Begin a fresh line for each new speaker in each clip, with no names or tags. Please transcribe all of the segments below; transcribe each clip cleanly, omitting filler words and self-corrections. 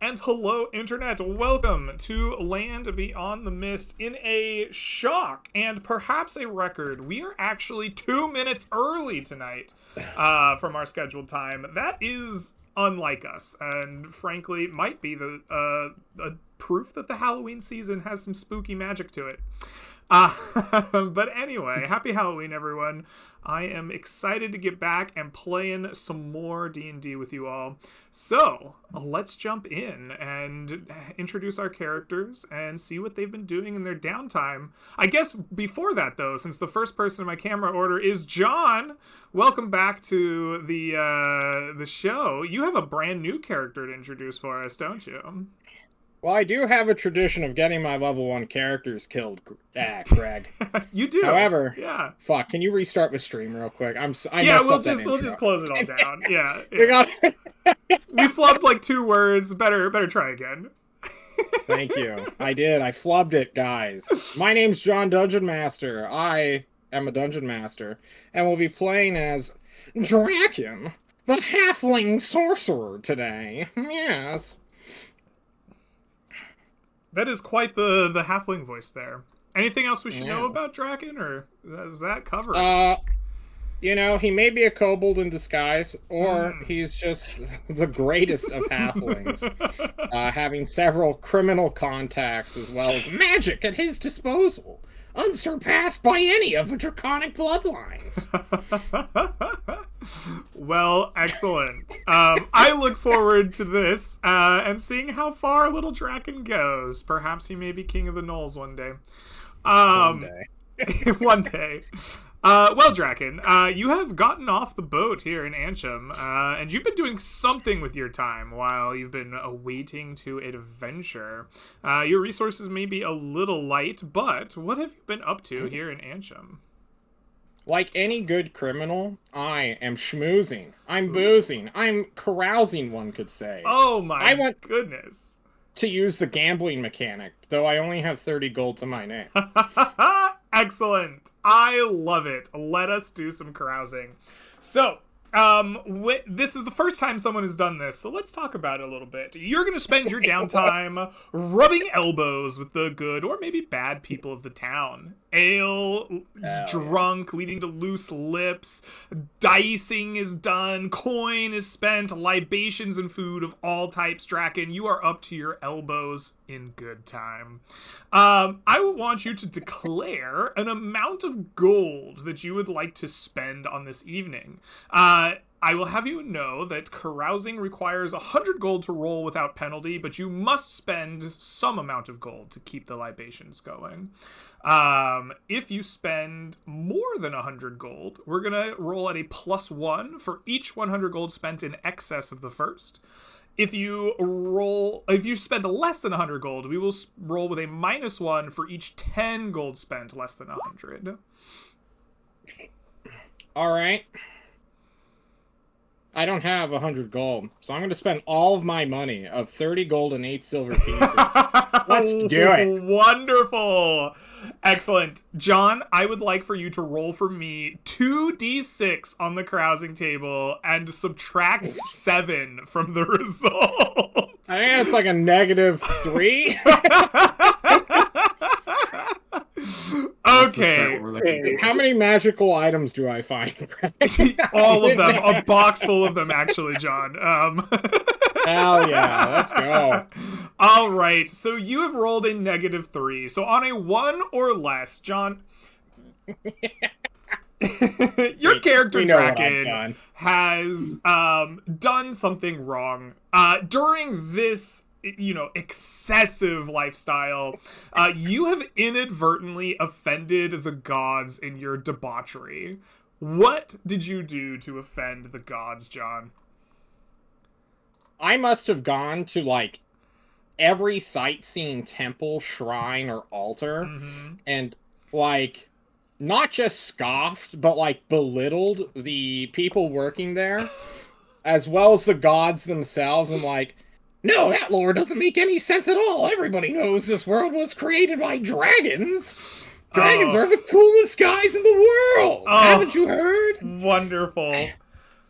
and hello, Internet. Welcome to Land Beyond the Mist. In a shock and perhaps a record, we are actually 2 minutes early tonight from our scheduled time. That is unlike us, and frankly, might be the proof that the Halloween season has some spooky magic to it. But anyway, happy Halloween, everyone. I am excited to get back and playing some more D&D with you all. So, let's jump in and introduce our characters and see what they've been doing in their downtime. I guess before that, though, since the first person in my camera order is John, welcome back to the show. You have a brand new character to introduce for us, don't you?
Well, I do have a tradition of getting my level 1 characters killed, Craig.
You do.
However,
yeah.
Fuck, can you restart the stream real quick?
We'll just close it all down. Yeah. We flubbed like 2 words. Better try again.
Thank you. I did. I flubbed it, guys. My name's John Dungeon Master. I am a Dungeon Master, and we'll be playing as Draken, the Halfling Sorcerer today. Yes.
That is quite the halfling voice there. Anything else we should know about Draken, or is that covered?
He may be a kobold in disguise, or he's just the greatest of halflings, having several criminal contacts as well as magic at his disposal, unsurpassed by any of the draconic bloodlines.
Well, excellent. I look forward to this and seeing how far little Draken goes. Perhaps he may be king of the Knolls one day.
One day.
One day. Well, Draken, you have gotten off the boat here in Antrim, and you've been doing something with your time while you've been awaiting to adventure. Your resources may be a little light, but what have you been up to here in Antrim?
Like any good criminal, I am schmoozing. I'm boozing. I'm carousing, one could say.
Oh my goodness.
To use the gambling mechanic, though I only have 30 gold to my name.
Excellent. I love it. Let us do some carousing. So, this is the first time someone has done this, so let's talk about it a little bit. You're going to spend your downtime rubbing elbows with the good or maybe bad people of the town. Ale is drunk, leading to loose lips. Dicing is done. Coin is spent. Libations and food of all types, Draken. You are up to your elbows in good time. I want you to declare an amount of gold that you would like to spend on this evening. I will have you know that carousing requires 100 gold to roll without penalty, but you must spend some amount of gold to keep the libations going. If you spend more than 100 gold, we're going to roll at a +1 for each 100 gold spent in excess of the first. If you spend less than 100 gold, we will roll with a -1 for each 10 gold spent less than 100.
All right. I don't have 100 gold, so I'm going to spend all of my money of 30 gold and 8 silver pieces. Let's do it.
Wonderful. Excellent. John, I would like for you to roll for me 2d6 on the carousing table and subtract 7 from the result.
I think it's like a -3.
Okay.
How many magical items do I find?
All of them. A box full of them, actually, John.
Hell yeah. Let's go.
All right. So you have rolled a -3. So on a 1 or less, John... Your character, Draken, has done something wrong. During this excessive lifestyle, you have inadvertently offended the gods in your debauchery. What did you do to offend the gods, John?
I must have gone to every sightseeing temple, shrine, or altar, and not just scoffed, but belittled the people working there, as well as the gods themselves, and no, that lore doesn't make any sense at all. Everybody knows this world was created by dragons. Dragons are the coolest guys in the world. Haven't you heard?
Wonderful.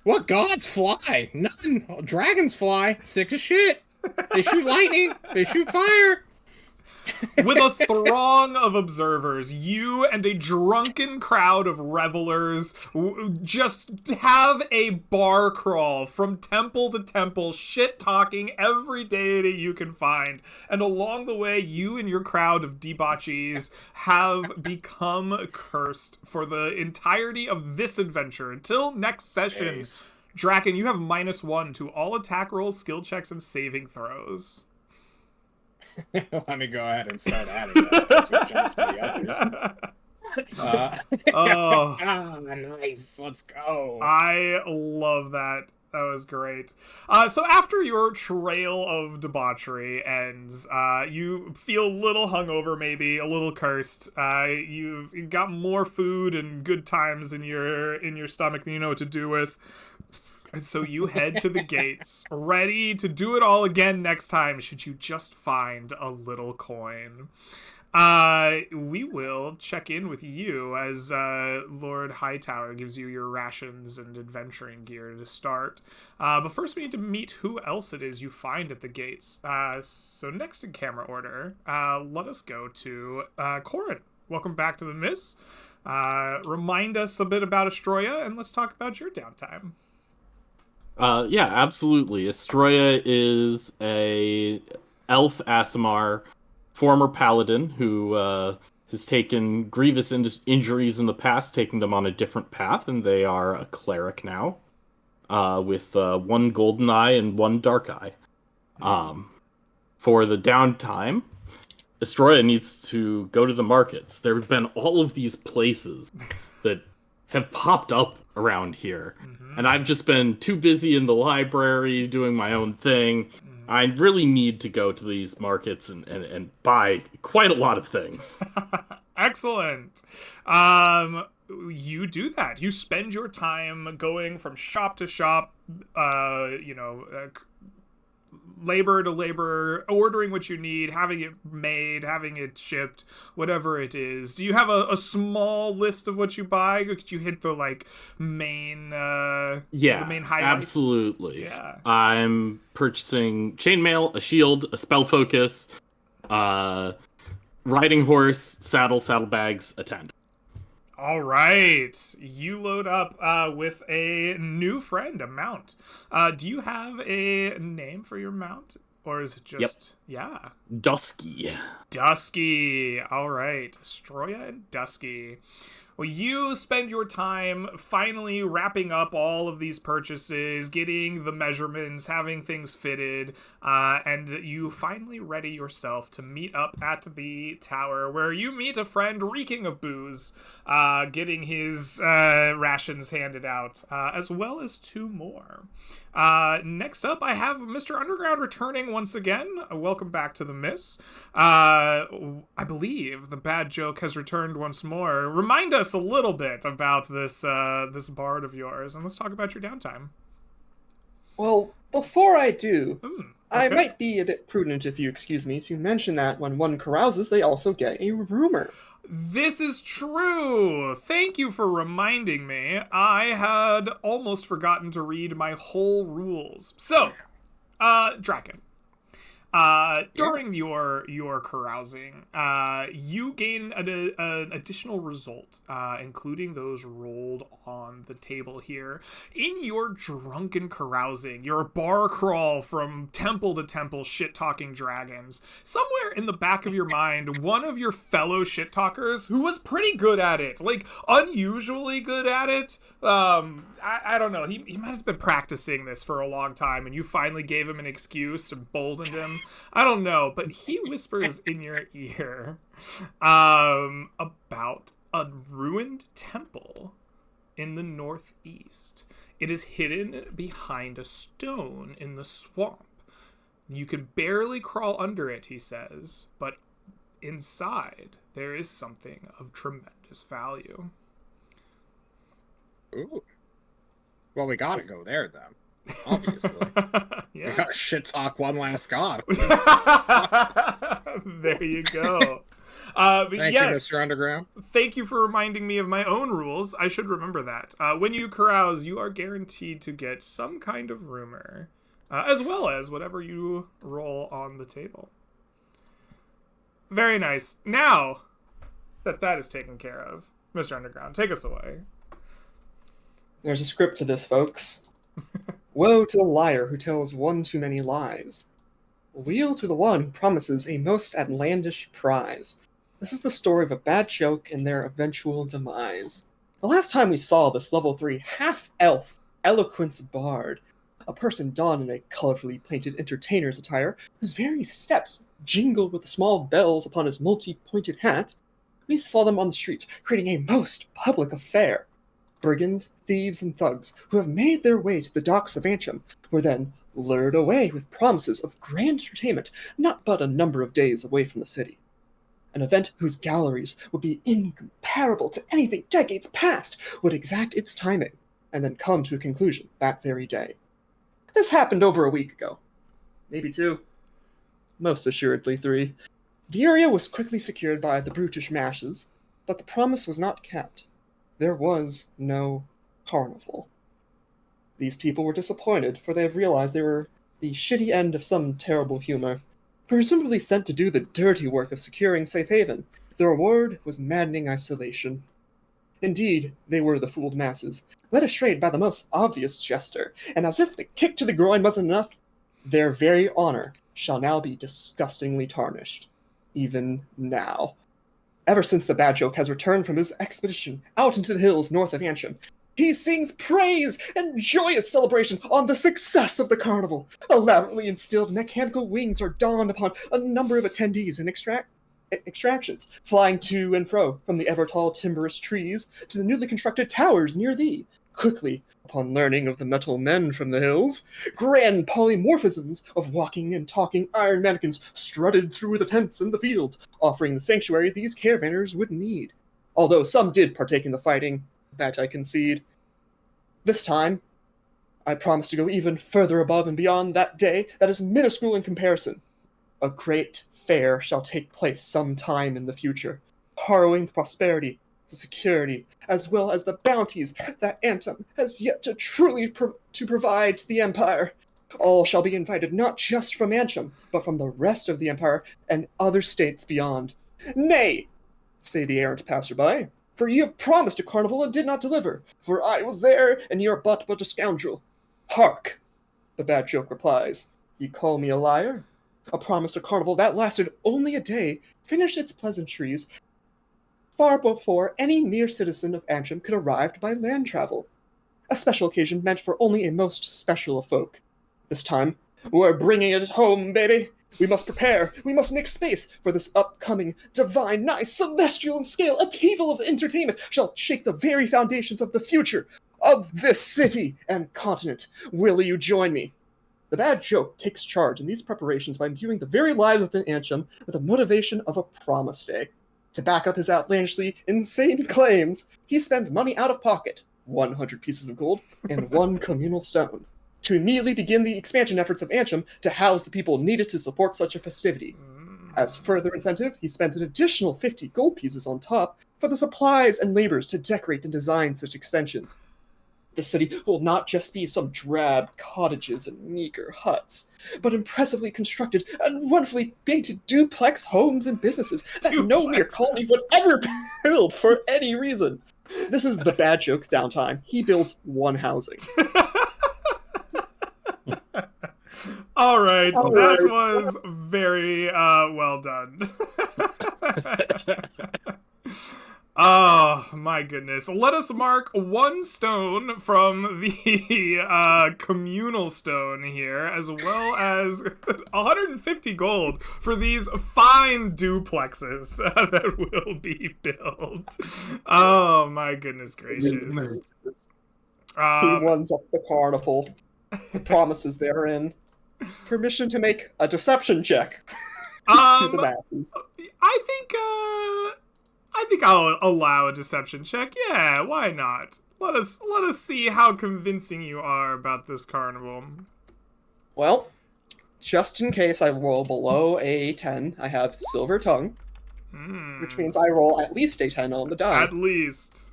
What gods fly? None. Dragons fly. Sick as shit. They shoot lightning. They shoot fire.
With a throng of observers, you and a drunken crowd of revelers just have a bar crawl from temple to temple, shit-talking every deity you can find. And along the way, you and your crowd of debauchees have become cursed for the entirety of this adventure. Until next session, Draken, you have -1 to all attack rolls, skill checks, and saving throws.
Let me go ahead and start adding that. Switch on to the others. Nice. Let's go.
I love that. That was great. So after your trail of debauchery ends, you feel a little hungover, maybe a little cursed. You've got more food and good times in your stomach than you know what to do with. And so you head to the gates, ready to do it all again next time, should you just find a little coin. We will check in with you as Lord Hightower gives you your rations and adventuring gear to start. But first we need to meet who else it is you find at the gates. So next in camera order, let us go to Corin. Welcome back to the Miz. Remind us a bit about Astroya, and let's talk about your downtime.
Yeah, absolutely. Astroya is a elf Aasimar, former paladin who has taken grievous injuries in the past, taking them on a different path, and they are a cleric now, with 1 golden eye and 1 dark eye. For the downtime, Astroya needs to go to the markets. There have been all of these places that have popped up around here. And I've just been too busy in the library doing my own thing. I really need to go to these markets and buy quite a lot of things.
Excellent. You do that. You spend your time going from shop to shop, labor to labor, ordering what you need, having it made, having it shipped, whatever it is. Do you have a small list of what you buy? Could you hit the main the main highlights?
Absolutely.
Yeah.
I'm purchasing chainmail, a shield, a spell focus, riding horse, saddlebags, a tent.
All right, you load up with a new friend, a mount. Do you have a name for your mount, or is it just yeah?
Dusky.
Dusky. All right, Astroya and Dusky. Well, you spend your time finally wrapping up all of these purchases, getting the measurements, having things fitted, and you finally ready yourself to meet up at the tower, where you meet a friend reeking of booze, getting his rations handed out, as well as 2 more. Next up, I have Mr. Underground returning once again. Welcome back to the Miss. I believe the bad joke has returned once more. Remind us a little bit about this bard of yours, and let's talk about your downtime.
Well, before I do,
Okay.
I might be a bit prudent, if you excuse me, to mention that when one carouses, they also get a rumor.
This is true! Thank you for reminding me. I had almost forgotten to read my whole rules. So, Draken. During your carousing, you gain an additional result, including those rolled on the table here. In your drunken carousing, your bar crawl from temple to temple shit-talking dragons, somewhere in the back of your mind, one of your fellow shit-talkers, who was pretty good at it, unusually good at it, I don't know, he might have been practicing this for a long time, and you finally gave him an excuse, emboldened him. I don't know, but he whispers in your ear about a ruined temple in the northeast. It is hidden behind a stone in the swamp. You can barely crawl under it, he says, but inside there is something of tremendous value.
Ooh. Well, we gotta go there then. Obviously.
Yeah.
We gotta shit talk one last god.
There you go. But
Thank
yes,
you, Mr. Underground.
thank you for reminding me of my own rules. I should remember that. When you carouse, you are guaranteed to get some kind of rumor. as well as whatever you roll on the table. Very nice. Now that that is taken care of, Mr. Underground, take us away.
There's a script to this, folks. Woe to the liar who tells one too many lies. Weal to the one who promises a most outlandish prize. This is the story of a bad joke and their eventual demise. The last time we saw this level 3 half-elf eloquence bard, a person donned in a colorfully painted entertainer's attire, whose very steps jingled with the small bells upon his multi-pointed hat, we saw them on the streets, creating a most public affair. Brigands, thieves, and thugs who have made their way to the docks of Antrim were then lured away with promises of grand entertainment not but a number of days away from the city. An event whose galleries would be incomparable to anything decades past would exact its timing, and then come to a conclusion that very day. This happened over a week ago. Maybe 2. Most assuredly 3. The area was quickly secured by the brutish masses, but the promise was not kept. There was no carnival. These people were disappointed, for they have realized they were the shitty end of some terrible humor. Presumably sent to do the dirty work of securing safe haven, the reward was maddening isolation. Indeed, they were the fooled masses, led astray by the most obvious jester, and as if the kick to the groin wasn't enough, their very honor shall now be disgustingly tarnished. Even now. Ever since the bad joke has returned from his expedition out into the hills north of Antrim, he sings praise and joyous celebration on the success of the carnival. Elaborately instilled mechanical wings are donned upon a number of attendees and extractions, flying to and fro from the ever-tall timberous trees to the newly constructed towers near thee. Quickly, upon learning of the metal men from the hills, grand polymorphisms of walking and talking iron mannequins strutted through the tents and the fields, offering the sanctuary these caravanners would need. Although some did partake in the fighting, that I concede. This time, I promise to go even further above and beyond that day that is minuscule in comparison. A great fair shall take place some time in the future, harrowing the prosperity, the security, as well as the bounties that Antrim has yet to truly provide to the Empire. All shall be invited not just from Antrim, but from the rest of the Empire and other states beyond. Nay, say the errant passerby, for ye have promised a carnival and did not deliver, for I was there, and ye are but a scoundrel. Hark! The bad joke replies, ye call me a liar? A promise of carnival that lasted only a day finished its pleasantries far before any mere citizen of Antrim could arrive by land travel. A special occasion meant for only a most special of folk. This time, we're bringing it home, baby! We must prepare, we must make space for this upcoming, divine, nice, celestial in scale upheaval of entertainment shall shake the very foundations of the future of this city and continent. Will you join me? The bad joke takes charge in these preparations by imbuing the very lives within Antrim with the motivation of a promise day. To back up his outlandishly insane claims, he spends money out of pocket, 100 pieces of gold, and 1 communal stone, to immediately begin the expansion efforts of Antrim to house the people needed to support such a festivity. As further incentive, he spends an additional 50 gold pieces on top for the supplies and labors to decorate and design such extensions. The city will not just be some drab cottages and meager huts, but impressively constructed and wonderfully painted duplex homes and businesses that no mere colony would ever build for any reason. This is the bad joke's downtime. He builds one housing.
All right, that was very well done. Oh, my goodness. Let us mark 1 stone from the communal stone here, as well as 150 gold for these fine duplexes that will be built. Oh, my goodness gracious.
He runs up the carnival. The promises therein. Permission to make a deception check to the masses.
I think I'll allow a deception check. Yeah, why not? Let us see how convincing you are about this carnival.
Well, just in case I roll below a 10, I have Silver Tongue, which means I roll at least a 10 on the die.
At least.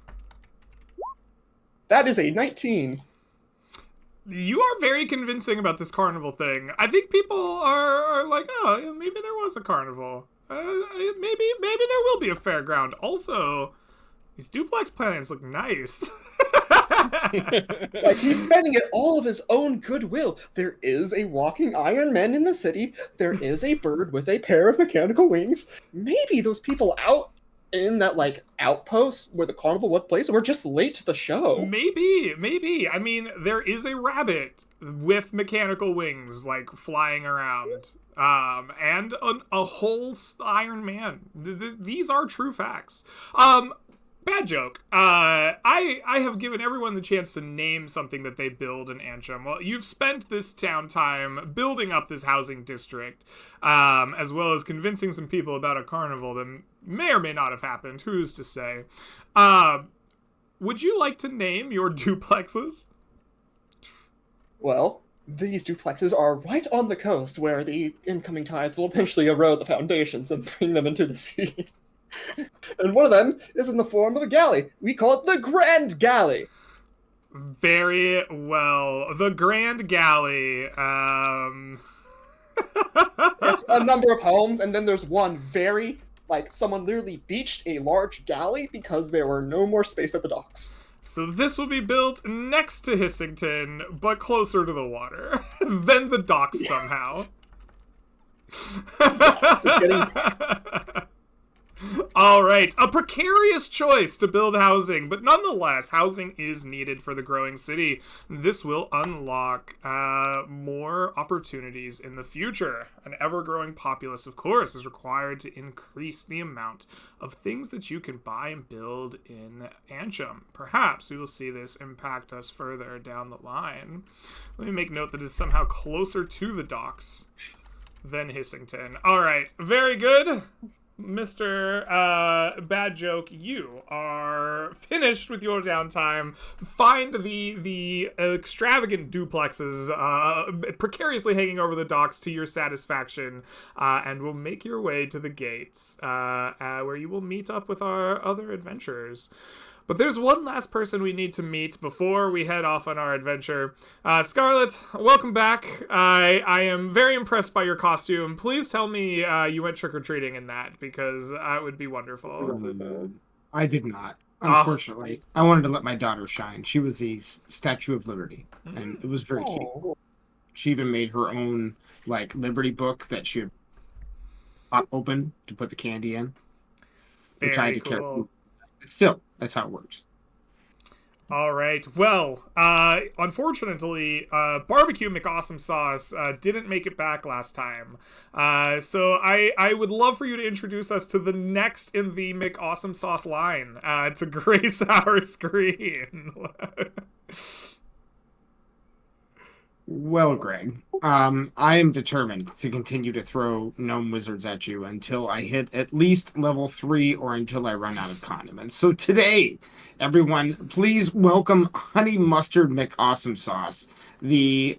That is a 19.
You are very convincing about this carnival thing. I think people are like, oh, yeah, maybe there was a carnival. Maybe there will be a fairground. Also, these duplex plans look nice.
Like, he's spending it all of his own goodwill. There is a walking Iron Man in the city. There is a bird with a pair of mechanical wings. Maybe those people out in that, like, outpost where the carnival would place were just late to the show.
Maybe. I mean, there is a rabbit with mechanical wings, like, flying around. And a whole Iron Man. These are true facts. Bad joke. I have given everyone the chance to name something that they build in Antrim. Well, you've spent this town time building up this housing district, as well as convincing some people about a carnival that may or may not have happened. Who's to say? Would you like to name your duplexes?
Well, these duplexes are right on the coast where the incoming tides will eventually erode the foundations and bring them into the sea. And one of them is in the form of a galley. We call it the Grand Galley.
Very well. The Grand Galley.
It's a number of homes, and then there's one very, like, someone literally beached a large galley because there were no more space at the docks.
So this will be built next to Hissington, but closer to the water than the docks somehow.
Yes, it's getting...
All right, a precarious choice to build housing, but nonetheless, housing is needed for the growing city. This will unlock more opportunities in the future. An ever-growing populace, of course, is required to increase the amount of things that you can buy and build in Antrim. Perhaps we will see this impact us further down the line. Let me make note that it is somehow closer to the docks than Hissington. All right, very good. Mr. Bad Joke, you are finished with your downtime. Find the extravagant duplexes precariously hanging over the docks to your satisfaction, and will make your way to the gates, where you will meet up with our other adventurers. But there's one last person we need to meet before we head off on our adventure. Scarlet, welcome back. I am very impressed by your costume. Please tell me you went trick-or-treating in that, because that would be wonderful.
I did not, unfortunately. I wanted to let my daughter shine. She was the Statue of Liberty, and it was very cute. She even made her own, like, Liberty book that she would pop open to put the candy in, which I had to carry. But still, that's how it works.
All right. Well, unfortunately, Barbecue McAwesome Sauce didn't make it back last time. So I would love for you to introduce us to the next in the McAwesome Sauce line to grace our screen.
Well, Greg, I am determined to continue to throw gnome wizards at you until I hit at least level 3 or until I run out of condiments. So today, everyone, please welcome Honey Mustard McAwesome Sauce, the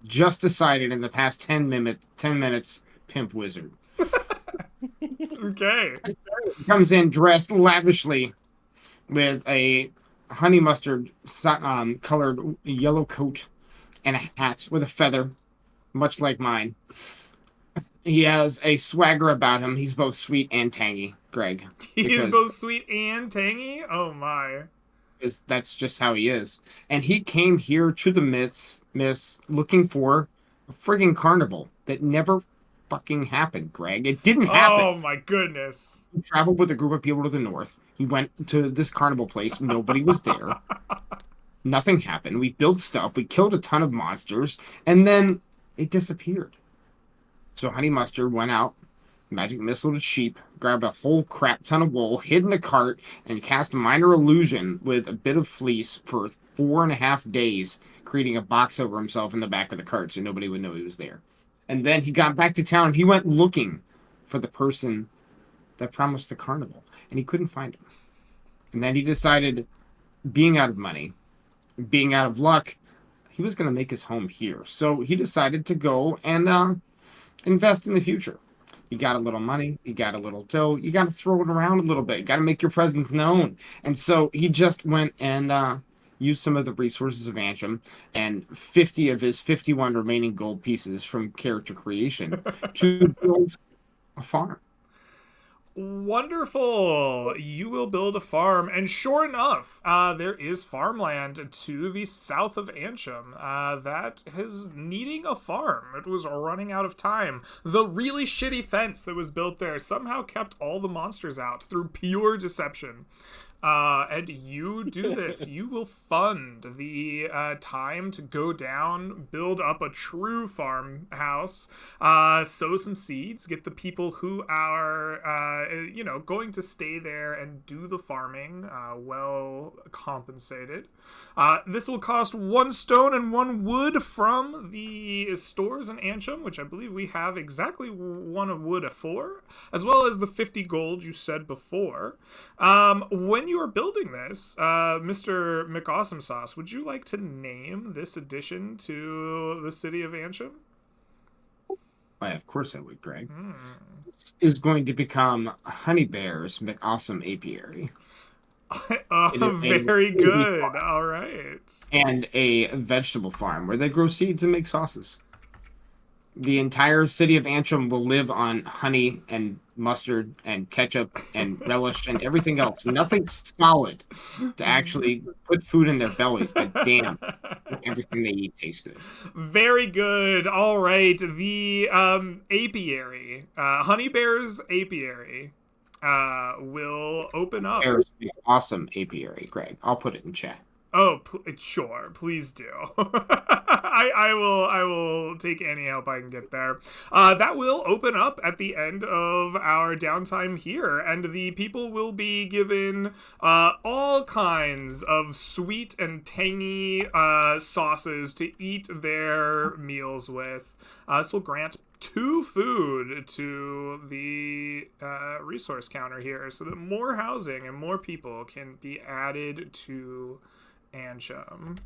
just decided in the past 10 minutes pimp wizard.
Okay.
He comes in dressed lavishly with a honey mustard colored yellow coat and a hat with a feather, much like mine. He has a swagger about him. He's both sweet and tangy, Greg.
He's both sweet and tangy? Oh my.
That's just how he is. And he came here to the Miss looking for a friggin' carnival that never fucking happened, Greg. It didn't happen.
Oh my goodness.
He traveled with a group of people to the north. He went to this carnival place. Nobody was there. Nothing happened. We built stuff. We killed a ton of monsters. And then it disappeared. So Honey Mustard went out, magic missiled a sheep, grabbed a whole crap ton of wool, hid in a cart, and cast minor illusion with a bit of fleece for 4.5 days, creating a box over himself in the back of the cart so nobody would know he was there. And then he got back to town. He went looking for the person that promised the carnival, and he couldn't find him. And then he decided, being out of money, being out of luck, he was going to make his home here. So he decided to go and invest in the future. You got a little money, you got a little dough, you got to throw it around a little bit. You got to make your presence known. And so he just went and use some of the resources of Antrim and 50 of his 51 remaining gold pieces from character creation to build a farm.
Wonderful. You will build a farm, and sure enough, there is farmland to the south of Antrim that is needing a farm. It was running out of time. The really shitty fence that was built there somehow kept all the monsters out through pure deception. And you do this. You will fund the time to go down, build up a true farmhouse, sow some seeds, get the people who are, going to stay there and do the farming well compensated. This will cost 1 stone and 1 wood from the stores in Antrim, which I believe we have exactly 1 wood for, as well as the 50 gold you said before. When you are building this, Mr. McAwesome Sauce, would you like to name this addition to the city of Antrim?
Why, of course I would, Greg. This is going to become Honey Bear's McAwesome Apiary.
Very good. All right.
And a vegetable farm where they grow seeds and make sauces. The entire city of Antrim will live on honey and mustard and ketchup and relish and everything else. Nothing solid to actually put food in their bellies, but damn, everything they eat tastes good.
Very good. All right. The apiary, Honey Bear's Apiary, will open up.
Bear's awesome apiary, Greg. I'll put it in chat.
Oh, sure. Please do. I will take any help I can get there. That will open up at the end of our downtime here, and the people will be given all kinds of sweet and tangy sauces to eat their meals with. This will grant 2 food to the resource counter here, so that more housing and more people can be added to Antrim.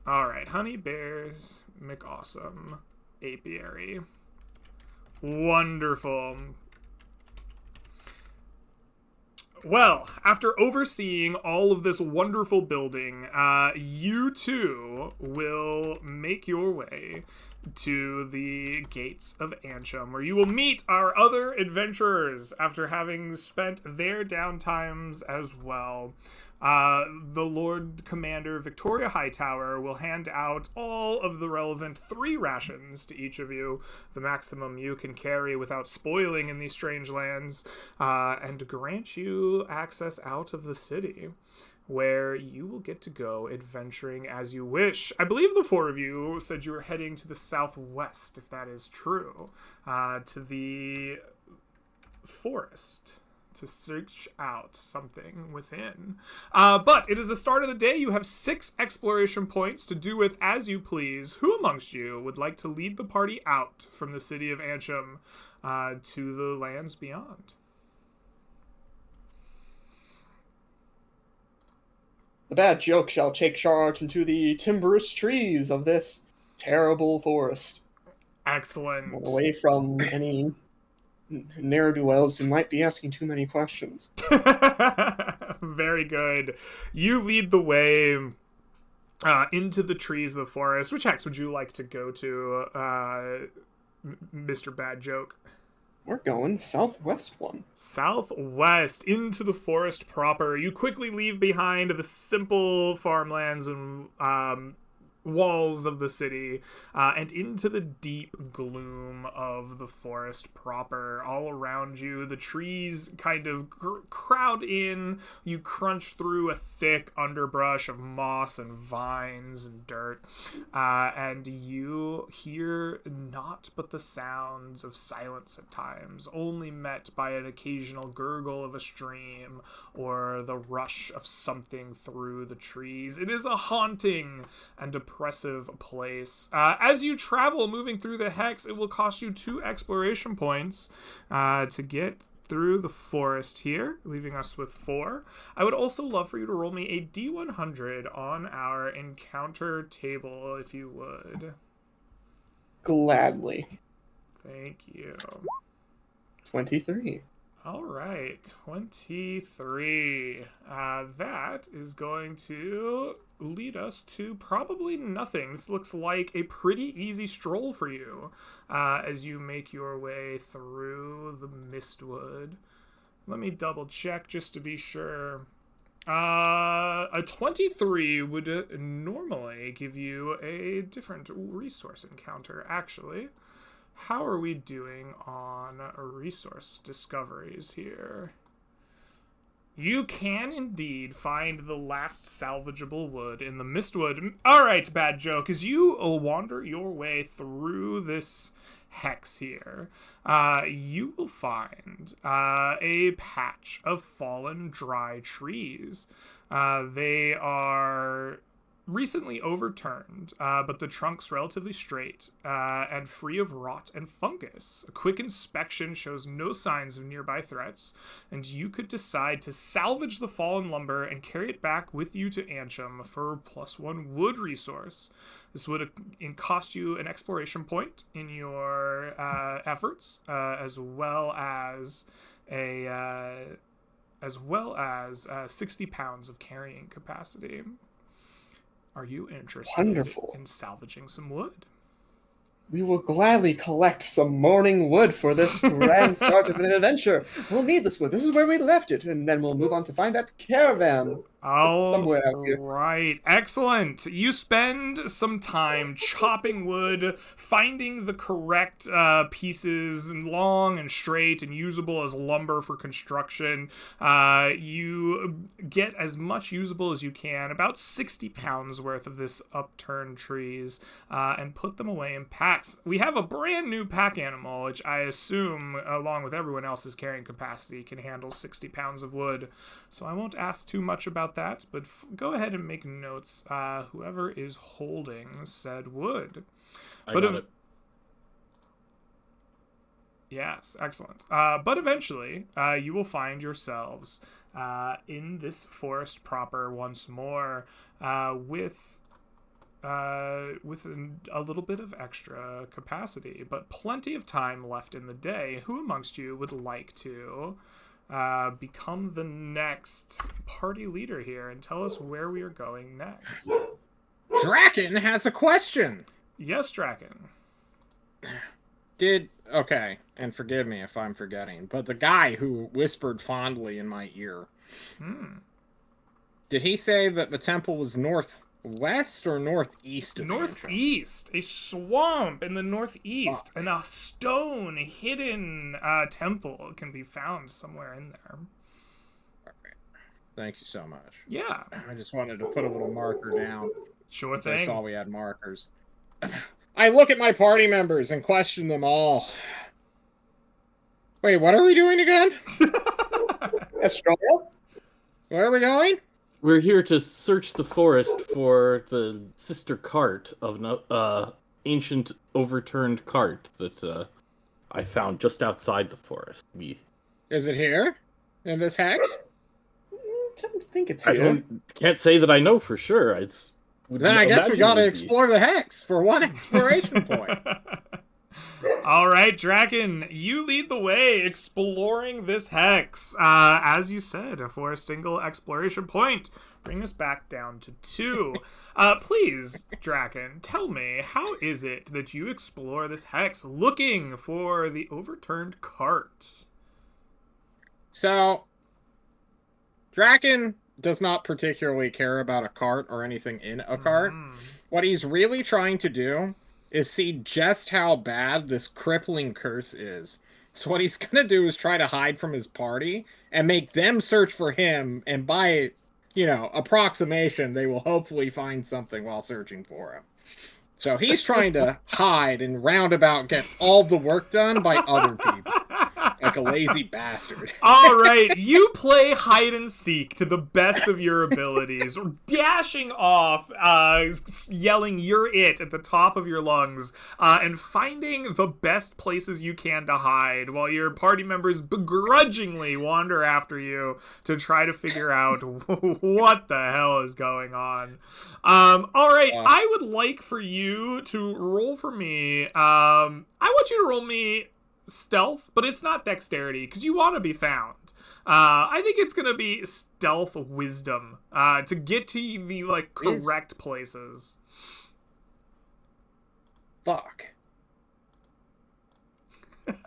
Alright, Honey Bear's McAwesome Apiary. Wonderful. Well, after overseeing all of this wonderful building, you too will make your way to the gates of Antrim, where you will meet our other adventurers after having spent their downtimes as well. The Lord Commander Victoria Hightower will hand out all of the relevant 3 rations to each of you, the maximum you can carry without spoiling in these strange lands, and grant you access out of the city, where you will get to go adventuring as you wish. I believe the 4 of you said you were heading to the southwest, if that is true, to the forest, to search out something within. But it is the start of the day. You have 6 exploration points to do with as you please. Who amongst you would like to lead the party out from the city of Antrim to the lands beyond?
The bad joke shall take charge into the timberous trees of this terrible forest.
Excellent.
Away from any ne'er-do-wells who might be asking too many questions.
Very good. You lead the way into the trees of the forest. Which hex would you like to go to, Mr. Bad Joke?
We're going southwest one.
Southwest, into the forest proper. You quickly leave behind the simple farmlands and walls of the city, and into the deep gloom of the forest proper. All around you, the trees kind of crowd in. You crunch through a thick underbrush of moss and vines and dirt, and you hear naught but the sounds of silence at times, only met by an occasional gurgle of a stream or the rush of something through the trees. It is a haunting and oppressive place. As you travel, moving through the hex, it will cost you 2 exploration points to get through the forest here, leaving us with 4. I would also love for you to roll me a D100 on our encounter table, if you would.
Gladly.
Thank you.
23.
All right, 23. That is going to lead us to probably nothing. This looks like a pretty easy stroll for you as you make your way through the Mistwood. Let me double check just to be sure. A 23 would normally give you a different resource encounter, actually. How are we doing on resource discoveries here? You can indeed find the last salvageable wood in the Mistwood. Alright, bad joke. As you wander your way through this hex here, you will find a patch of fallen dry trees. They are recently overturned, but the trunk's relatively straight and free of rot and fungus. A quick inspection shows no signs of nearby threats, and you could decide to salvage the fallen lumber and carry it back with you to Ansham for +1 wood resource. This would cost you an exploration point in your efforts, as well as 60 pounds of carrying capacity. Are you interested in salvaging some wood?
We will gladly collect some morning wood for this grand start of an adventure. We'll need this wood. This is where we left it, and then we'll move on to find that caravan.
Oh,
somewhere out here.
Right. Excellent. You spend some time chopping wood, finding the correct pieces, long and straight and usable as lumber for construction. You get as much usable as you can, about 60 pounds worth of this upturned trees, and put them away in packs. We have a brand new pack animal, which I assume, along with everyone else's carrying capacity, can handle 60 pounds of wood. So I won't ask too much about that, but go ahead and make notes, whoever is holding said wood.
I got it.
Yes, excellent. But eventually, you will find yourselves in this forest proper once more, with a little bit of extra capacity, but plenty of time left in the day. Who amongst you would like to become the next party leader here and tell us where we are going next?
Draken has a question.
Yes, Draken.
Okay, and forgive me if I'm forgetting, but the guy who whispered fondly in my ear, did he say that the temple was northwest or northeast of
Northeast. A swamp in the northeast, and a stone hidden temple can be found somewhere in there.
All right. Thank you so much.
Yeah.
I just wanted to put a little marker down.
Sure
I
thing.
saw we had markers. I look at my party members and question them all. Wait, what are we doing again?
Estrella?
Where are we going?
We're here to search the forest for the sister cart of an ancient overturned cart that I found just outside the forest.
Is it here? In this hex?
I don't think it's
I
here.
can't say that I know for sure.
Then I guess we gotta explore the hex for one exploration point.
All right, Draken, you lead the way exploring this hex. As you said, for a single exploration point. Bring us back down to 2. Please, Draken, tell me, how is it that you explore this hex looking for the overturned cart?
So, Draken does not particularly care about a cart or anything in a cart. What he's really trying to do is see just how bad this crippling curse is. So what he's gonna do is try to hide from his party and make them search for him, and by, approximation, they will hopefully find something while searching for him. So he's trying to hide and roundabout get all the work done by other people. Like a lazy bastard.
All right, you play hide and seek to the best of your abilities, dashing off, yelling "You're it" at the top of your lungs, and finding the best places you can to hide, while your party members begrudgingly wander after you to try to figure out what the hell is going on. All right, I would like for you to roll for me. I want you to roll me stealth, but it's not dexterity because you want to be found. I think it's gonna be stealth wisdom to get to the like correct places.
Fuck.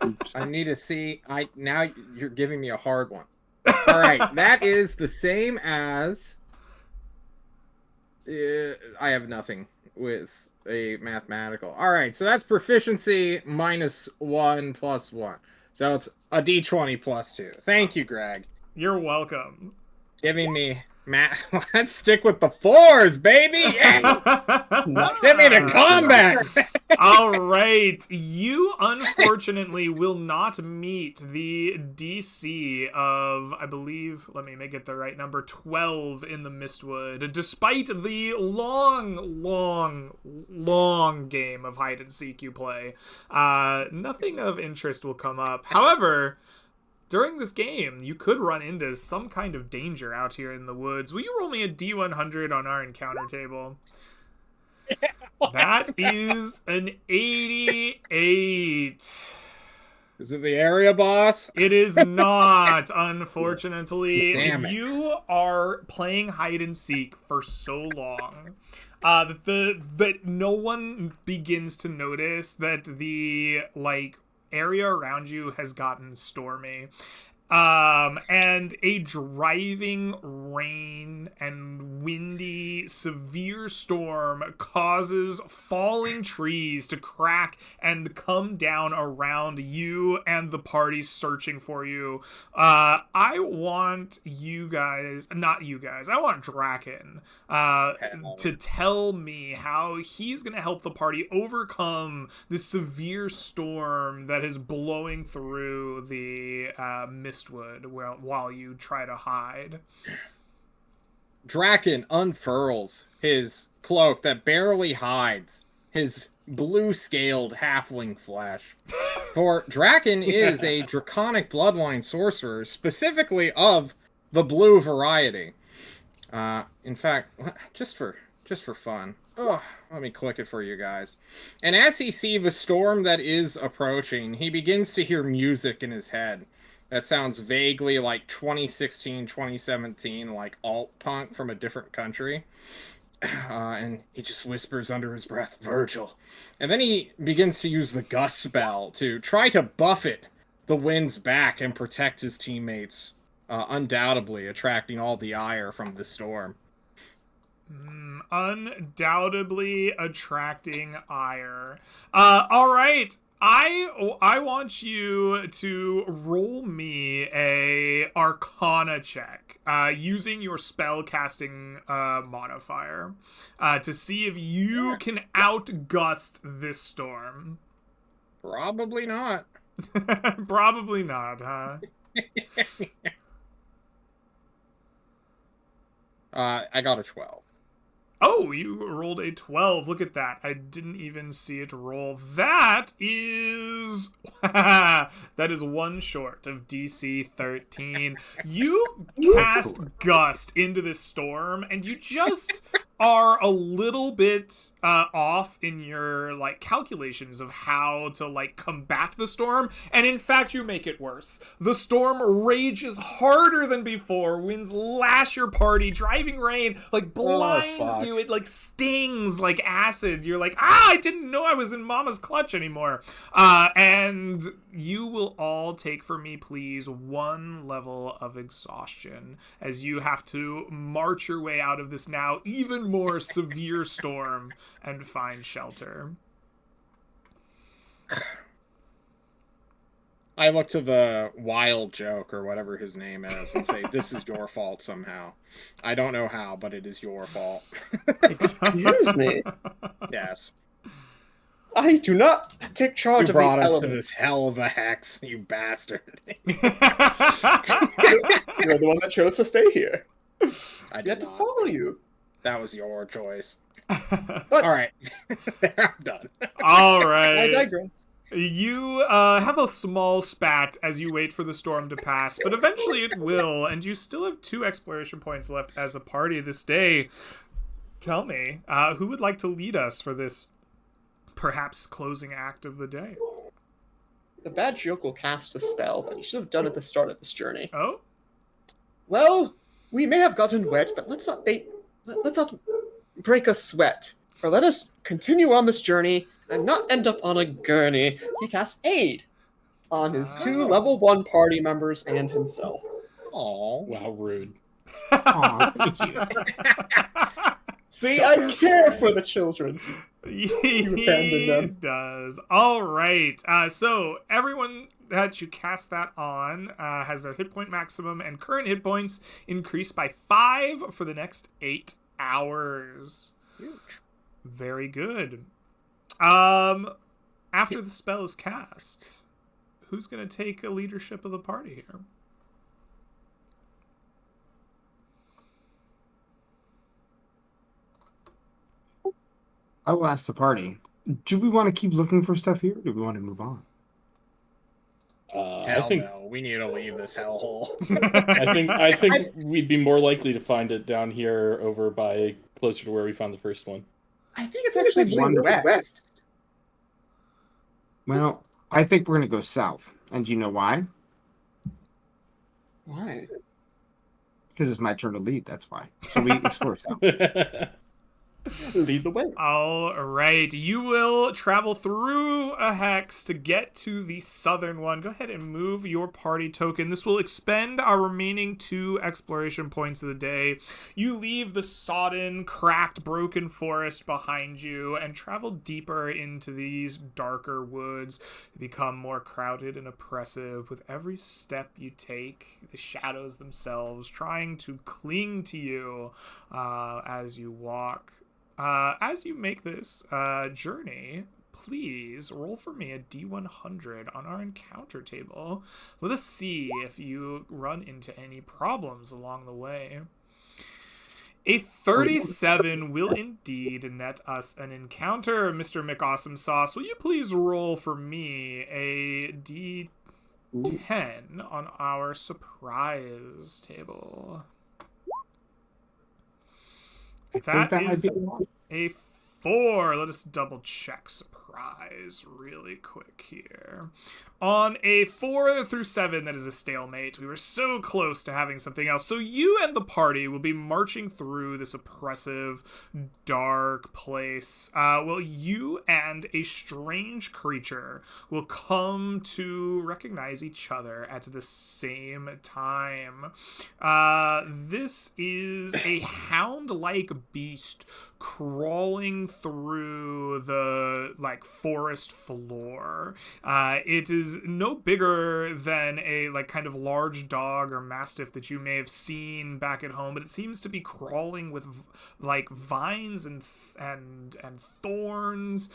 Oops.
I need to see. Now you're giving me a hard one. All right, that is the same as. I have nothing with a mathematical. All right, so that's proficiency -1 + 1. So it's a d20 + 2. Thank you, Greg.
You're welcome.
Giving me math. Let's stick with the 4s, baby. Yeah. Send me to combat.
All right. You unfortunately will not meet the DC of, I believe, let me make it the right number, 12 in the Mistwood, despite the long game of hide and seek you play. Nothing of interest will come up. However, during this game, you could run into some kind of danger out here in the woods. Will you roll me a D100 on our encounter table? That is an 88.
Is it the area boss?
It is not, unfortunately.
Damn it.
You are playing hide and seek for so long that no one begins to notice that the like area around you has gotten stormy. And a driving rain and windy, severe storm causes falling trees to crack and come down around you and the party searching for you. I want you guys, not you guys, I want Draken to tell me how he's going to help the party overcome this severe storm that is blowing through the Mistwood while you try to hide.
Draken unfurls his cloak that barely hides his blue-scaled halfling flesh. For Draken is a draconic bloodline sorcerer, specifically of the blue variety. In fact, just for fun, let me click it for you guys. And as he sees the storm that is approaching, he begins to hear music in his head. That sounds vaguely like 2016, 2017, like alt-punk from a different country. And he just whispers under his breath, Virgil. And then he begins to use the gust spell to try to buffet the winds back and protect his teammates, undoubtedly attracting all the ire from the storm.
Undoubtedly attracting ire. All right. I want you to roll me a Arcana check using your spell casting modifier to see if you can outgust this storm.
Probably not.
Probably not, huh?
I got a 12.
Oh, you rolled a 12. Look at that. I didn't even see it roll. That is one short of DC 13. You cast Gust into this storm, and you just are a little bit off in your like calculations of how to like combat the storm, and in fact you make it worse. The storm rages harder than before. Winds lash your party. Driving rain like blinds you. It like stings like acid. You're like, I didn't know I was in Mama's clutch anymore. And you will all take for me, please, 1 level of exhaustion as you have to march your way out of this now even more severe storm and find shelter.
I look to the wild joke or whatever his name is and say, this is your fault somehow. I don't know how, but it is your fault.
Excuse me.
Yes.
I do not take charge
You
of the
brought us to
element.
this hell of a hex, you bastard.
You're the one that chose to stay here.
I
We had
did
to
not.
follow you.
That was your choice.
But
All right. I'm done.
All
I
right.
digress.
You have a small spat as you wait for the storm to pass, but eventually it will, and you still have 2 exploration points left as a party this day. Tell me, who would like to lead us for this perhaps closing act of the day?
the bad yokel cast a spell that he should have done at the start of this journey.
Oh?
Well, we may have gotten wet, but let's not break a sweat. Or let us continue on this journey and not end up on a gurney. He casts Aid on his 2 level 1 party members and himself.
Aw.
Wow, rude.
Aw, thank you.
See, I care for the children.
He
abandoned them.
does. All right. So everyone that you cast that on has their hit point maximum and current hit points increased by 5 for the next 8 hours.
Huge.
Very good. After the spell is cast, who's going to take a leadership of the party here?
I will ask the party. Do we want to keep looking for stuff here, or do we want to move on?
I
Hell
think
no, we need to leave this hellhole.
I think we'd be more likely to find it down here over by closer to where we found the first one.
I think it's actually moving west.
Well, I think we're going to go south. And do you know why?
Why?
Because it's my turn to lead, that's why. So we explore south.
Lead the way.
All right. You will travel through a hex to get to the southern one. Go ahead and move your party token. This will expend our remaining 2 exploration points of the day. You leave the sodden, cracked, broken forest behind you and travel deeper into these darker woods. They become more crowded and oppressive with every step you take. The shadows themselves trying to cling to you as you walk. As you make this journey, please roll for me a D100 on our encounter table. Let us see if you run into any problems along the way. A 37 will indeed net us an encounter, Mr. McAwesome Sauce. Will you please roll for me a D10 on our surprise table?
I think that might
is
be enough.
a 4. Let us double check surprise really quick here. On a 4 through 7, that is a stalemate. We were so close to having something else. So you and the party will be marching through this oppressive, dark place. Well, you and a strange creature will come to recognize each other at the same time. This is a hound-like beast crawling through the forest floor. It is no bigger than a kind of large dog or mastiff that you may have seen back at home, but it seems to be crawling with vines and thorns,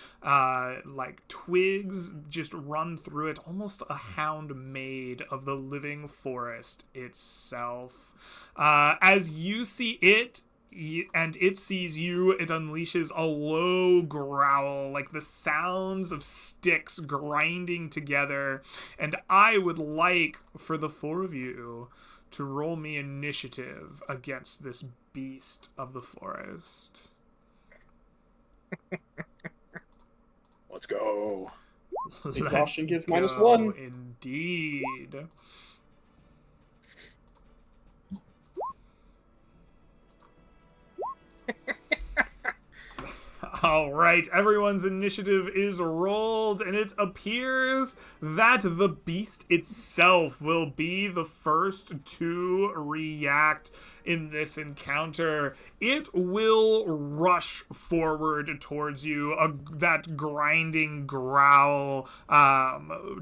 twigs just run through it, almost a hound made of the living forest itself. As you see it, and it sees you, it unleashes a low growl, like the sounds of sticks grinding together. And I would like for the 4 of you to roll me initiative against this beast of the forest.
Let's go.
Exhaustion gives
Let's
-1.
go, indeed. All right, everyone's initiative is rolled, and it appears that the beast itself will be the first to react in this encounter. It will rush forward towards you. That grinding growl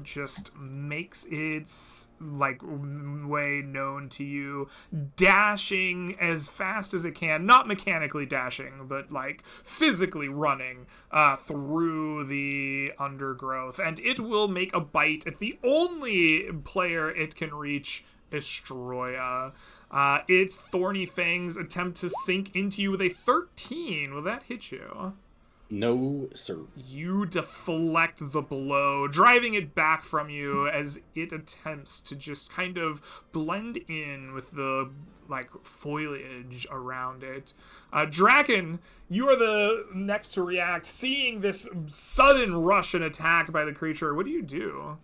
just makes its way known to you, dashing as fast as it can, not mechanically dashing, but physically running through the undergrowth. And it will make a bite at the only player it can reach, Estroya. Its thorny fangs attempt to sink into you with a 13. Will that hit you?
No, sir.
You deflect the blow, driving it back from you as it attempts to just kind of blend in with the foliage around it. Draken, you are the next to react. Seeing this sudden rush and attack by the creature, what do you do?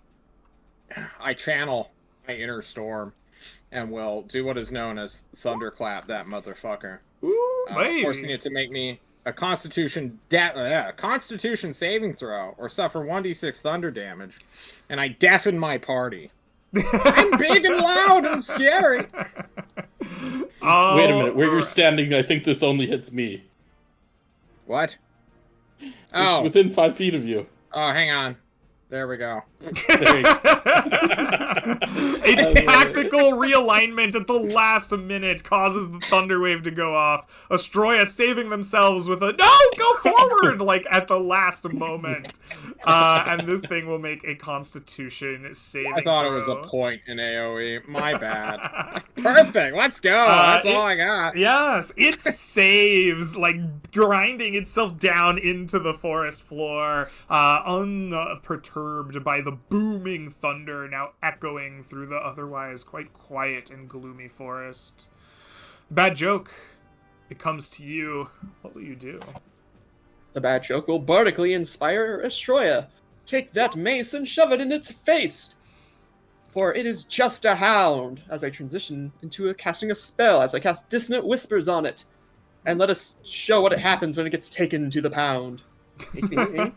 I channel my inner storm and will do what is known as thunderclap that motherfucker.
Ooh,
Forcing
baby.
it to make me a constitution saving throw or suffer 1d6 thunder damage, and I deafen my party. I'm big and loud and scary.
Oh,
Wait a minute, where you're
right.
standing, I think this only hits me.
What?
It's
Oh,
within 5 feet of you.
hang on. There we go.
There you go.
A tactical realignment at the last minute causes the thunder wave to go off. Astroya saving themselves with a no, go forward, like at the last moment. And this thing will make a Constitution saving.
I thought it was a
throw.
point in AoE. My bad. Perfect. Let's go. That's all I got.
Yes, it saves, like grinding itself down into the forest floor, unperturbed by the booming thunder now echoing through the otherwise quite quiet and gloomy forest. Bad joke. It comes to you. What will you do?
The bad joke will bardically inspire Astroya. Take that mace and shove it in its face! For it is just a hound, as I transition into casting a spell, as I cast Dissonant Whispers on it. And let us show what happens when it gets taken to the pound. AKA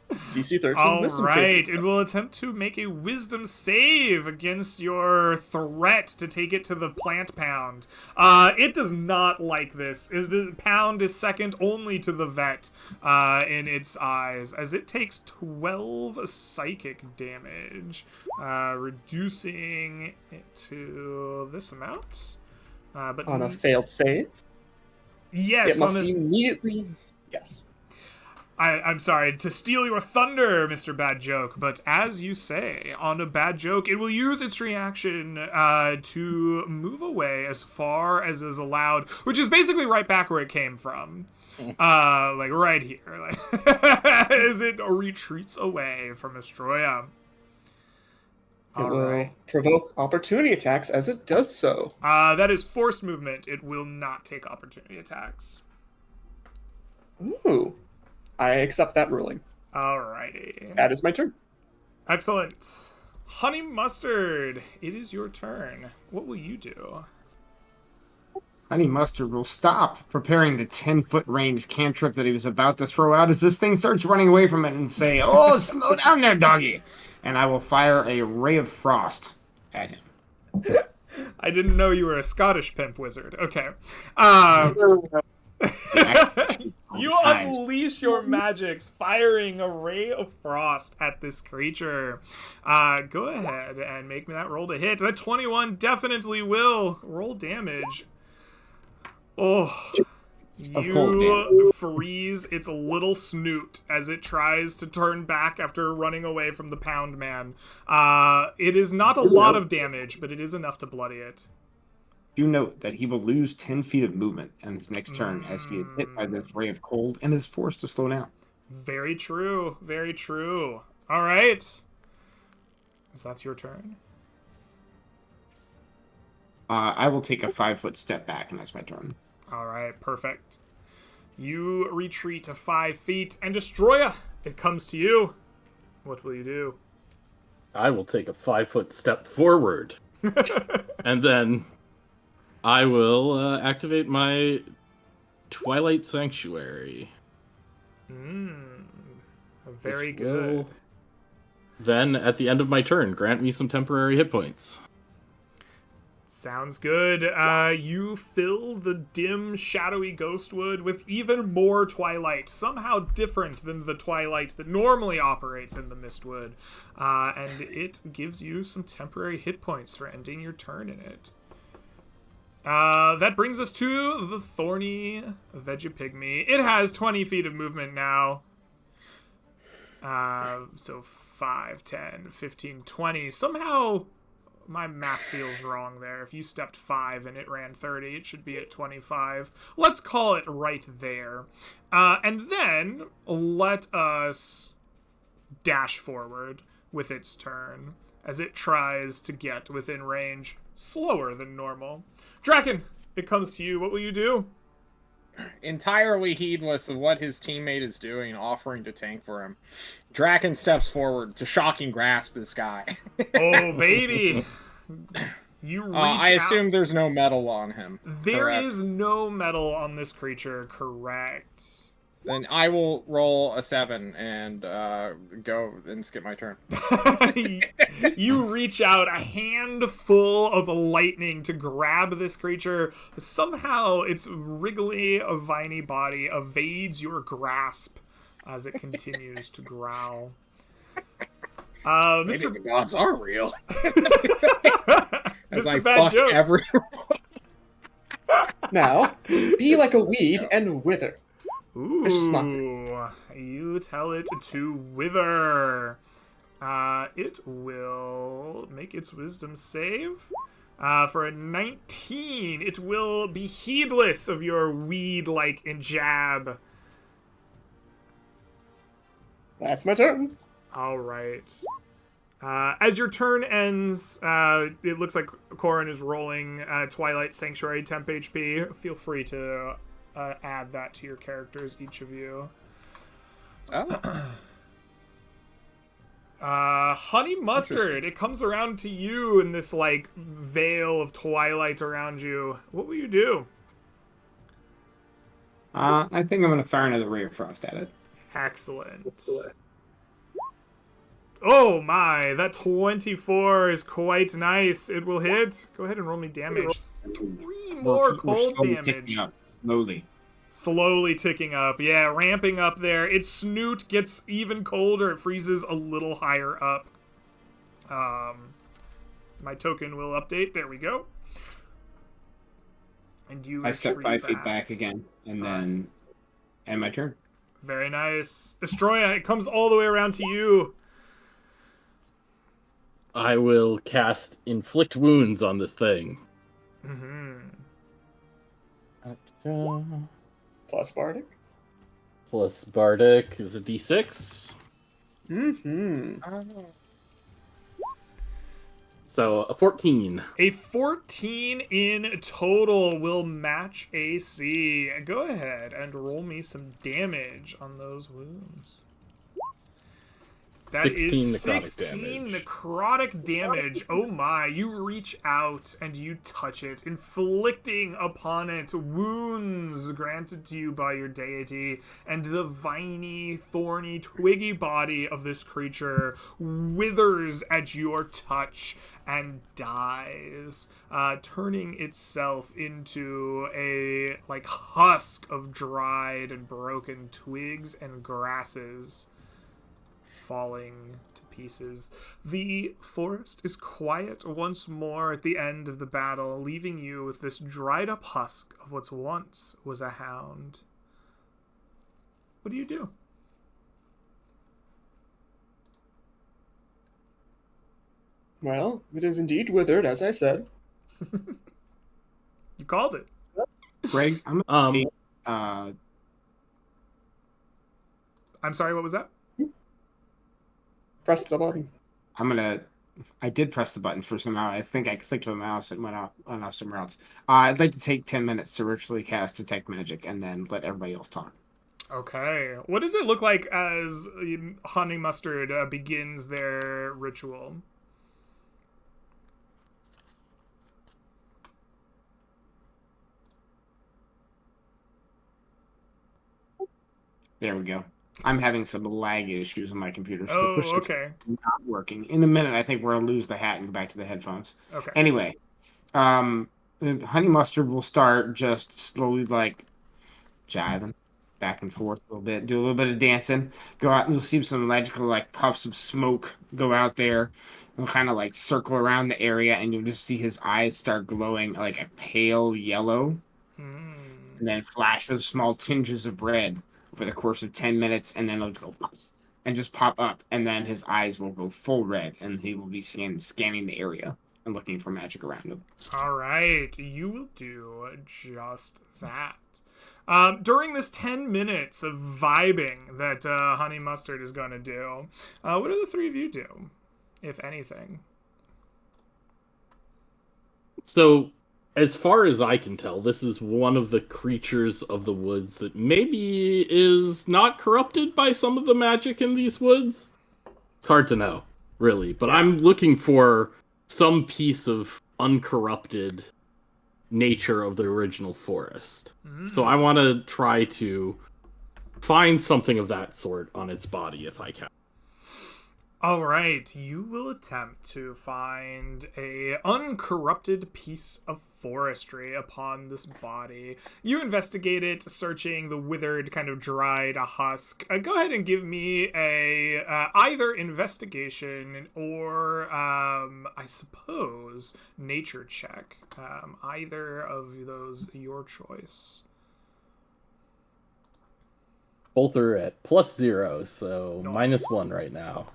DC 13
All
wisdom
right,
save.
it will attempt to make a wisdom save against your threat to take it to the plant pound. It does not like this. The pound is second only to the vet in its eyes, as it takes 12 psychic damage, reducing it to this amount. But
On a failed save,
yes,
it must
on a,
immediately... Yes.
I'm sorry to steal your thunder, Mr. Bad Joke, but as you say, on a Bad Joke, it will use its reaction to move away as far as is allowed, which is basically right back where it came from. Like right here. As it retreats away from Astroya.
It
All
will
right.
provoke opportunity attacks as it does so.
That is forced movement. It will not take opportunity attacks.
Ooh. I accept that ruling.
Alrighty.
That is my turn.
Excellent. Honey Mustard, it is your turn. What will you do?
Honey Mustard will stop preparing the 10-foot range cantrip that he was about to throw out as this thing starts running away from it and say, "Oh, slow down there, doggy!" And I will fire a ray of frost at him.
I didn't know you were a Scottish pimp wizard. Okay. You unleash your magics, firing a ray of frost at this creature. Go ahead and make me that roll to hit. That 21 definitely will. Roll damage. Oh,
Of cold
you freeze its little snoot as it tries to turn back after running away from the pound man. It is not a lot of damage, but it is enough to bloody it.
Do note that he will lose 10 feet of movement on his next turn as he is hit by this ray of cold and is forced to slow down.
Very true. Very true. All right. So that's your turn.
I will take a 5-foot step back, and that's my turn.
All right, perfect. You retreat to 5 feet, and Destroya, it comes to you. What will you do?
I will take a 5-foot step forward. And then I will activate my Twilight Sanctuary.
Very
which
good.
will Then, at the end of my turn, grant me some temporary hit points.
Sounds good. You fill the dim, shadowy Ghostwood with even more twilight, somehow different than the twilight that normally operates in the Mistwood, and it gives you some temporary hit points for ending your turn in it. That brings us to the Thorny Vegapygmy. It has 20 feet of movement now. So 5, 10, 15, 20. Somehow my math feels wrong there. If you stepped 5 and it ran 30, it should be at 25. Let's call it right there. And then let us dash forward with its turn as it tries to get within range slower than normal. Draken, it comes to you. What will you do?
Entirely heedless of what his teammate is doing, offering to tank for him, Draken steps forward to shocking grasp this guy.
Oh, baby. You reach
I assume
out.
there's no metal on him.
There
correct?
is no metal on this creature, correct.
Then I will roll a 7 and go and skip my turn.
You reach out a handful of lightning to grab this creature. Somehow its wriggly, viney body evades your grasp as it continues to growl.
Maybe
Mr.
the gods are real. As I
Mr. Bad
fuck
Joke.
everyone.
Now, be like a weed and wither. Vicious
Ooh,
mockery.
you tell it to wither. It will make its wisdom save. For a 19, it will be heedless of your weed-like jab.
That's my turn.
All right. As your turn ends, it looks like Corrin is rolling Twilight Sanctuary temp HP. Feel free to add that to your characters, each of you.
Oh.
Honey Mustard, it comes around to you in this, like, veil of twilight around you. What will you do?
I think I'm gonna fire another ray of frost at it.
Excellent. Oh my, that 24 is quite nice. It will hit. Go ahead and roll me damage. 3 more cold
slowly
damage.
ticking up, slowly.
Slowly ticking up. Yeah, ramping up there. Its snoot gets even colder. It freezes a little higher up. My token will update. There we go. And you
I step
retreat
5 feet back again, and then end my turn.
Very nice. Destroya, it comes all the way around to you.
I will cast Inflict Wounds on this thing.
Mm-hmm.
Plus Bardic.
Plus Bardic is a d6.
Mm-hmm.
So a 14.
A 14 in total will match AC. Go ahead and roll me some damage on those wounds. That
16
is
necrotic
16
damage.
necrotic damage. Oh my, you reach out and you touch it, inflicting upon it wounds granted to you by your deity, and the viney, thorny, twiggy body of this creature withers at your touch and dies, turning itself into a like husk of dried and broken twigs and grasses, falling to pieces. The forest is quiet once more at the end of the battle, leaving you with this dried up husk of what once was a hound. What do you do?
Well, it is indeed withered, as I said.
You called it.
Greg, I'm gonna take,
I'm sorry, what was that?
Press the button.
I did press the button for somehow. I think I clicked with my mouse and went off somewhere else. I'd like to take 10 minutes to virtually cast Detect Magic and then let everybody else talk.
Okay. What does it look like as Honey Mustard begins their ritual?
There we go. I'm having some lag issues on my computer, so the
Oh,
push
okay.
not working. In a minute, I think we're gonna lose the hat and go back to the headphones.
Okay.
Anyway, Honey Mustard will start just slowly like jiving back and forth a little bit, do a little bit of dancing, go out and you'll see some magical like puffs of smoke go out there and kind of like circle around the area, and you'll just see his eyes start glowing like a pale yellow
Hmm.
and then flash with small tinges of red over the course of 10 minutes, and then it'll go pop and just pop up, and then his eyes will go full red, and he will be scanning the area and looking for magic around him.
All right, you will do just that. During this 10 minutes of vibing that Honey Mustard is going to do, what do the three of you do, if anything?
So as far as I can tell, this is one of the creatures of the woods that maybe is not corrupted by some of the magic in these woods. It's hard to know, really, but I'm looking for some piece of uncorrupted nature of the original forest. So I want to try to find something of that sort on its body if I can.
All right, you will attempt to find a uncorrupted piece of forestry upon this body. You investigate it, searching the withered, kind of dried husk. Go ahead and give me a either investigation or, I suppose, nature check. Either of those, your choice.
Both are at +0, so
Nice.
-1 right now.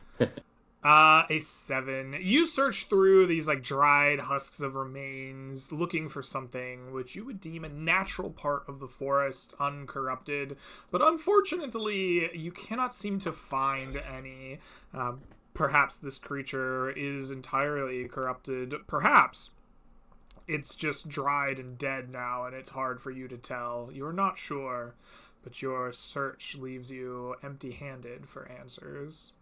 A 7. You search through these like dried husks of remains, looking for something which you would deem a natural part of the forest, uncorrupted. But unfortunately, you cannot seem to find any. Perhaps this creature is entirely corrupted. Perhaps it's just dried and dead now, and it's hard for you to tell. You're not sure, but your search leaves you empty-handed for answers.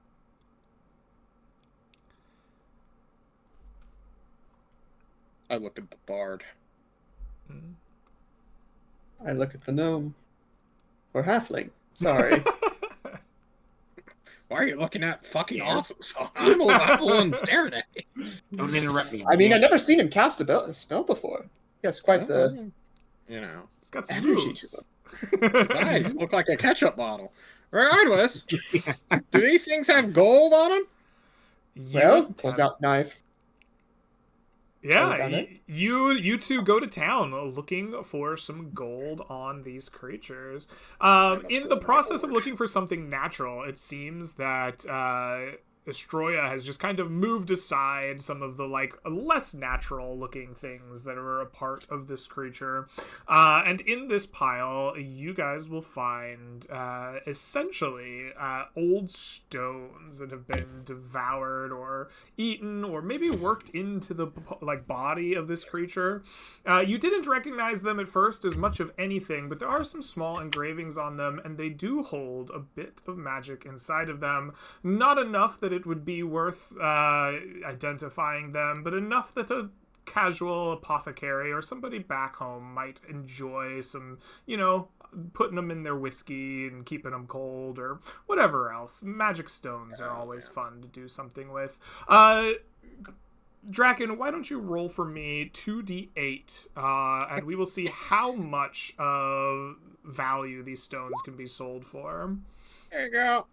I look at the bard.
I look at the gnome. Or halfling. Sorry.
Why are you looking at fucking awesome? So I'm the one staring at you.
Don't interrupt me.
I mean, I've never seen him cast a spell before. He has quite the
You know,
It's got some
energy
moves.
to
his eyes look like a ketchup bottle. Regardless, do these things have gold on them?
Well, pulls out knife.
Yeah,
found it?
you two go to town looking for some gold on these creatures.
must
In
go
the
to my
process of
board.
looking for something natural, it seems that Estroya has just kind of moved aside some of the like less natural looking things that are a part of this creature. And in this pile, you guys will find essentially old stones that have been devoured or eaten or maybe worked into the like body of this creature. You didn't recognize them at first as much of anything, but there are some small engravings on them, and they do hold a bit of magic inside of them. Not enough that it would be worth identifying them, but enough that a casual apothecary or somebody back home might enjoy some, putting them in their whiskey and keeping them cold or whatever else. Magic stones are always fun to do something with. Draken, why don't you roll for me 2d8, and we will see how much of value these stones can be sold for.
There you go.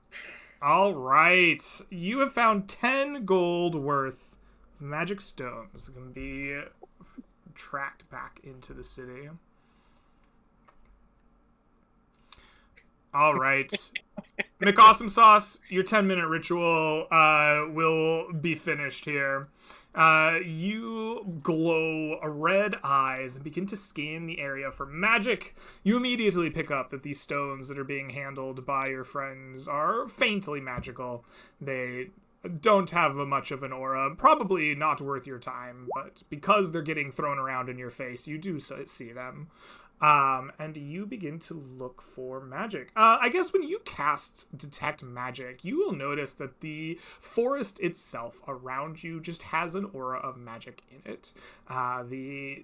All right, you have found 10 gold worth of magic stones that can be tracked back into the city. All right. McAwesome Sauce, your 10-minute ritual will be finished here. You glow red eyes and begin to scan the area for magic. You immediately pick up that these stones that are being handled by your friends are faintly magical. They don't have much of an aura, probably not worth your time, but because they're getting thrown around in your face, you do see them. And you begin to look for magic. I guess when you cast Detect Magic, you will notice that the forest itself around you just has an aura of magic in it. The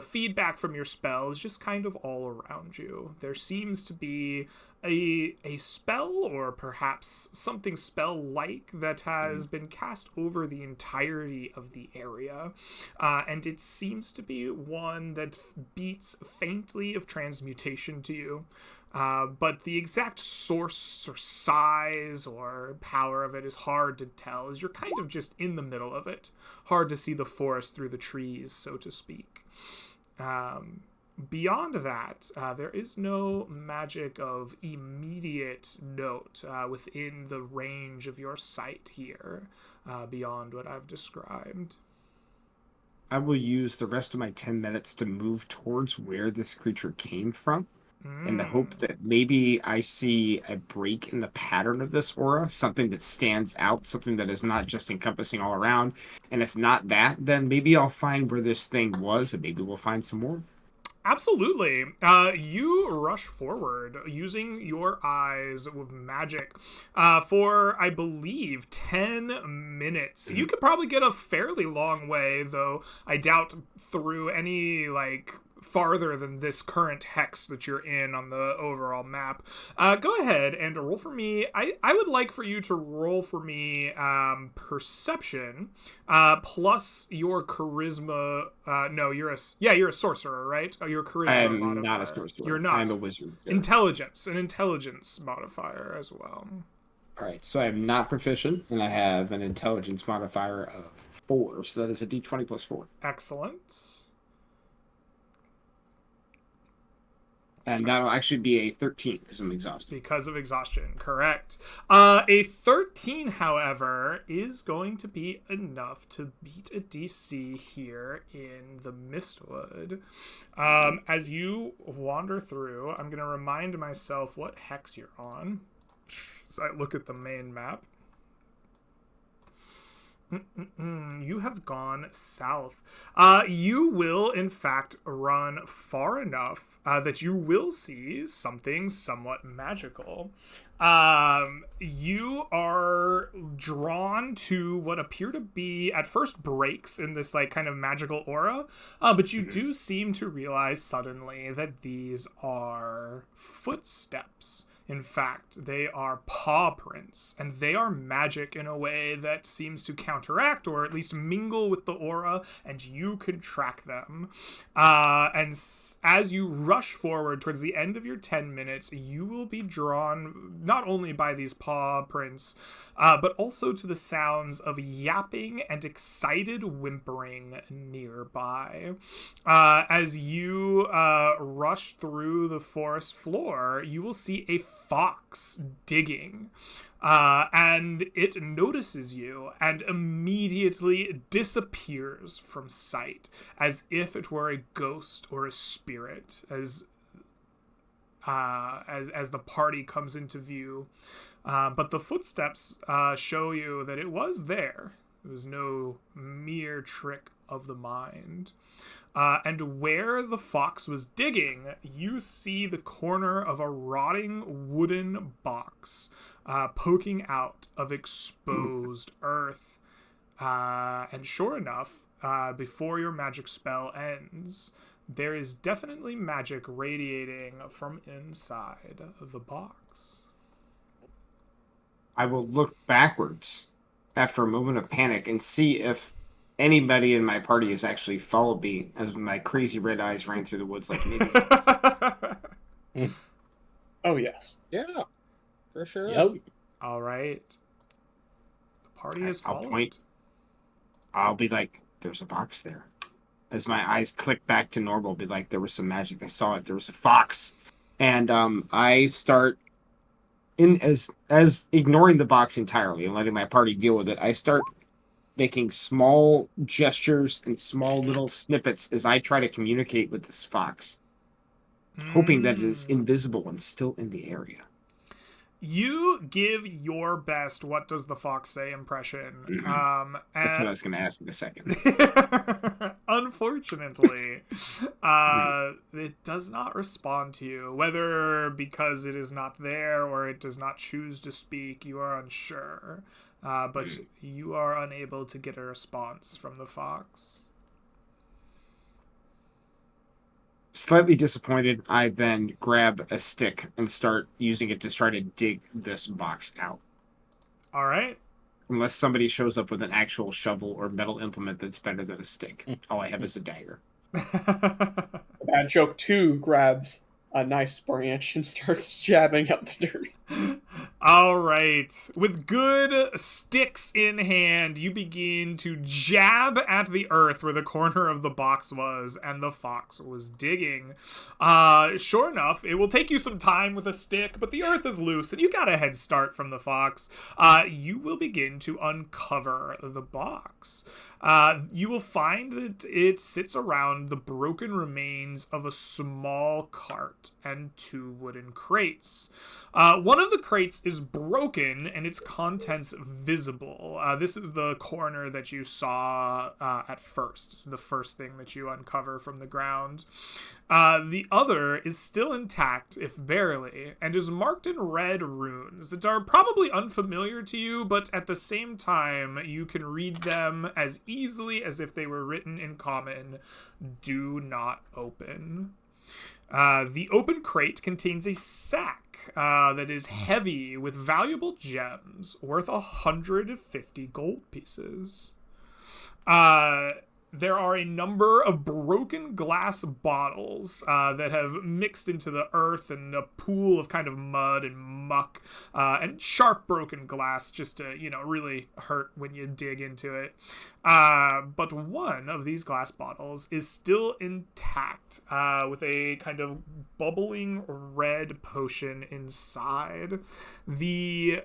feedback from your spell is just kind of all around you. There seems to be a spell or perhaps something spell-like that has been cast over the entirety of the area, and it seems to be one that beats faintly of transmutation to you, but the exact source or size or power of it is hard to tell, as you're kind of just in the middle of it. Hard to see the forest through the trees, so to speak. Beyond that, there is no magic of immediate note within the range of your sight here, beyond what I've described.
I will use the rest of my 10 minutes to move towards where this creature came from in the hope that maybe I see a break in the pattern of this aura, something that stands out, something that is not just encompassing all around. And if not that, then maybe I'll find where this thing was, and maybe we'll find some more.
Absolutely. You rush forward using your eyes with magic for, I believe, 10 minutes. You could probably get a fairly long way, though I doubt through any, like, farther than this current hex that you're in on the overall map. Go ahead and roll for me. I would like for you to roll for me perception plus your charisma. No, you're a sorcerer, right? Your charisma
I'm
modifier.
not a sorcerer.
You're not.
I'm a wizard. Sir.
Intelligence, an intelligence modifier as well.
All right, so I'm not proficient, and I have an intelligence modifier of 4, so that is a d20 plus 4.
Excellent.
And that'll actually be a 13 because I'm exhausted.
Because of exhaustion, correct. A 13, however, is going to be enough to beat a DC here in the Mistwood. As you wander through, I'm going to remind myself what hex you're on. So I look at the main map. You have gone south. You will, in fact, run far enough that you will see something somewhat magical. You are drawn to what appear to be, at first, breaks in this, like, kind of magical aura, but you do seem to realize suddenly that these are footsteps. In fact, they are paw prints, and they are magic in a way that seems to counteract or at least mingle with the aura, and you can track them. As you rush forward towards the end of your 10 minutes, you will be drawn not only by these paw prints, but also to the sounds of yapping and excited whimpering nearby. As you rush through the forest floor, you will see a fox digging, and it notices you and immediately disappears from sight, as if it were a ghost or a spirit, as the party comes into view. But the footsteps show you that it was there. It was no mere trick of the mind. And where the fox was digging, you see the corner of a rotting wooden box poking out of exposed earth. And sure enough, before your magic spell ends, there is definitely magic radiating from inside the box.
I will look backwards after a moment of panic and see if anybody in my party has actually followed me as my crazy red eyes ran through the woods like an idiot.
Oh, yes.
Yeah, for sure.
Yep.
All right. The party is
I'll
followed.
point. I'll be like, there's a box there. As my eyes click back to normal, be like, there was some magic. I saw it. There was a fox. And I start, as ignoring the box entirely and letting my party deal with it, I start making small gestures and small little snippets as I try to communicate with this fox, hoping that it is invisible and still in the area.
You give your best "what does the fox say" impression.
That's what I was going to ask in a second.
Unfortunately, it does not respond to you. Whether because it is not there or it does not choose to speak, you are unsure. But you are unable to get a response from the fox.
Slightly disappointed, I then grab a stick and start using it to try to dig this box out.
All right.
Unless somebody shows up with an actual shovel or metal implement that's better than a stick. All I have is a dagger.
Bad Joke 2 grabs a nice branch and starts jabbing up the dirt.
All right. With good sticks in hand, you begin to jab at the earth where the corner of the box was, and the fox was digging. Sure enough, it will take you some time with a stick, but the earth is loose, and you got a head start from the fox. You will begin to uncover the box. You will find that it sits around the broken remains of a small cart and 2 wooden crates. One of the crates is broken and its contents visible. This is the corner that you saw at first. This is the first thing that you uncover from the ground. The other is still intact, if barely, and is marked in red runes that are probably unfamiliar to you, but at the same time, you can read them as easily as if they were written in common. Do not open. The open crate contains a sack that is heavy with valuable gems worth 150 gold pieces. There are a number of broken glass bottles that have mixed into the earth and a pool of kind of mud and muck and sharp broken glass just to, really hurt when you dig into it. But one of these glass bottles is still intact with a kind of bubbling red potion inside. The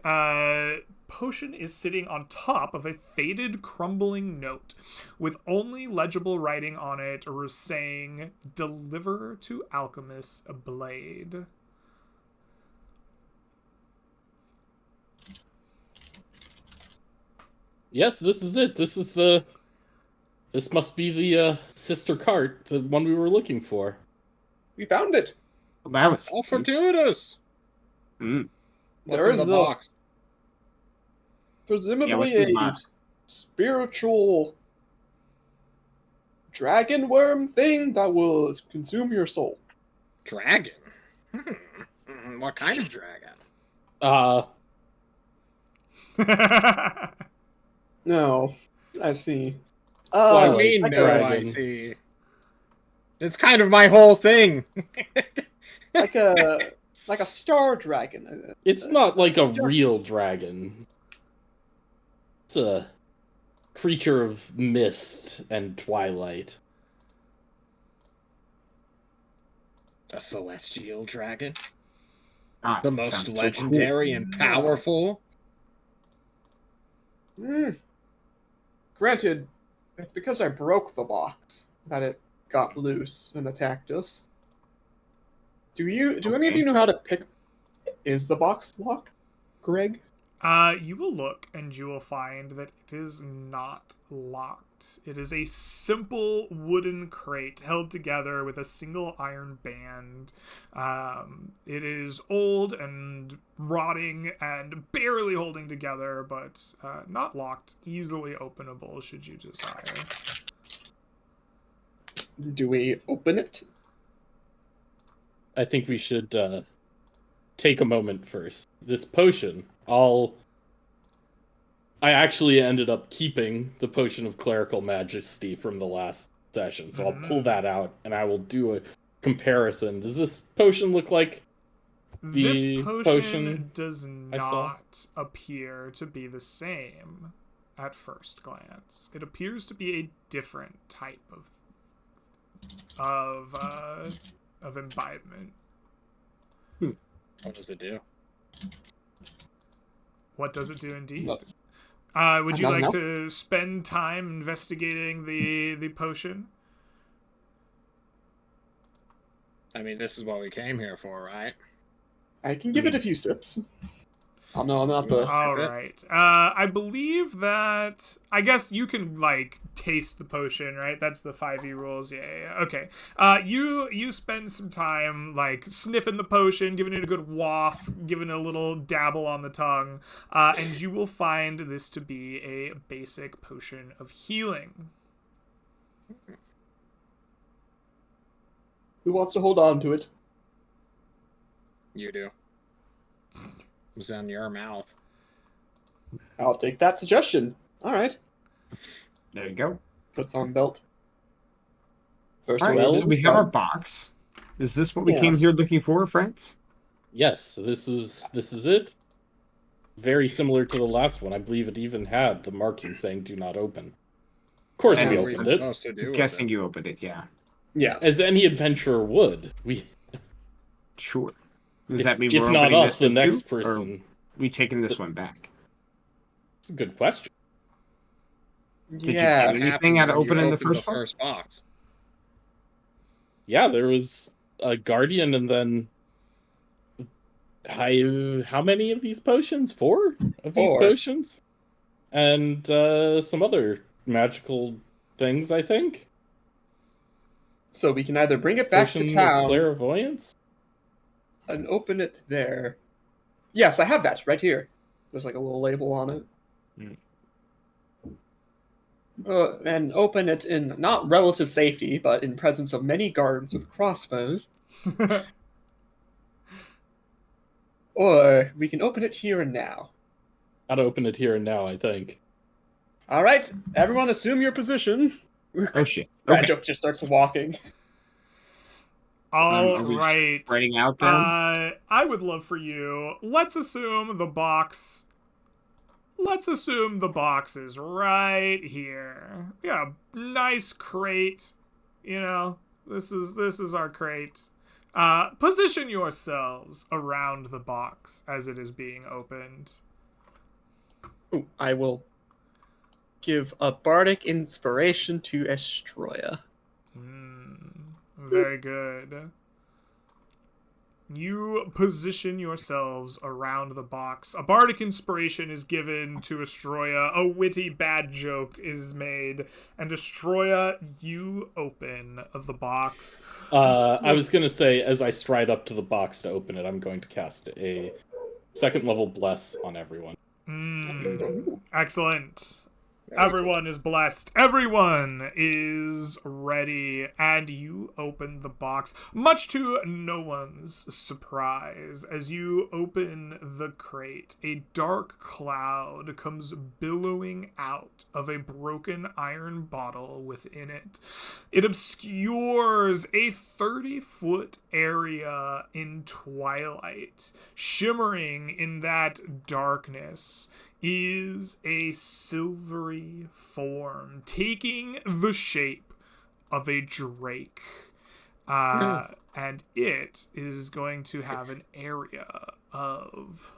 potion is sitting on top of a faded, crumbling note with only legible writing on it saying, "Deliver to Alchemist a blade."
Yes, this is it. This must be the sister cart, the one we were looking for.
We found it.
Well, that was
All fortuitous.
Mm.
What's
There
in
is
the
the-
box?
Presumably
what's in the
a
box?
spiritual dragon worm thing that will consume your soul.
Dragon? What kind of dragon?
No, I see.
What
Twilight
do you mean, no, I
dragon.
see. It's kind of my whole thing.
like a star dragon.
It's not like a real dragon. It's a creature of mist and twilight.
A celestial dragon?
Ah,
The
that
most
sounds so
legendary
cool.
and powerful?
Granted, it's because I broke the box that it got loose and attacked us. Do any of you know how to pick? Is the box locked, Greg?
You will look and you will find that it is not locked. It is a simple wooden crate held together with a single iron band. It is old and rotting and barely holding together, but not locked. Easily openable should you desire.
Do we open it?
I think we should take a moment first. This potion, I actually ended up keeping the potion of clerical majesty from the last session, so I'll pull that out and I will do a comparison. Does this potion look like the
This potion
potion
does
I saw?
not appear to be the same at first glance. It appears to be a different type of imbibement.
What does it do?
What does it do indeed?
No.
Would you
No,
like
no.
to spend time investigating the potion?
I mean, this is what we came here for, right?
I can give it a few sips. I'm not the.
All
it.
right. I believe that. I guess you can taste the potion, right? That's the 5e rules. Yeah. Okay. You spend some time sniffing the potion, giving it a good waft, giving it a little dabble on the tongue, and you will find this to be a basic potion of healing.
Who wants to hold on to it?
You do. It was in your mouth.
I'll take that suggestion. All right.
There you go.
Puts on belt. First
All right,
Well,
so we have our box. Is this what we came
Yes.
here looking for, friends?
Yes, this is it. very similar to the last one. I believe it even had the marking saying "Do not open." Of course,
And
we
it's
opened it,
supposed to do with
Guessing
it.
you opened it, yeah.
Yeah.
as any adventurer would.
Sure. Does
If,
that mean
if
we're
not
opening
us,
this
the
one
next
too? Or
person?
we taking this one back?
It's a good question.
Did you
Yeah.
get
What
anything
happened
out of
when you
opening the
opened
first one?
first box?
Yeah, there was a guardian, and then how many of these potions? 4 of these
4.
potions, and some other magical things. I think
So we can either bring it back
potion
to
of
town
clairvoyance.
and open it there. Yes, I have that right here. There's like a little label on it. And open it in not relative safety, but in presence of many guards with crossbows. Or we can open it here and now.
I'd open it here and now. I think.
All right, everyone, assume your position.
Oh shit. Okay.
Rajo just starts walking.
All
Are we
right.
Writing out then?
I would love for you. Let's assume the box. Let's assume the box is right here. We got a nice crate. You know, this is our crate. Position yourselves around the box as it is being opened.
Ooh, I will give a bardic inspiration to Estroya.
Very good. You position yourselves around the box. A bardic inspiration is given to Estroya. A witty bad joke is made. And Estroya, you open the box.
I was gonna say, as I stride up to the box to open it, I'm going to cast a 2nd level bless on everyone.
Excellent. Everyone is blessed. Everyone is ready. And you open the box, much to no one's surprise. As you open the crate, a dark cloud comes billowing out of a broken iron bottle within it. It obscures a 30-foot area in twilight. Shimmering in that darkness is a silvery form taking the shape of a drake. And it is going to have an area of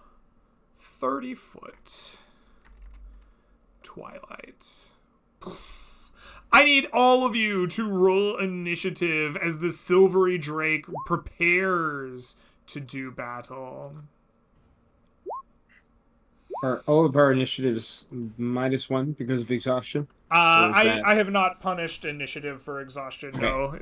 30-foot twilight. I need all of you to roll initiative as the silvery drake prepares to do battle.
Are all of our initiatives -1 because of exhaustion? Or is that-
I have not punished initiative for exhaustion, no.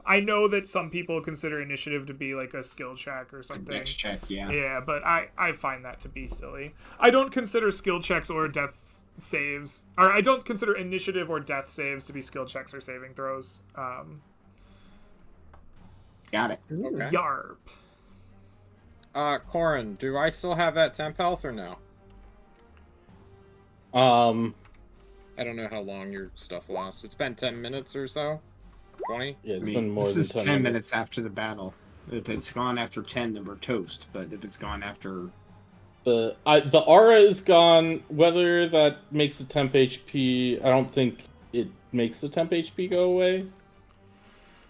I know that some people consider initiative to be like a skill check or something.
Next check, yeah.
Yeah, but I find that to be silly. I don't consider skill checks or death saves, or I don't consider initiative or death saves to be skill checks or saving throws.
Got it.
Okay.
Yarp.
Corin, do I still have that temp health or no? I don't know how long your stuff lasts. It's been 10 minutes or so? 20?
Yeah, it's
I mean,
been more
this
than
is
10
10
minutes.
minutes after the battle. If it's gone after 10, then we're toast. But if it's gone after...
The aura is gone. Whether that makes the temp HP, I don't think it makes the temp HP go away.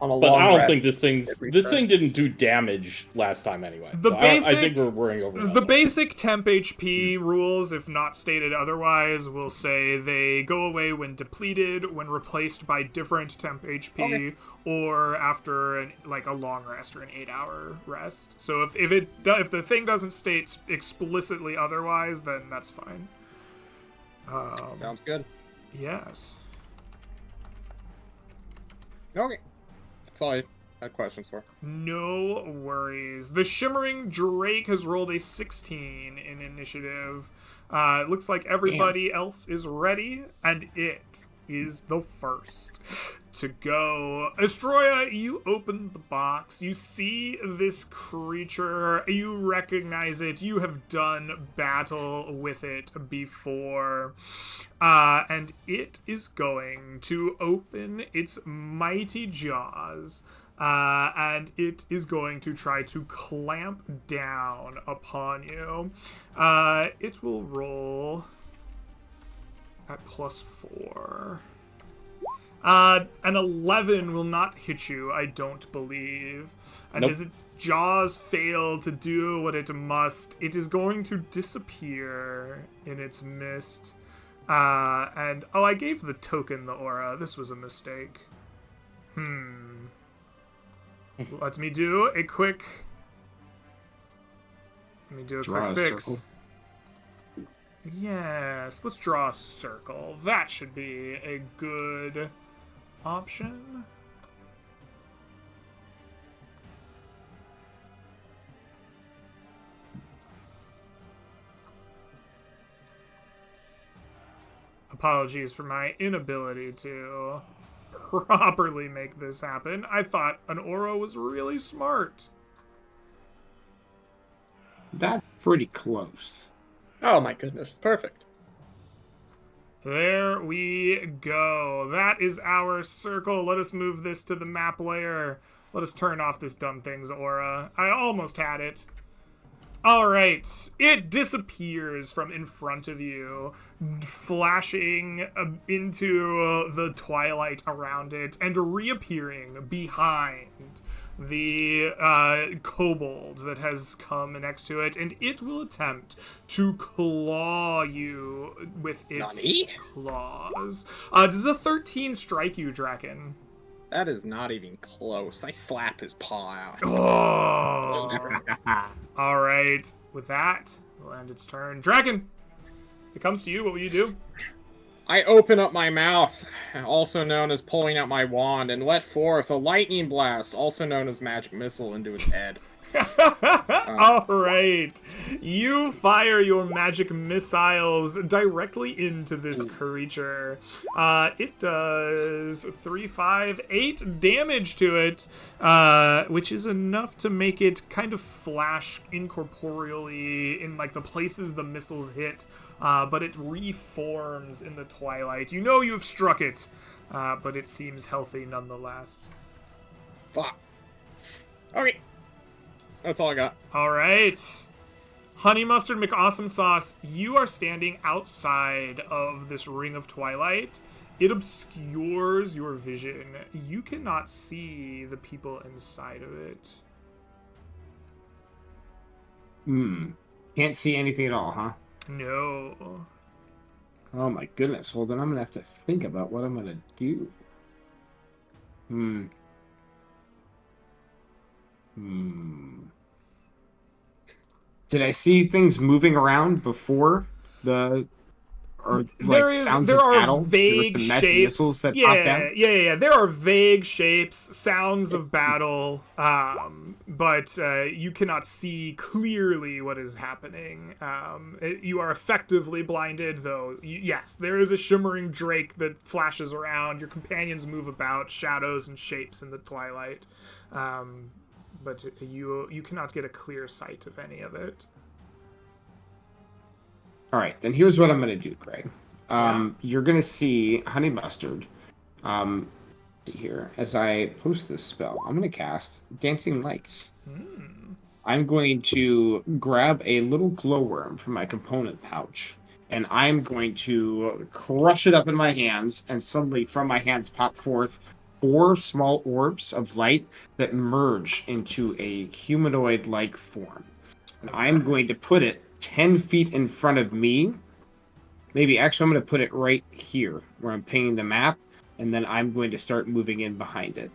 On a
But
long
I don't
rest,
think this thing
restarts.
didn't do damage last time anyway.
The
So I
basic-
think we're worrying over
The
that.
basic temp HP rules, if not stated otherwise, will say they go away when depleted, when replaced by different temp HP, or after a long rest or an 8-hour rest. So if the thing doesn't state explicitly otherwise, then that's fine.
Sounds good.
Yes.
Okay. That's all I had questions for.
No worries. The Shimmering Drake has rolled a 16 in initiative. It looks like everybody else is ready, and it is the first to go. Estroya, you open the box. You see this creature. You recognize it. You have done battle with it before. And it is going to open its mighty jaws and it is going to try to clamp down upon you. It will roll at +4. An 11 will not hit you, I don't believe. And
Nope.
as its jaws fail to do what it must, it is going to disappear in its mist. And, oh, I gave the token the aura. This was a mistake. Let me do a quick...
Draw a
fix.
circle.
Yes, let's draw a circle. That should be a good option. Apologies for my inability to properly make this happen. I thought an aura was really smart.
That's pretty close.
Oh my goodness, perfect.
There we go. That is our circle. Let us move this to the map layer. Let us turn off this dumb thing's aura. I almost had it. Alright, it disappears from in front of you, flashing into the twilight around it, and reappearing behind the kobold that has come next to it, and it will attempt to claw you with its
Nani?
claws. Does a 13 strike you, Draken?
That is not even close. I slap his paw out.
Oh. All right. With that, we'll end its turn. Dragon, it comes to you. What will you do?
I open up my mouth, also known as pulling out my wand, and let forth a lightning blast, also known as magic missile, into its head.
All right. You fire your magic missiles directly into this creature. It does 3, 5, 8 damage to it, which is enough to make it kind of flash incorporeally in like the places the missiles hit, but it reforms in the twilight. You know you've struck it, but it seems healthy nonetheless.
Fuck. Okay. That's all I got.
All right. Honey Mustard McAwesome Sauce, you are standing outside of this ring of twilight. It obscures your vision. You cannot see the people inside of it.
Can't see anything at all, huh?
No.
Oh my goodness. Well, then I'm gonna have to think about what I'm gonna do. Did I see things moving around before the, or like sounds
there
of
are
battle? There was
vague
some magic
shapes.
missiles that popped out?
Yeah. There are vague shapes, sounds of battle, but you cannot see clearly what is happening. You are effectively blinded, though. Yes, there is a shimmering drake that flashes around. Your companions move about, shadows and shapes in the twilight, but you cannot get a clear sight of any of it.
All right, then here's what I'm gonna do, Greg. You're gonna see Honey Mustard. See here, as I post this spell, I'm gonna cast Dancing Lights. I'm going to grab a little glowworm from my component pouch, and I'm going to crush it up in my hands, and suddenly from my hands pop forth 4 small orbs of light that merge into a humanoid-like form. And I'm going to put it 10 feet in front of me. Maybe, actually, I'm going to put it right here, where I'm pinging the map, and then I'm going to start moving in behind it.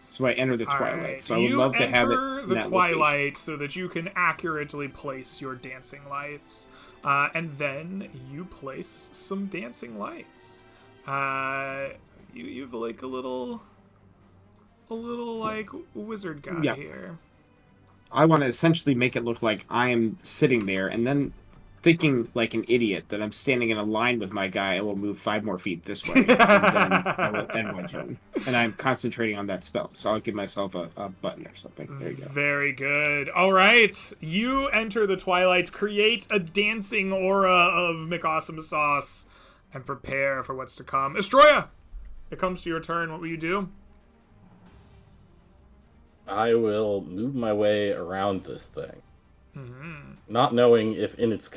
So I enter the twilight.
Right.
So I would love to have it
You enter
in
the
that
twilight
location.
so that you can accurately place your dancing lights, and then you place some dancing lights. You've like a little like wizard guy
Yeah.
here.
I want to essentially make it look like I'm sitting there, and then thinking like an idiot that I'm standing in a line with my guy. I will move 5 more feet this way, and then I will end my turn. And I'm concentrating on that spell, so I'll give myself a button or something. There you go.
Very good. All right, you enter the twilight, create a dancing aura of McAwesome Sauce, and prepare for what's to come. Estroya, it comes to your turn. What will you do?
I will move my way around this thing.
Mm-hmm.
Not knowing if in its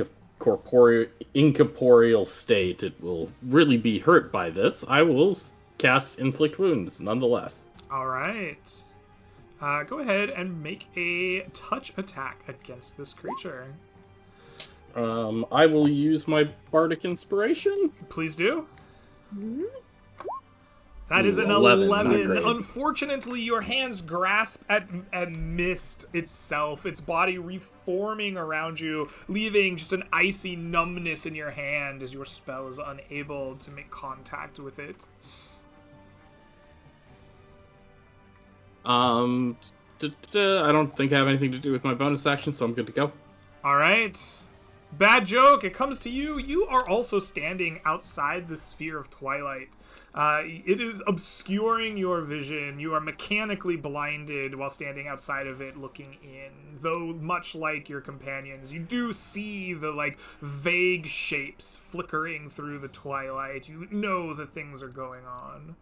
incorporeal state it will really be hurt by this, I will cast Inflict Wounds nonetheless.
All right. Go ahead and make a touch attack against this creature.
I will use my Bardic Inspiration.
Please do. That is an
11.
11.
Not great.
Unfortunately, your hands grasp at mist itself, its body reforming around you, leaving just an icy numbness in your hand as your spell is unable to make contact with it.
I don't think I have anything to do with my bonus action, so I'm good to go.
All right. Bad joke. It comes to you. You are also standing outside the sphere of twilight. It is obscuring your vision. You are mechanically blinded while standing outside of it looking in. Though much like your companions, you do see the vague shapes flickering through the twilight. You know that things are going on.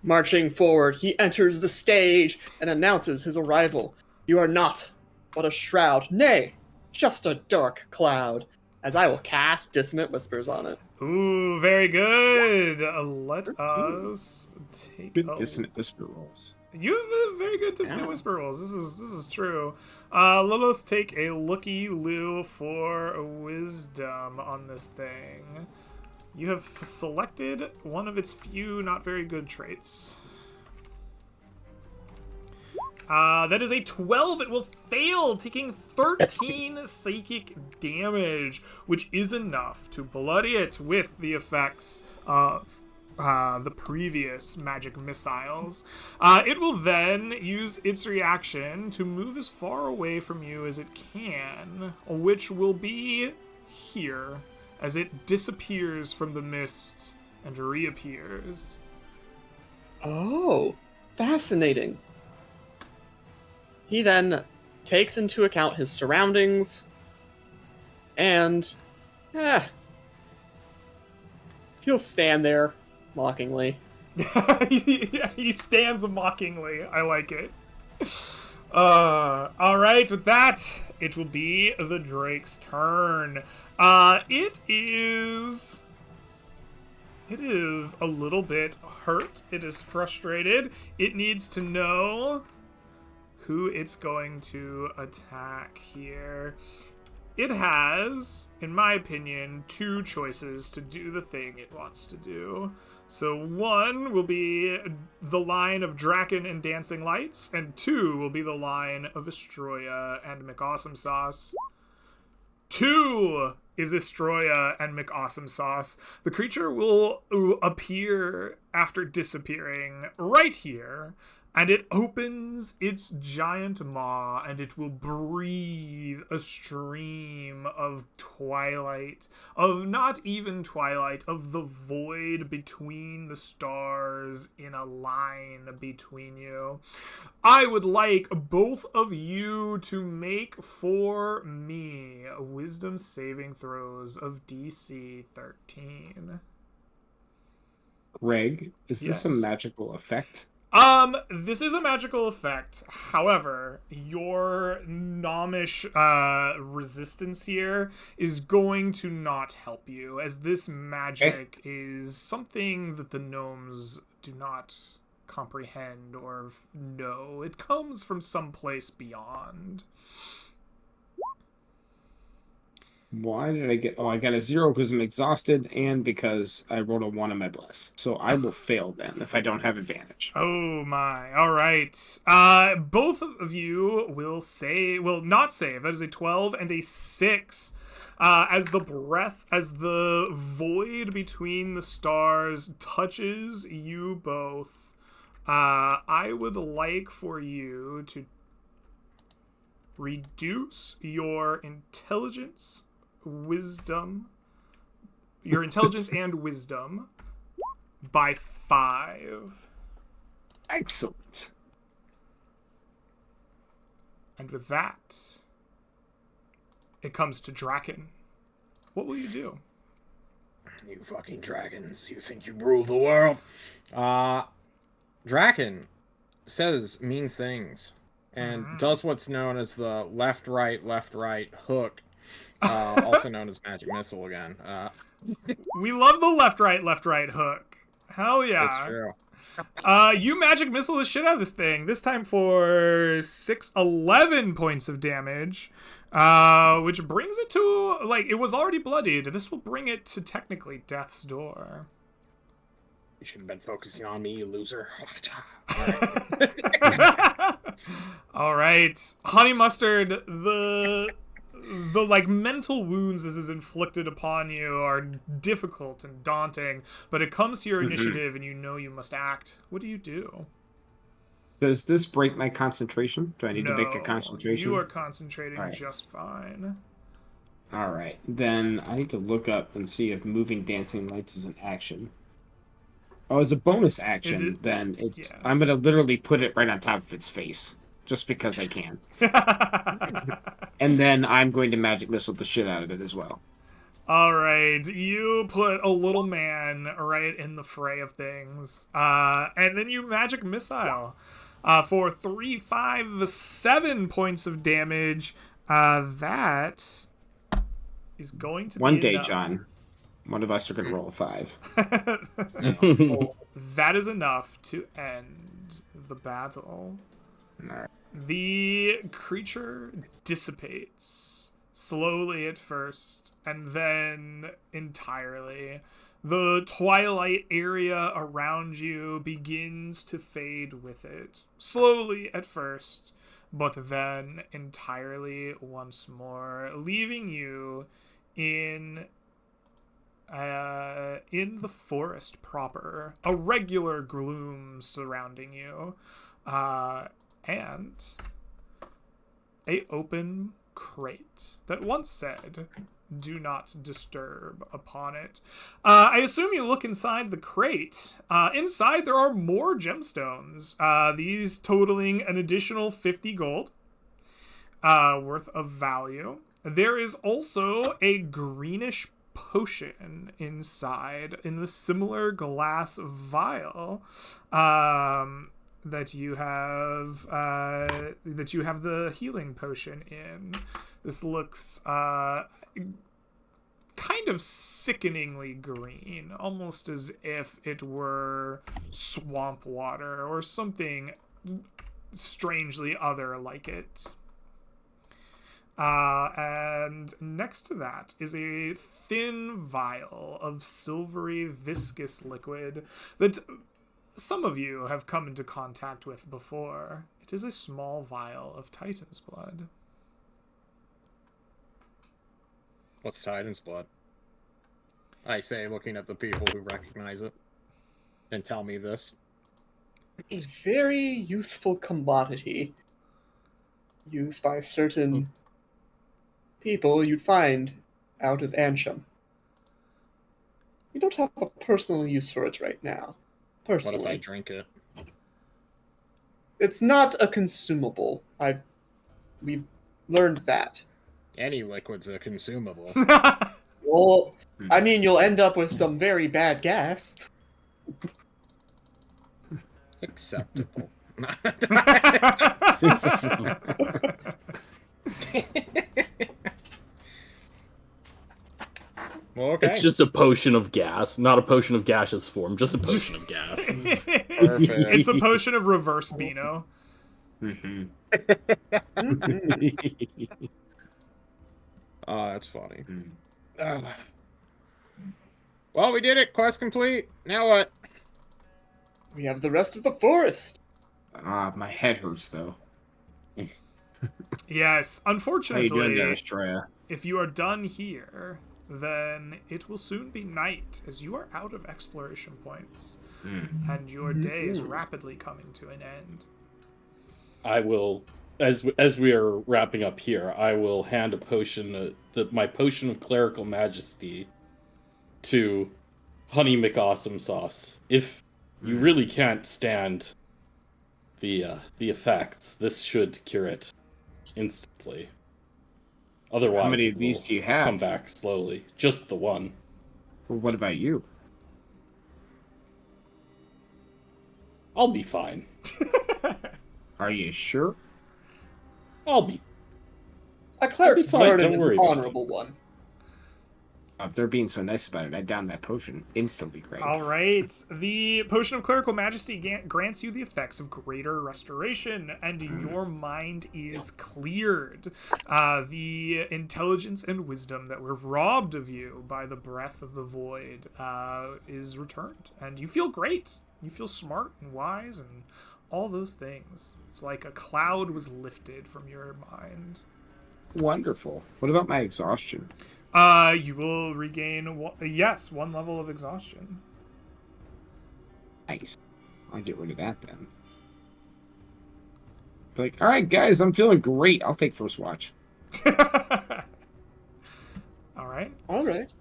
Marching forward, he enters the stage and announces his arrival. You are not but a shroud, nay, just a dark cloud, as I will cast Dissonant Whispers on it.
Ooh, very good. Let us take
Good
a
Dissonant Whisper rolls.
You have a very good Dissonant Whisper rolls. This is true. Let us take a looky-loo for wisdom on this thing. You have selected one of its few not very good traits. That is a 12. It will fail, taking 13 psychic damage, which is enough to bloody it with the effects of the previous magic missiles. It will then use its reaction to move as far away from you as it can, which will be here, as it disappears from the mist and reappears.
Oh, fascinating. He then takes into account his surroundings and he'll stand there mockingly.
He stands mockingly. I like it. All right, with that, it will be the Drake's turn. It is a little bit hurt. It is frustrated. It needs to know who it's going to attack here. It has, in my opinion, two choices to do the thing it wants to do. So one will be the line of Draken and Dancing Lights, and two will be the line of Estroya and McAwesome Sauce. 2 is Estroya and McAwesome Sauce. The creature will appear after disappearing right here, and it opens its giant maw, and it will breathe a stream of twilight, of not even twilight, of the void between the stars in a line between you. I would like both of you to make for me wisdom saving throws of DC 13.
Greg, is this a
Yes.
magical effect?
This is a magical effect. However, your gnomish resistance here is going to not help you, as this magic is something that the gnomes do not comprehend or know. It comes from someplace beyond.
Why did I get... Oh, I got a 0 because I'm exhausted and because I rolled a 1 on my bless. So I will fail then if I don't have advantage.
Oh my. All right. Both of you will not save. That is a 12 and a 6. As the void between the stars touches you both, I would like for you to reduce your intelligence and wisdom by 5.
Excellent.
And with that, it comes to Draken. What will you do?
You fucking dragons, you think you rule the world? Draken says mean things and
Mhm.
does what's known as the left right hook, also known as magic missile again.
We love the left right hook. Hell
It's
yeah.
true.
You magic missile the shit out of this thing. This time for 11 points of damage. Which brings it to, like, it was already bloodied. This will bring it to technically death's door.
You should have been focusing on me, you loser.
All right, Honey Mustard. The like mental wounds this is inflicted upon you are difficult and daunting, but it comes to your initiative and you know you must act. What do you do?
Does this break my concentration? Do I need to make a
No,
concentration?
You are concentrating
Alright.
just fine.
All right. Then I need to look up and see if moving dancing lights is an action. Oh, as a bonus action, then it's.
yeah.
I'm gonna literally put it right on top of its face, just because I can. And then I'm going to magic missile the shit out of it as well.
All right, you put a little man right in the fray of things, and then you magic missile for 3, 5, 7 points of damage. That is going to
One
be
day,
enough.
John, one of us are gonna roll a 5.
That is enough to end the battle.
All right.
The creature dissipates slowly at first and then entirely. The twilight area around you begins to fade with it, slowly at first, but then entirely once more, leaving you in the forest proper, a regular gloom surrounding you, and a open crate that once said, "Do not disturb" upon it. I assume you look inside the crate. Inside there are more gemstones, these totaling an additional 50 gold worth of value. There is also a greenish potion inside in the similar glass vial that you have the healing potion in. This looks kind of sickeningly green, almost as if it were swamp water or something strangely other like it. And next to that is a thin vial of silvery viscous liquid that some of you have come into contact with before. It is a small vial of Titan's blood.
What's Titan's blood? I say, looking at the people who recognize it and tell me this.
A very useful commodity used by certain people you'd find out of Ansham. We don't have a personal use for it right now.
What if I
Personally,
drink it?
it's not a consumable. We've learned that.
Any liquid's a consumable.
Well, I mean, you'll end up with some very bad gas.
Acceptable. Well, okay.
It's just a potion of gas, not a potion of gaseous form, just a potion of gas.
It's a potion of reverse Beano.
Mhm.
Oh, that's funny.
Mm.
Well, we did it. Quest complete. Now what?
We have the rest of the forest.
My head hurts though.
Yes,
How you
unfortunately,
doing there, Estrella?
if you are done here, then it will soon be night, as you are out of exploration points, and your day is rapidly coming to an end.
I will, as we are wrapping up here, I will hand a potion, my potion of clerical majesty, to Honey McAwesome Sauce. If you really can't stand the effects, this should cure it instantly. Otherwise,
How many
it
of these
will
do you have?
come back slowly. Just the one.
Well, what about you?
I'll be fine.
Are you sure?
I'll be.
A cleric's
fine,
burden
don't
is
worry
an
about
honorable one.
If they're being so nice about it, I down that potion instantly, Greg.
All right. The Potion of Clerical Majesty grants you the effects of greater restoration, and your mind is cleared. The intelligence and wisdom that were robbed of you by the breath of the void is returned, and you feel great. You feel smart and wise and all those things. It's like a cloud was lifted from your mind.
Wonderful. What about my exhaustion?
You will regain one level of exhaustion.
Nice. I'll get rid of that then. Be like, all right, guys, I'm feeling great. I'll take first watch.
All right.
All right.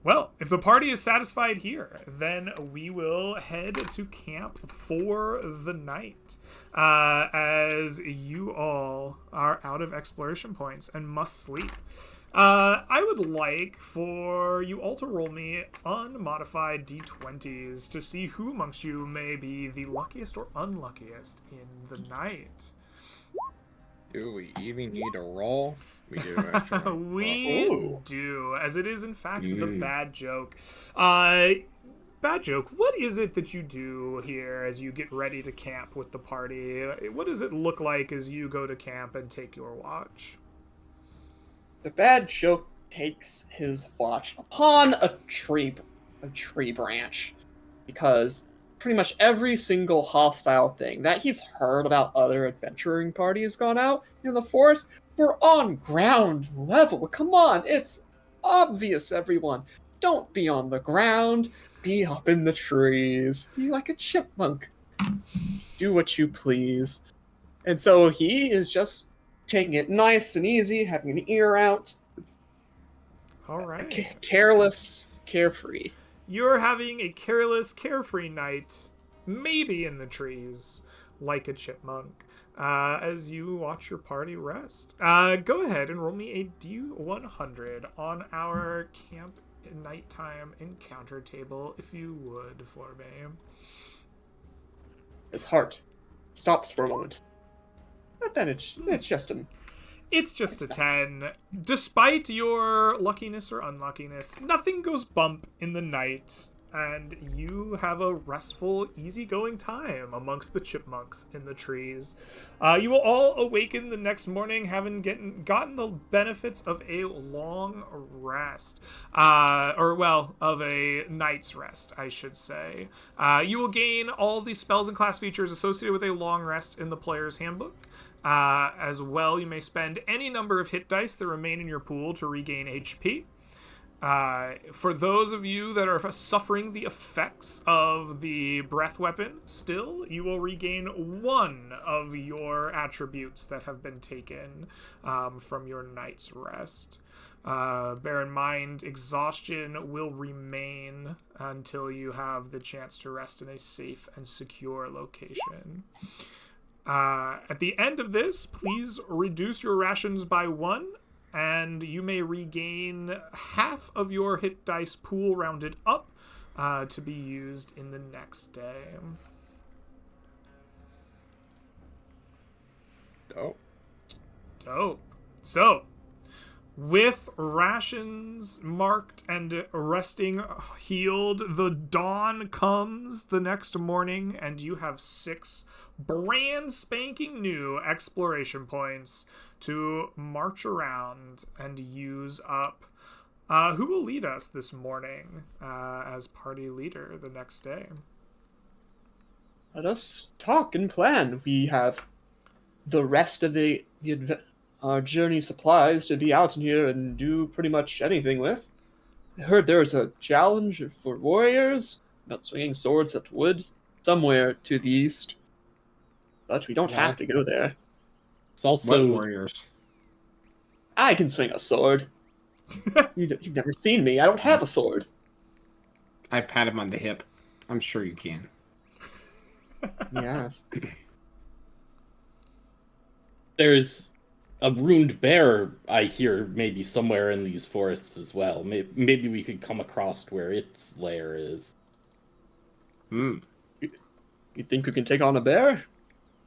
Well, if the party is satisfied here, then we will head to camp for the night. As you all are out of exploration points and must sleep. I would like for you all to roll me unmodified d20s to see who amongst you may be the luckiest or unluckiest in the night.
Do we even need a roll? We do, actually.
We do, as it is in fact the bad joke. Bad joke, what is it that you do here as you get ready to camp with the party? What does it look like as you go to camp and take your watch?
The bad joke takes his watch upon a tree branch, because pretty much every single hostile thing that he's heard about other adventuring parties gone out in the forest, we're on ground level. Come on, it's obvious, everyone. Don't be on the ground. Be up in the trees. Be like a chipmunk. Do what you please. And so he is just taking it nice and easy, having an ear out.
All right.
Careless, carefree.
You're having a careless, carefree night, maybe in the trees, like a chipmunk, as you watch your party rest. Go ahead and roll me a D100 on our camp nighttime encounter table, if you would, for me.
His heart stops for a moment. But then it's just an...
It's just a 10. Despite your luckiness or unluckiness, nothing goes bump in the night, and you have a restful, easygoing time amongst the chipmunks in the trees. You will all awaken the next morning having gotten the benefits of a long rest. Of a night's rest, I should say. You will gain all the spells and class features associated with a long rest in the player's handbook. As well, you may spend any number of hit dice that remain in your pool to regain HP. For those of you that are suffering the effects of the breath weapon still, you will regain one of your attributes that have been taken from your night's rest. Bear in mind, exhaustion will remain until you have the chance to rest in a safe and secure location. At the end of this, please reduce your rations by 1, and you may regain half of your hit dice pool rounded up to be used in the next day. Dope. So, with rations marked and resting healed, the dawn comes the next morning, and you have 6 brand spanking new exploration points to march around and use up. Who will lead us this morning as party leader the next day?
Let us talk and plan. We have the rest of our journey supplies to be out in here and do pretty much anything with. I heard there was a challenge for warriors about swinging swords at wood somewhere to the east. But we don't have to go there.
It's also
What warriors?
I can swing a sword. You've never seen me. I don't have a sword.
I pat him on the hip. I'm sure you can.
Yes.
there's a ruined bear, I hear, maybe somewhere in these forests as well. Maybe we could come across where its lair is.
You think we can take on a bear?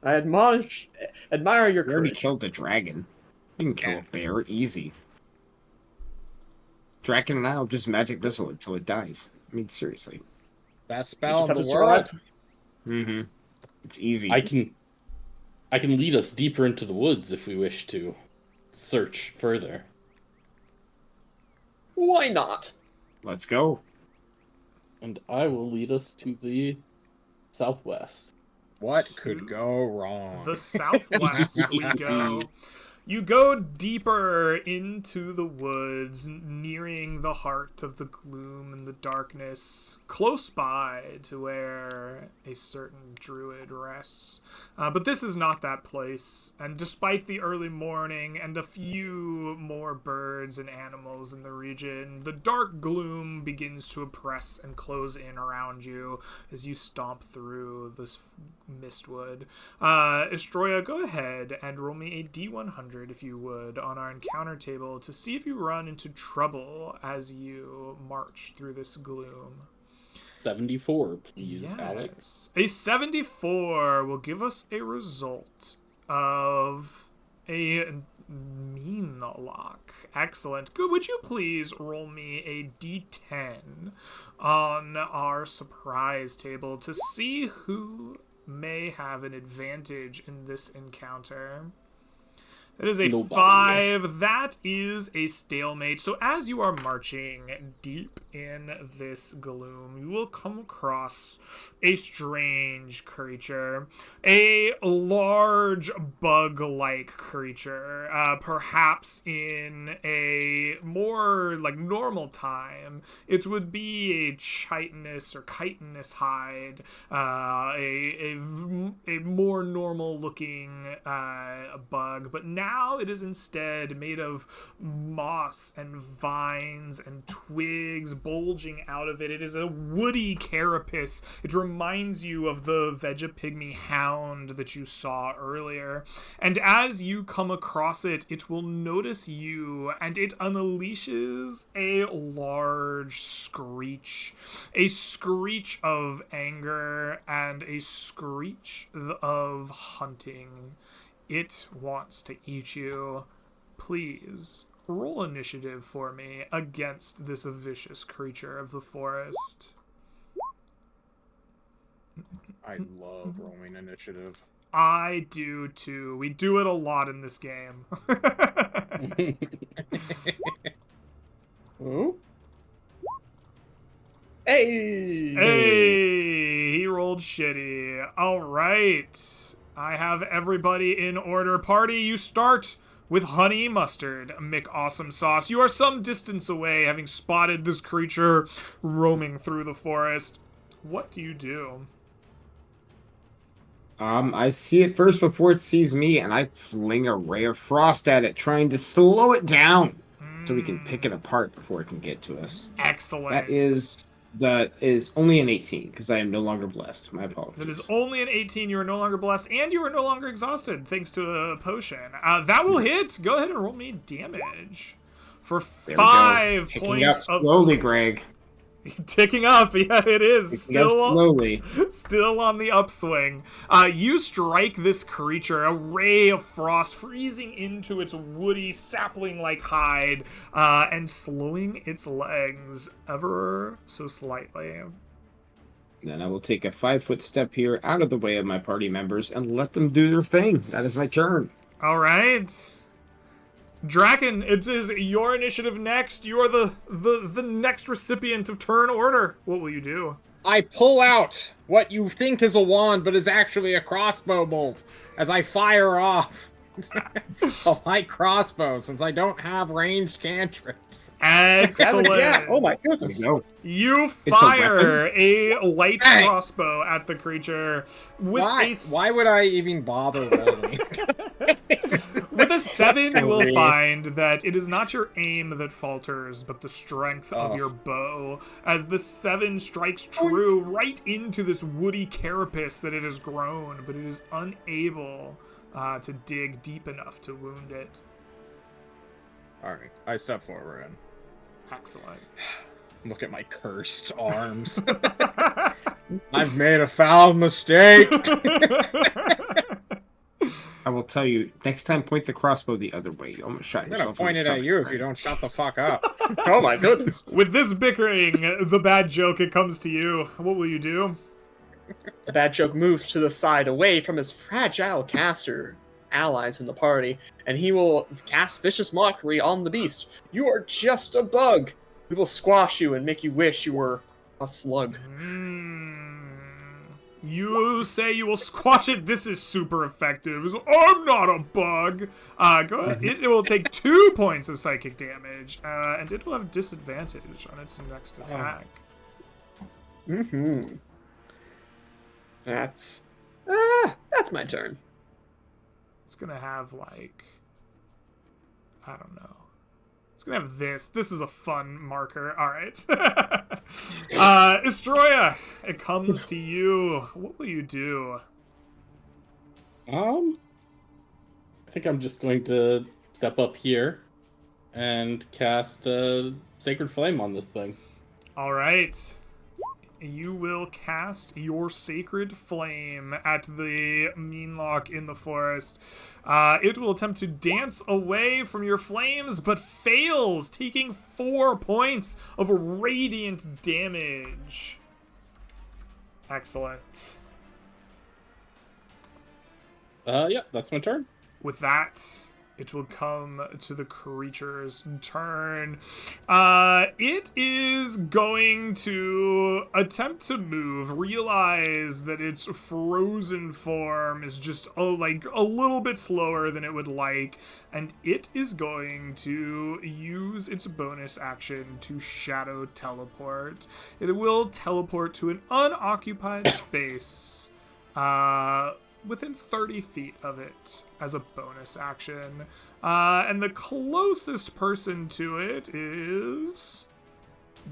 I admire your
You already
courage.
killed the dragon. You can kill a bear, easy. Draken and I'll just magic missile until it dies. I mean, seriously.
Best
You
spell
just
in
have
the
to
world.
survive.
Mm-hmm. It's easy.
I can lead us deeper into the woods if we wish to search further.
Why not?
Let's go.
And I will lead us to the southwest.
What could go wrong?
The southwest we go. You go deeper into the woods, nearing the heart of the gloom and the darkness, close by to where a certain druid rests. But this is not that place, and despite the early morning and a few more birds and animals in the region, the dark gloom begins to oppress and close in around you as you stomp through this mistwood. Estroya, go ahead and roll me a d100 if you would on our encounter table to see if you run into trouble as you march through this gloom.
74, please, Alex.
A 74 will give us a result of a mean lock. Excellent. Good. Would you please roll me a d10 on our surprise table to see who may have an advantage in this encounter? That is a
Nobody.
5. That is a stalemate. So as you are marching deep in this gloom, you will come across a strange creature. A large bug-like creature. Perhaps in a more like normal time, it would be a chitinous or chitinous hide. A more normal looking bug. But now it is instead made of moss and vines and twigs bulging out of it. It is a woody carapace. It reminds you of the Vegapygmy hound that you saw earlier. And as you come across it, it will notice you, and it unleashes a large screech. A screech of anger and a screech of hunting. It wants to eat you. Please roll initiative for me against this vicious creature of the forest.
I love rolling initiative.
I do too. We do it a lot in this game.
Ooh. Hey!
Hey, he rolled shitty. All right. I have everybody in order. Party, you start with Honey Mustard, McAwesome Sauce. You are some distance away, having spotted this creature roaming through the forest. What do you do?
I see it first before it sees me, and I fling a ray of frost at it, trying to slow it down so we can pick it apart before it can get to us.
Excellent.
That is only an 18 because I am no longer blessed. My apologies.
That is only an 18. You are no longer blessed, and you are no longer exhausted thanks to a potion. That will hit. Go ahead and roll me damage for
There we go.
5
Ticking up
points of
slowly, Greg.
ticking up. Yeah, it is
Ticking up slowly.
still on the upswing. You strike this creature, a ray of frost freezing into its woody sapling-like hide, and slowing its legs ever so slightly.
Then I will take a 5-foot step here out of the way of my party members and let them do their thing. That is my turn.
All right. Draken, it is your initiative next. You are the next recipient of turn order. What will you do?
I pull out what you think is a wand, but is actually a crossbow bolt as I fire off a light crossbow, since I don't have ranged cantrips.
Excellent.
Yeah. Oh my
There
goodness.
we go.
You
a
fire a light
Hey.
crossbow at the creature with
Why would I even bother rolling?
With a 7, you will
Definitely.
find that it is not your aim that falters, but the strength of
Oh.
your bow, as the 7 strikes true right into this woody carapace that it has grown, but it is unable to dig deep enough to wound it.
Alright, I step forward and
Excellent.
look at my cursed arms. I've made a foul mistake.
tell you, next time point the crossbow the other way. You almost shot
I'm gonna
yourself in
point
the
it at
stomach.
you if you don't shut the fuck up.
Oh my goodness.
With this bickering, the bad joke, it comes to you. What will you do?
The bad joke moves to the side away from his fragile caster allies in the party, and he will cast Vicious Mockery on the beast. You are just a bug. We will squash you and make you wish you were a slug.
You say you will squash it. This is super effective. I'm not a bug. Go ahead. It will take 2 points of psychic damage, and it will have disadvantage on its next attack.
Mm-hmm. That's my turn.
It's gonna have, like, I don't know. It's gonna have this. This is a fun marker. All right. Estroya, it comes to you. What will you do?
I think I'm just going to step up here and cast a Sacred Flame on this thing.
All right. You will cast your Sacred Flame at the Meanlock in the forest. It will attempt to dance away from your flames, but fails, taking 4 points of radiant damage. Excellent.
Yeah, that's my turn.
With that, it will come to the creature's turn. It is going to attempt to move, realize that its frozen form is just a little bit slower than it would like, and it is going to use its bonus action to shadow teleport. It will teleport to an unoccupied space. Within 30 feet of it as a bonus action. And the closest person to it is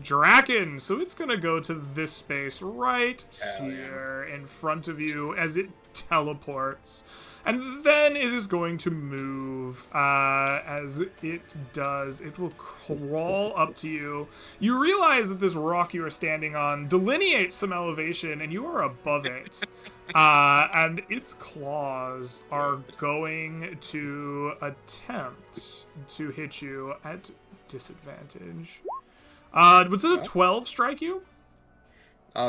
Draken. So it's going to go to this space right here in front of you as it teleports. And then it is going to move. As it does, it will crawl up to you. You realize that this rock you are standing on delineates some elevation, and you are above it. And its claws are going to attempt to hit you at disadvantage. Was it a 12 strike you?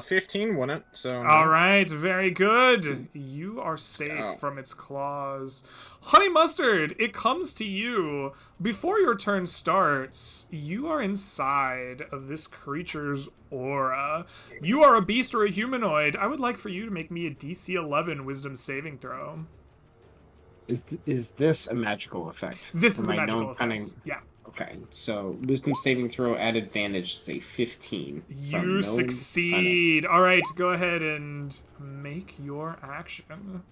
15 wouldn't, so...
All right, very good. You are safe from its claws. Honey Mustard, it comes to you. Before your turn starts, you are inside of this creature's aura. You are a beast or a humanoid. I would like for you to make me a DC 11 Wisdom saving throw.
Is this a magical effect?
This
For
is a
my
magical
known
effect.
cunning-
Yeah.
Okay, so wisdom saving throw at advantage is a 15. from
You
known
succeed. All right, go ahead and make your action.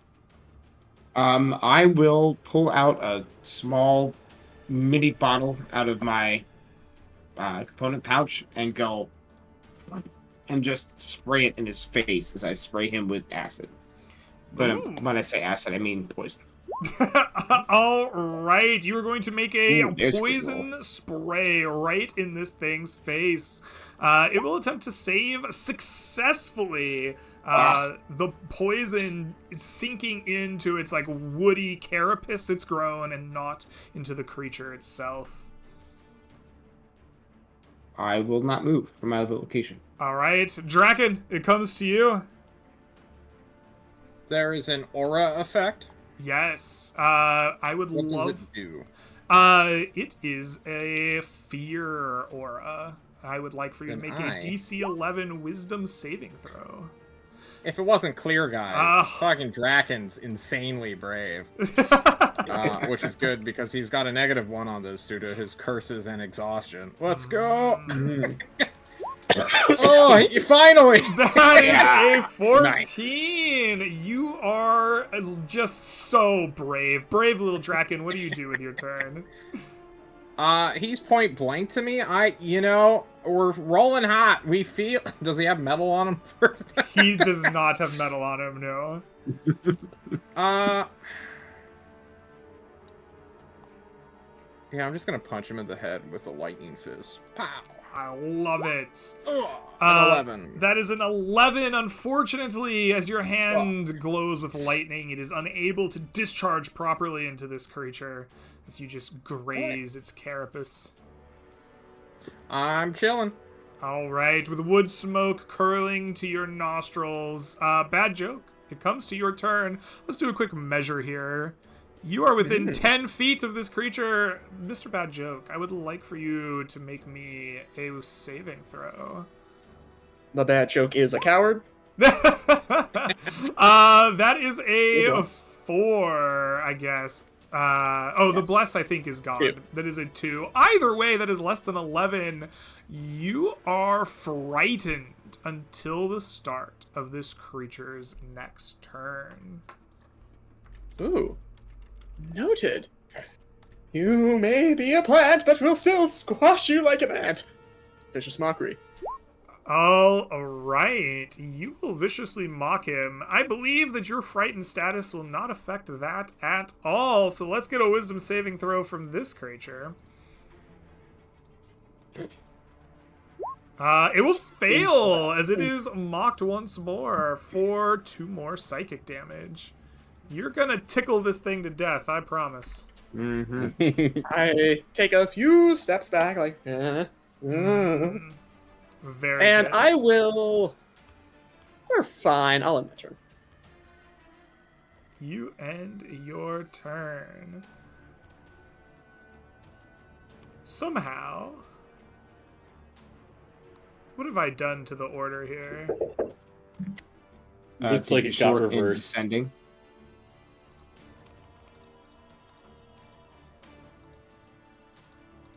cunning. I will pull out a small mini bottle out of my component pouch and go and just spray it in his face as I spray him with acid. But
Ooh.
when I say acid, I mean poison.
All right, you are going to make a
Ooh, there's a good
poison spray right in this thing's face. It will attempt to save successfully. The poison is sinking into its woody carapace it's grown and not into the creature itself.
I will not move from my location.
All right, Draken, it comes to you.
There is an aura effect.
Yes, I would
What
love.
does it do?
It is a fear aura. I would like for you to
Then
make
I-
a DC 11 Wisdom saving throw.
If it wasn't clear, guys,
Ugh.
fucking Draken's insanely brave. Which is good because he's got a -1 on this due to his curses and exhaustion. Let's go! Oh, you finally!
That is a 14. You are just so brave. Brave little Draken. What do you do with your turn?
He's point blank to me. We're rolling hot. We feel. Does he have metal on him first?
He does not have metal on him, no.
Yeah, I'm just gonna punch him in the head with a lightning fist. Pow!
I love it.
An 11.
That is an 11. Unfortunately, as your hand glows with lightning, it is unable to discharge properly into this creature as you just graze its carapace.
I'm chilling.
All right, with wood smoke curling to your nostrils. Bad joke. It comes to your turn. Let's do a quick measure here. You are within 10 feet of this creature. Mr. Bad Joke, I would like for you to make me a saving throw.
The bad joke is a coward.
That is a 4, I guess. The bless I think is gone.
2.
That is a 2. Either way, that is less than 11. You are frightened until the start of this creature's next turn.
Ooh. Noted. You may be a plant, but we'll still squash you like an ant. Vicious mockery.
All right, you will viciously mock him. I believe that your frightened status will not affect that at all, so let's get a wisdom saving throw from this creature. It will fail, as it is mocked once more for 2 more psychic damage. You're gonna tickle this thing to death, I promise.
I take a few steps back, like,
Very
and
good.
I will. We're fine. I'll end my turn.
You end your turn. Somehow. What have I done to the order here?
Looks
Take
like
it
it got
short and
reversed.
descending.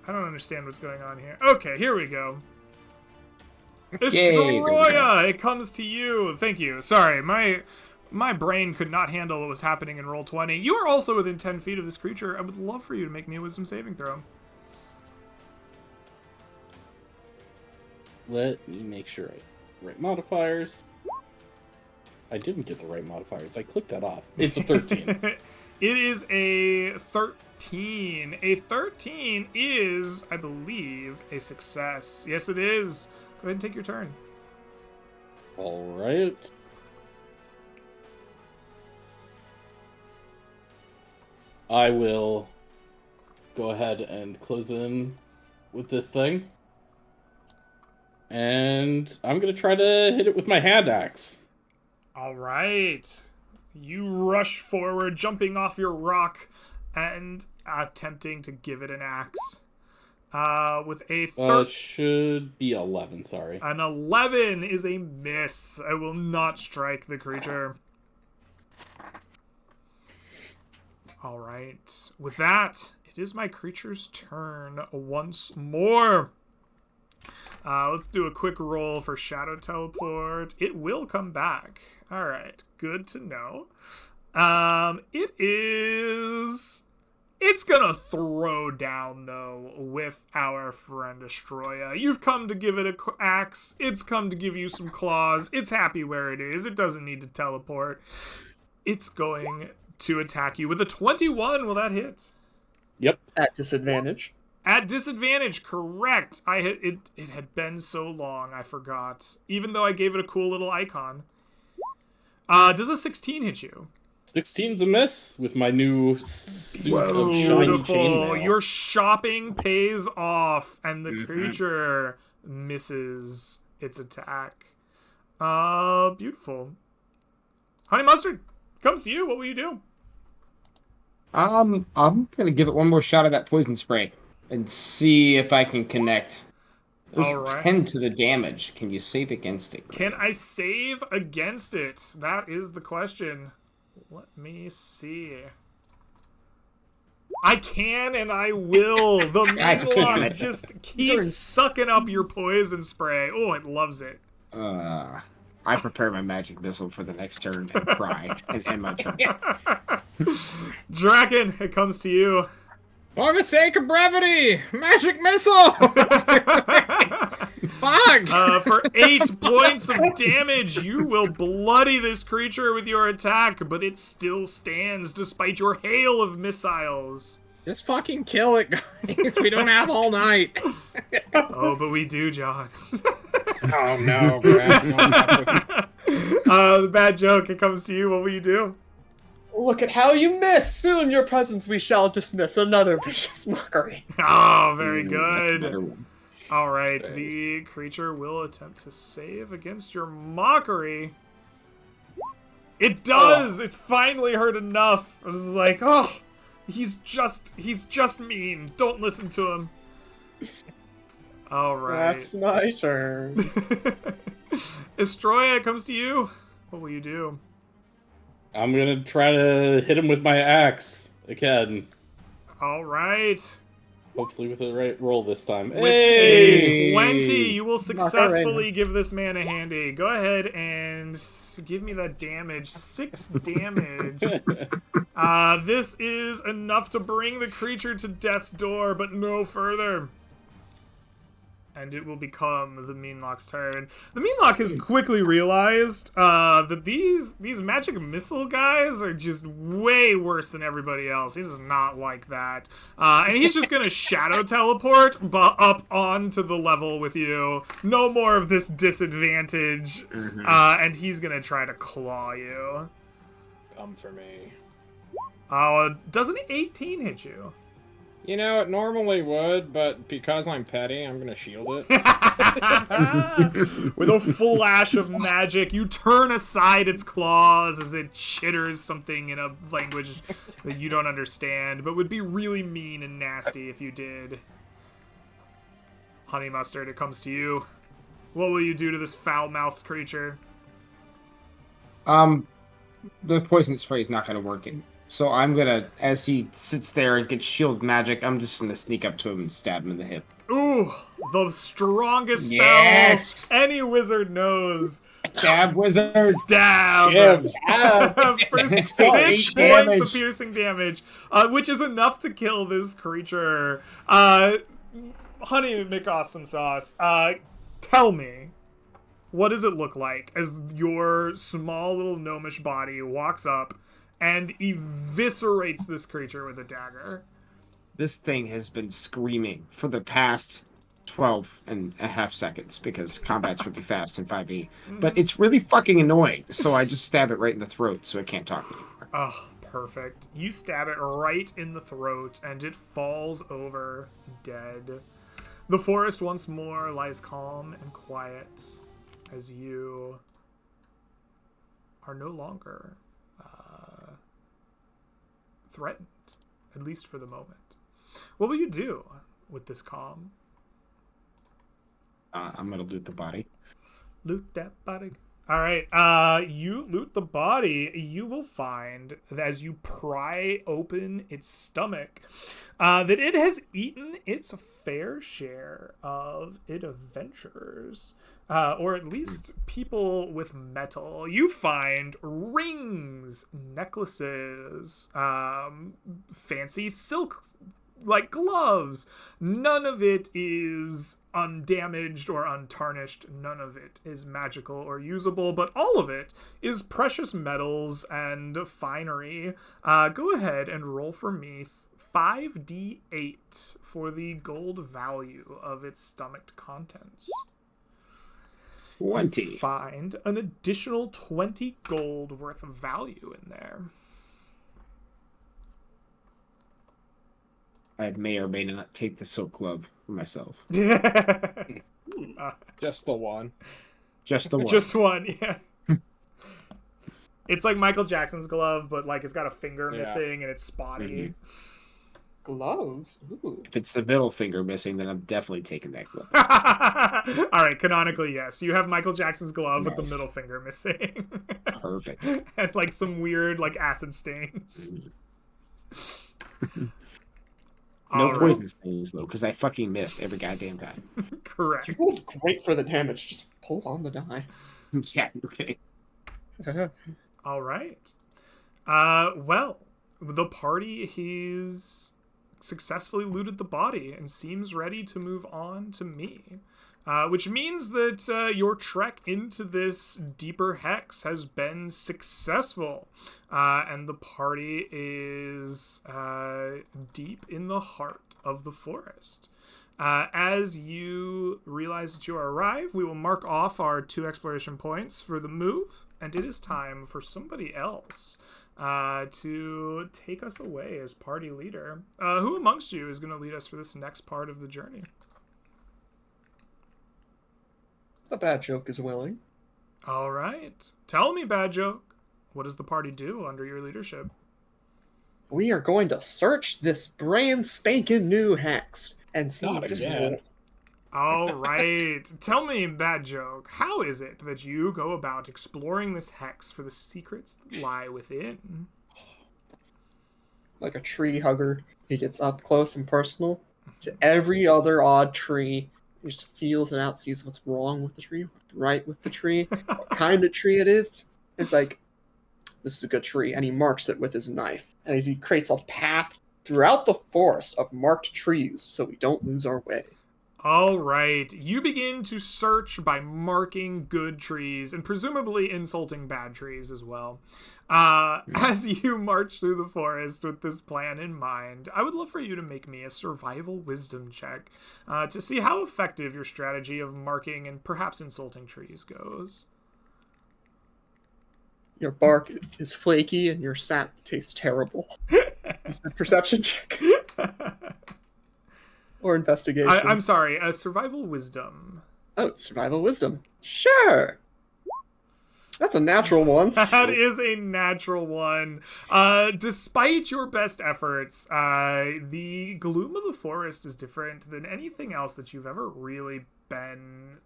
I don't understand what's going on here. Okay, here we go.
Yay, there we go.
Estroya, it comes to you. Thank you. Sorry, my brain could not handle what was happening in Roll20. You are also within 10 feet of this creature. I would love for you to make me a wisdom saving throw.
Let me make sure right modifiers. I didn't get the right modifiers. I clicked that off. It's a 13.
It is a 13. A 13 is, I believe, a success. Yes, it is. Go ahead and take your turn.
All right. I will go ahead and close in with this thing. And I'm going to try to hit it with my hand axe.
All right. You rush forward, jumping off your rock and attempting to give it an axe. With a
Should be 11, sorry.
an 11 is a miss. I will not strike the creature. All right. With that, it is my creature's turn once more. Let's do a quick roll for Shadow Teleport. It will come back. All right, good to know. It's gonna throw down, though, with our friend Estroya. You've come to give it an axe. It's come to give you some claws. It's happy where it is. It doesn't need to teleport. It's going to attack you with a 21. Will that hit?
Yep.
At disadvantage.
At disadvantage, correct. It had been so long, I forgot. Even though I gave it a cool little icon. Does a 16 hit you?
16's a miss with my new suit
Whoa,
of shiny
beautiful.
chainmail.
Your shopping pays off, and the creature misses its attack. Beautiful. Honey Mustard, comes to you. What will you do?
I'm gonna give it one more shot of that poison spray and see if I can connect. There's
All right.
10 to the damage. Can you save against it?
Can I save against it? That is the question. Let me see. I can and I will. The Minglock just keeps sucking up your poison spray. Oh, it loves it.
I prepare my magic missile for the next turn and cry and end my turn.
Draken, it comes to you.
For the sake of brevity, magic missile! Fuck!
For 8 points of damage, you will bloody this creature with your attack, but it still stands despite your hail of missiles.
Just fucking kill it, guys. We don't have all night.
Oh, but we do, John.
Oh no, Brad. You don't have to-
The bad joke, it comes to you. What will you do?
Look at how you miss! Soon your presence we shall dismiss another vicious mockery.
Oh, very
That's a
good.
better one.
All right, the creature will attempt to save against your mockery. It does! It's finally heard enough. It was like, oh, he's just mean. Don't listen to him. All right.
That's my turn.
Estroya, it comes to you. What will you do?
I'm gonna try to hit him with my axe again.
All right.
Hopefully with the right roll this time.
With
Hey!
a 20, you will successfully
Macarena.
give this man a handy. Go ahead and give me that damage. 6 damage. This is enough to bring the creature to death's door, but no further. And it will become the Meanlock's turn. The Meanlock has quickly realized that these magic missile guys are just way worse than everybody else. He does not like that. And he's just going to shadow teleport up onto the level with you. No more of this disadvantage. And he's going to try to claw you.
Come for me.
Does an 18 hit you?
You know, it normally would, but because I'm petty, I'm gonna shield it.
With a flash of magic, you turn aside its claws as it chitters something in a language that you don't understand, but would be really mean and nasty if you did. Honey Mustard, it comes to you. What will you do to this foul-mouthed creature?
The poison spray is not gonna work. So I'm gonna, as he sits there and gets shield magic, I'm just gonna sneak up to him and stab him in the hip.
Ooh, the strongest spell
Yes!
any wizard knows.
Stab wizard.
Stab! For
Let's
6
go.
points
Damage.
of piercing damage, which is enough to kill this creature. Honey McAwesome Sauce, tell me, what does it look like as your small little gnomish body walks up and eviscerates this creature with a dagger?
This thing has been screaming for the past 12 and a half seconds because combat's really fast in 5e. But it's really fucking annoying, so I just stab it right in the throat so it can't talk anymore.
Oh, perfect. You stab it right in the throat, and it falls over dead. The forest once more lies calm and quiet as you are no longer threatened, at least for the moment. What will you do with this calm?
I'm gonna loot the body.
Loot that body. All right, you loot the body. You will find that as you pry open its stomach, that it has eaten its fair share of its adventurers, or at least people with metal. You find rings, necklaces, fancy silk like gloves. None of it is undamaged or untarnished. None of it is magical or usable, but all of it is precious metals and finery. Go ahead and roll for me 5d8 for the gold value of its stomached contents.
20.
Find an additional 20 gold worth of value in there.
I may or may not take the silk glove for myself.
Just the one.
Just the one.
Just one, yeah. It's like Michael Jackson's glove, but like it's got a finger
Yeah.
missing and it's spotty.
Gloves? Ooh.
If it's the middle finger missing, then I'm definitely taking that glove.
All right, canonically, yes. You have Michael Jackson's glove with the
Nice.
middle finger missing.
Perfect.
And like some weird like acid stains.
No
All right,
poison stains though, because I fucking missed every goddamn time.
correct.
You rolled great for the damage. Just pull on the die.
Yeah, okay.
All right. Well, the party has successfully looted the body and seems ready to move on to me. which means that your trek into this deeper hex has been successful, and the party is deep in the heart of the forest. As you realize that you arrive, we will mark off our 2 exploration points for the move, and it is time for somebody else to take us away as party leader. Who amongst you is going to lead us for this next part of the journey?
The bad joke is willing.
All right. Tell me, Bad Joke, what does the party do under your leadership?
We are going to search this brand spanking new hex and see
Not
just
again.
All right. Tell me, Bad Joke, how is it that you go about exploring this hex for the secrets that lie within?
like a tree hugger. He gets up close and personal to every other odd tree. He just feels it out, sees what's wrong with the tree, what's right with the tree, what kind of tree it is. It's like, this is a good tree, and he marks it with his knife. And as he creates a path throughout the forest of marked trees so we don't lose our way.
All right. You begin to search by marking good trees and presumably insulting bad trees as well. As you march through the forest with this plan in mind, I would love for you to make me a survival wisdom check to see how effective your strategy of marking and perhaps insulting trees goes.
Your bark is flaky and your sap tastes terrible. Is the perception check or investigation?
I'm sorry, survival wisdom.
Oh, survival wisdom. Sure. That's a natural one.
That is a natural one. Despite your best efforts, the gloom of the forest is different than anything else that you've ever really been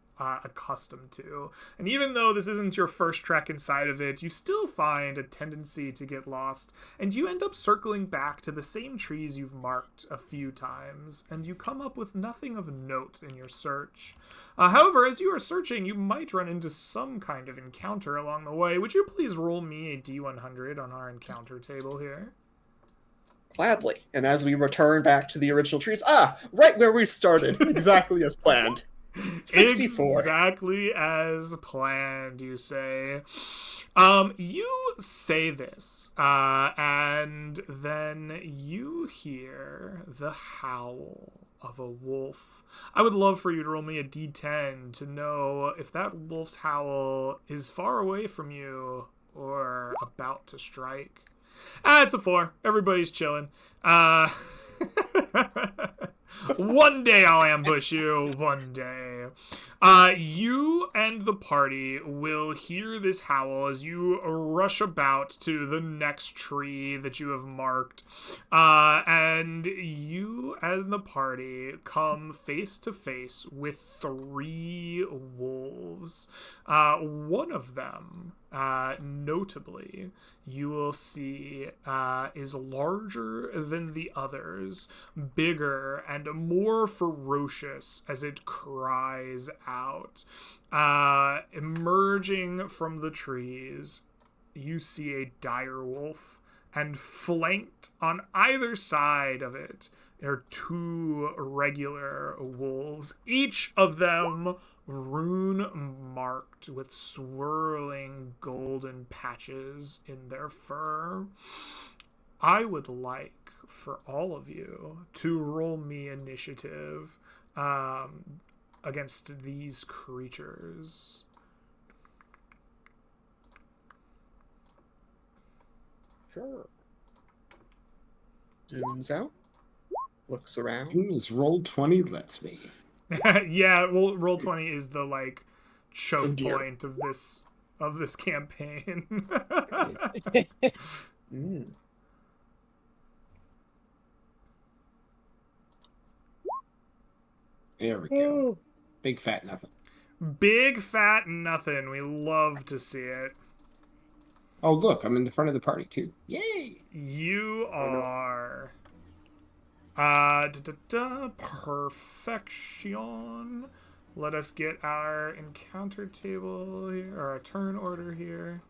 accustomed to. And even though this isn't your first trek inside of it, you still find a tendency to get lost, and you end up circling back to the same trees you've marked a few times, and you come up with nothing of note in your search. However, as you are searching, you might run into some kind of encounter along the way. Would you please roll me a D100 on our encounter table here?
Gladly. And as we return back to the original trees, right where we started, exactly as planned. 64.
Exactly as planned, you say. You say this, and then you hear the howl of a wolf. I would love for you to roll me a d10 to know if that wolf's howl is far away from you or about to strike. It's a 4. Everybody's chilling. One day I'll ambush you. One day. You and the party will hear this howl as you rush about to the next tree that you have marked. And you and the party come face to face with 3 wolves. One of them, notably, you will see is larger than the others, bigger and more ferocious as it cries out. Emerging from the trees, you see a dire wolf, and flanked on either side of it are 2 regular wolves, each of them rune marked with swirling golden patches in their fur. I would like for all of you to roll me initiative against these creatures.
Sure.
Zooms out. Looks around.
As roll 20 lets me.
Yeah, well, roll 20 is the like choke
Oh, dear.
point of this campaign.
Mm.
There we go. Big fat nothing.
Big fat nothing. We love to see it.
Oh, look, I'm in the front of the party, too. Yay!
You are. Perfection. Let us get our encounter table here, or our turn order here.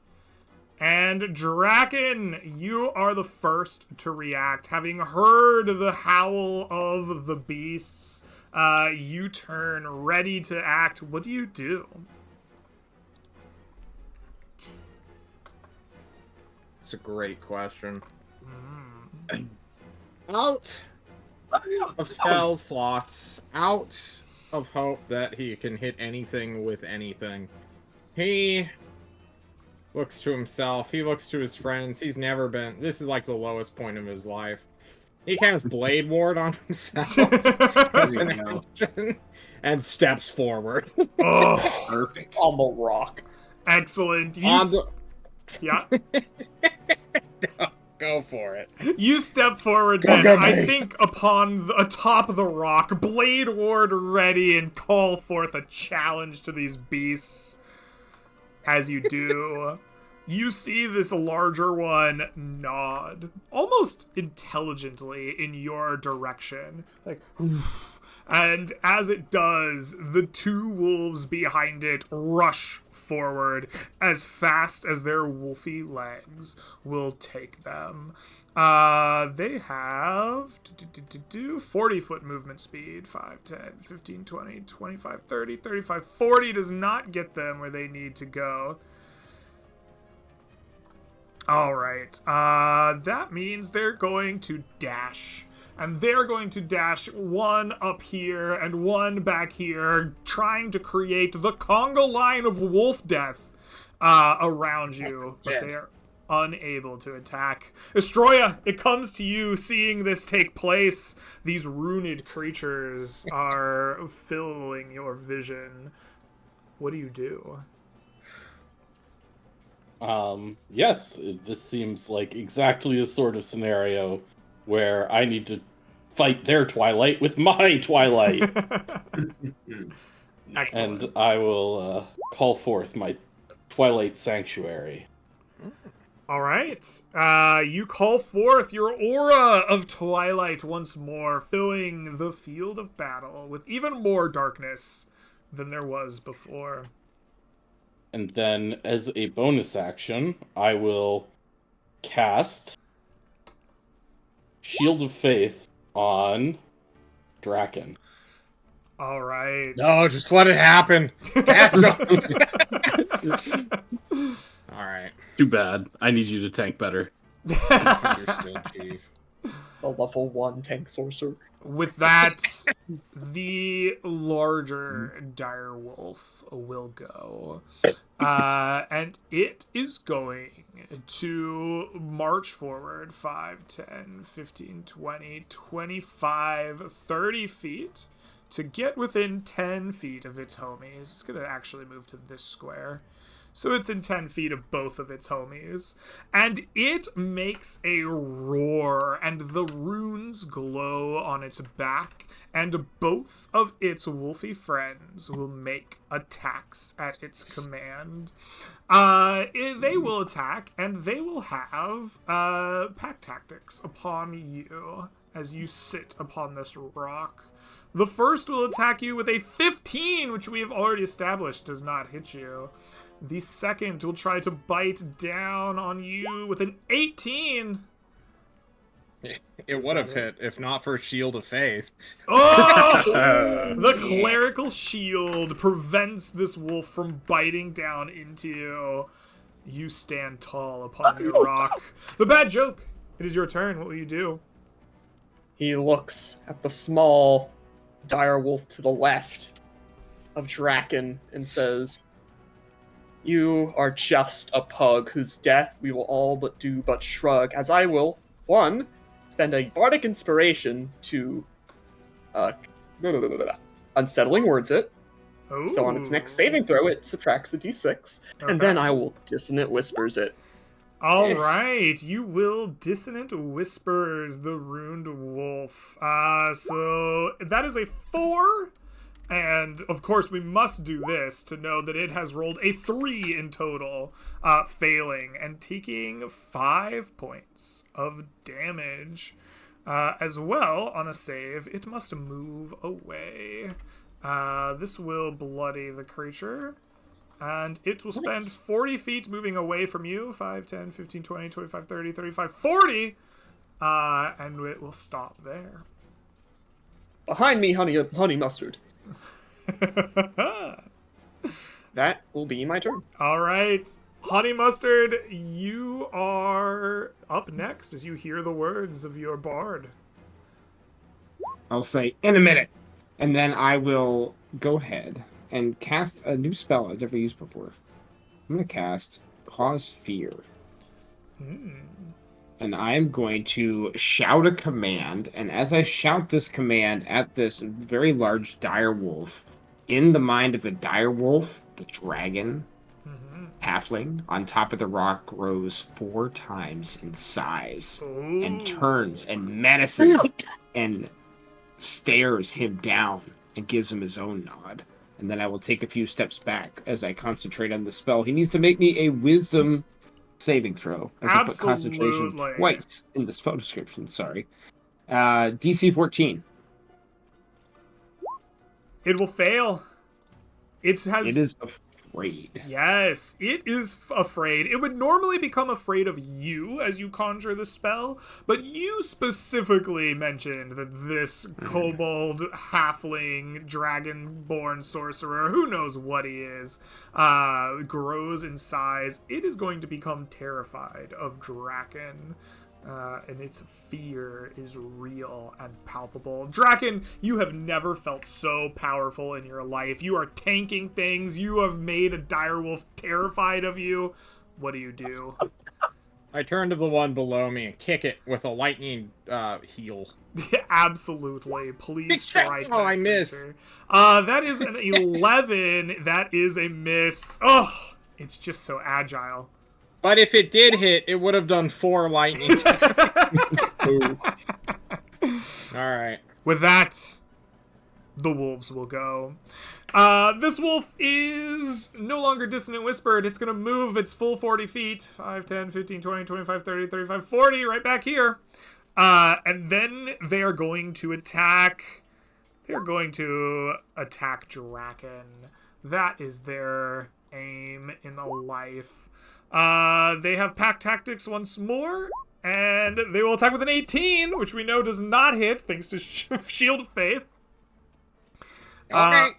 And Draken, you are the first to react. Having heard the howl of the beasts, you turn ready to act. What do you do?
It's a great question. Out of spell slots, out of hope that he can hit anything with anything. He looks to himself, he looks to his friends. He's never been, this is like the lowest point of his life. He casts Blade Ward on himself as an action and steps forward.
Oh,
Perfect.
On the rock.
excellent. Yeah.
Go for it.
You step forward then, I think, atop the rock, Blade Ward ready, and call forth a challenge to these beasts. As you do, you see this larger one nod, almost intelligently, in your direction. Like, and as it does, the two wolves behind it rush forward as fast as their wolfy legs will take them. They have 40-foot movement speed. 5, 10, 15, 20, 25, 30, 35, 40 does not get them where they need to go. Alright, that means they're going to dash. And they're going to dash one up here and one back here, trying to create the conga line of wolf death around you. But they are unable to attack. Estroya, it comes to you seeing this take place. These runed creatures are filling your vision. What do you do?
Yes, this seems like exactly the sort of scenario where I need to fight their Twilight with my Twilight.
Excellent.
And I will call forth my Twilight Sanctuary.
All right. You call forth your aura of twilight once more, filling the field of battle with even more darkness than there was before.
And then, as a bonus action, I will cast Shield of Faith on Draken.
All right.
No, just let it happen. Cast All right.
Too bad. I need you to tank better.
Understood, Chief.
The level 1 tank sorcerer.
With that, the larger dire wolf will go. And it is going to march forward 5, 10, 15, 20, 25, 30 feet to get within 10 feet of its homies. It's going to actually move to this square. So it's in 10 feet of both of its homies. And it makes a roar, and the runes glow on its back, and both of its wolfy friends will make attacks at its command. They will attack, and they will have pack tactics upon you as you sit upon this rock. The first will attack you with a 15, which we have already established does not hit you. The second will try to bite down on you with an 18.
It would have hit if not for Shield of Faith.
Oh! The clerical shield prevents this wolf from biting down into you. You stand tall upon your rock. The bad joke. It is your turn. What will you do?
He looks at the small dire wolf to the left of Draken and says, "You are just a pug whose death we will all but shrug, as I will, 1, spend a bardic inspiration to unsettling words it.
Oh.
So on its next saving throw, it subtracts a d6, and then I will dissonant whispers it.
All right, you will dissonant whispers the runed wolf. So that is a 4. And, of course, we must do this to know that it has rolled a 3 in total, failing and taking 5 points of damage. As well, on a save, it must move away. This will bloody the creature. And it will spend
Nice.
40 feet moving away from you. 5, 10, 15, 20, 25, 30, 35, 40. And it will stop there.
Behind me, honey mustard. That will be my turn.
All right. Honey Mustard, you are up next as you hear the words of your bard.
I'll say, in a minute. And then I will go ahead and cast a new spell I've never used before. I'm going to cast Cause Fear. And I am going to shout a command. And as I shout this command at this very large dire wolf, in the mind of the dire wolf, the dragon, halfling on top of the rock grows 4 times in size and turns and menaces and stares him down and gives him his own nod. And then I will take a few steps back as I concentrate on the spell. He needs to make me a wisdom saving throw. As I put concentration
Absolutely.
twice in the spell description, sorry. DC 14.
It will fail. It has.
It is afraid.
Yes, it is afraid. It would normally become afraid of you as you conjure the spell, but you specifically mentioned that this kobold, halfling, dragonborn sorcerer, who knows what he is, grows in size. It is going to become terrified of Draken. And its fear is real and palpable. Draken, you have never felt so powerful in your life. You are tanking things. You have made a direwolf terrified of you. What do?
I turn to the one below me and kick it with a lightning heel.
Absolutely. Please strike.
Oh,
that
I miss.
creature. That is an 11. That is a miss. Oh, it's just so agile.
But if it did hit, it would have done 4 lightning. Alright.
With that, the wolves will go. This wolf is no longer Dissonant Whispered. It's going to move its full 40 feet. 5, 10, 15, 20, 25, 30, 35, 40, right back here. And then they are going to attack. They're going to attack Draken. That is their aim in life. They have pack tactics once more, and they will attack with an 18, which we know does not hit, thanks to Shield of Faith.
Okay.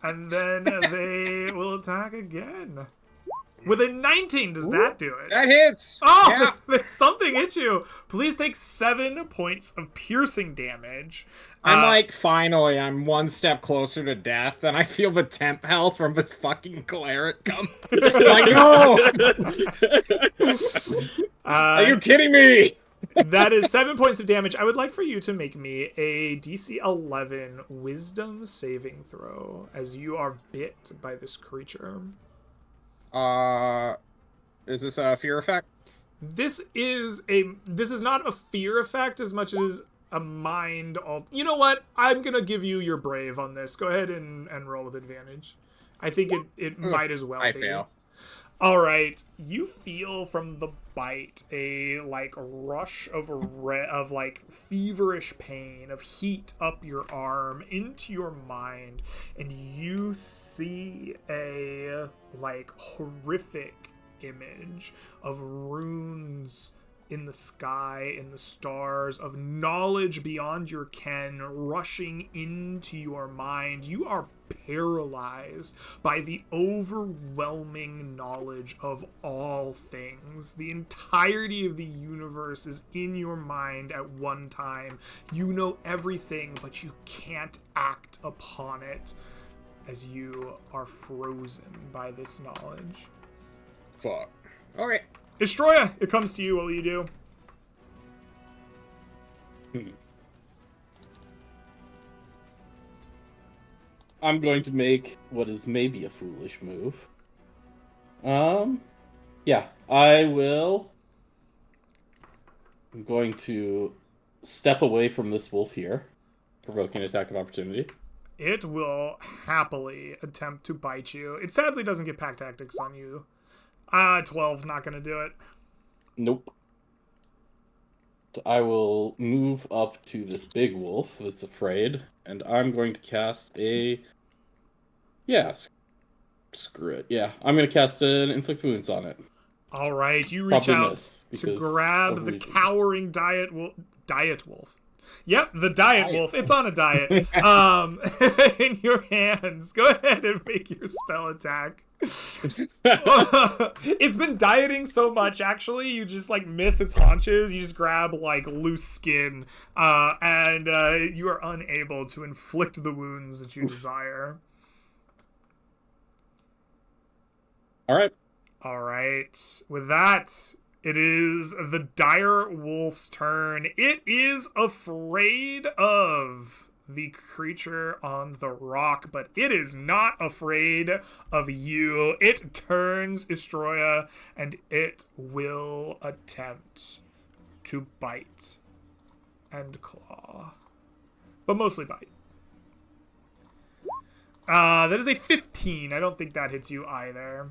And then they will attack again. With a 19, does that do it?
That hits!
Oh,
Yeah.
something hit you. Please take 7 points of piercing damage.
I'm like, finally, I'm 1 step closer to death, and I feel the temp health from this fucking cleric come. Like, no! Are you kidding me?
That is 7 points of damage. I would like for you to make me a DC 11 Wisdom saving throw as you are bit by this creature.
Is this a fear effect?
This is not a fear effect as much as a mind you know what? I'm gonna give you your brave on this. Go ahead and roll with advantage. I think it might as well
I
be.
fail.
All right, you feel from the bite a like rush of of like feverish pain, of heat up your arm into your mind, and you see a like horrific image of runes in the sky, in the stars, of knowledge beyond your ken rushing into your mind. You are paralyzed by the overwhelming knowledge of all things. The entirety of the universe is in your mind at one time. You know everything, but you can't act upon it as you are frozen by this knowledge.
Fuck. Alright.
Estroya, it comes to you. What will you do?
I'm going to make what is maybe a foolish move. Yeah, I'm going to step away from this wolf here, provoking attack of opportunity.
It will happily attempt to bite you. It sadly doesn't get pack tactics on you. 12, not gonna do it.
Nope. I will move up to this big wolf that's afraid, and I'm going to cast a... Yes. Screw it. Yeah, I'm gonna cast an inflict wounds on it.
All right, you reach
Probably
out
miss,
to
because
grab
of
the
reasons.
cowering diet wolf. Yep, the diet wolf. It's on a diet. In your hands. Go ahead and make your spell attack. It's been dieting so much, actually, you just like miss its haunches. You just grab like loose skin, and you are unable to inflict the wounds that you desire.
All right.
All right. With that, it is the dire wolf's turn. It is afraid of the creature on the rock, but it is not afraid of you. It turns Istroya, and it will attempt to bite and claw, but mostly bite. That is a 15. I don't think that hits you either.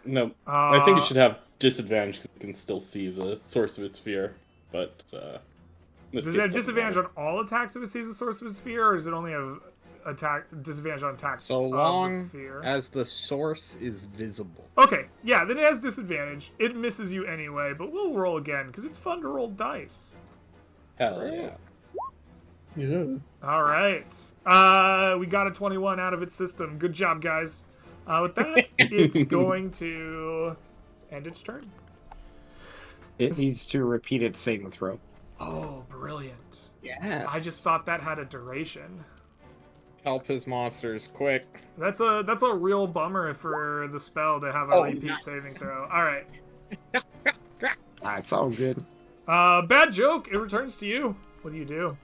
No, I think it should have disadvantage because it can still see the source of its fear. But
does it have disadvantage on all attacks if it sees the source of its fear, or does it only have disadvantage on attacks
So
of
long
the fear?
as the source is visible.
Okay, yeah, then it has disadvantage. It misses you anyway, but we'll roll again because it's fun to roll dice.
hell yeah.
Yeah.
All right, we got a 21 out of its system. Good job, guys. With that, it's going to end its turn.
It needs to repeat its saving throw.
Oh, brilliant.
Yes.
I just thought that had a duration.
Help his monsters, quick.
That's a real bummer for the spell to have a repeat saving throw. All right.
It's all good.
Bad joke. It returns to you. What do you do?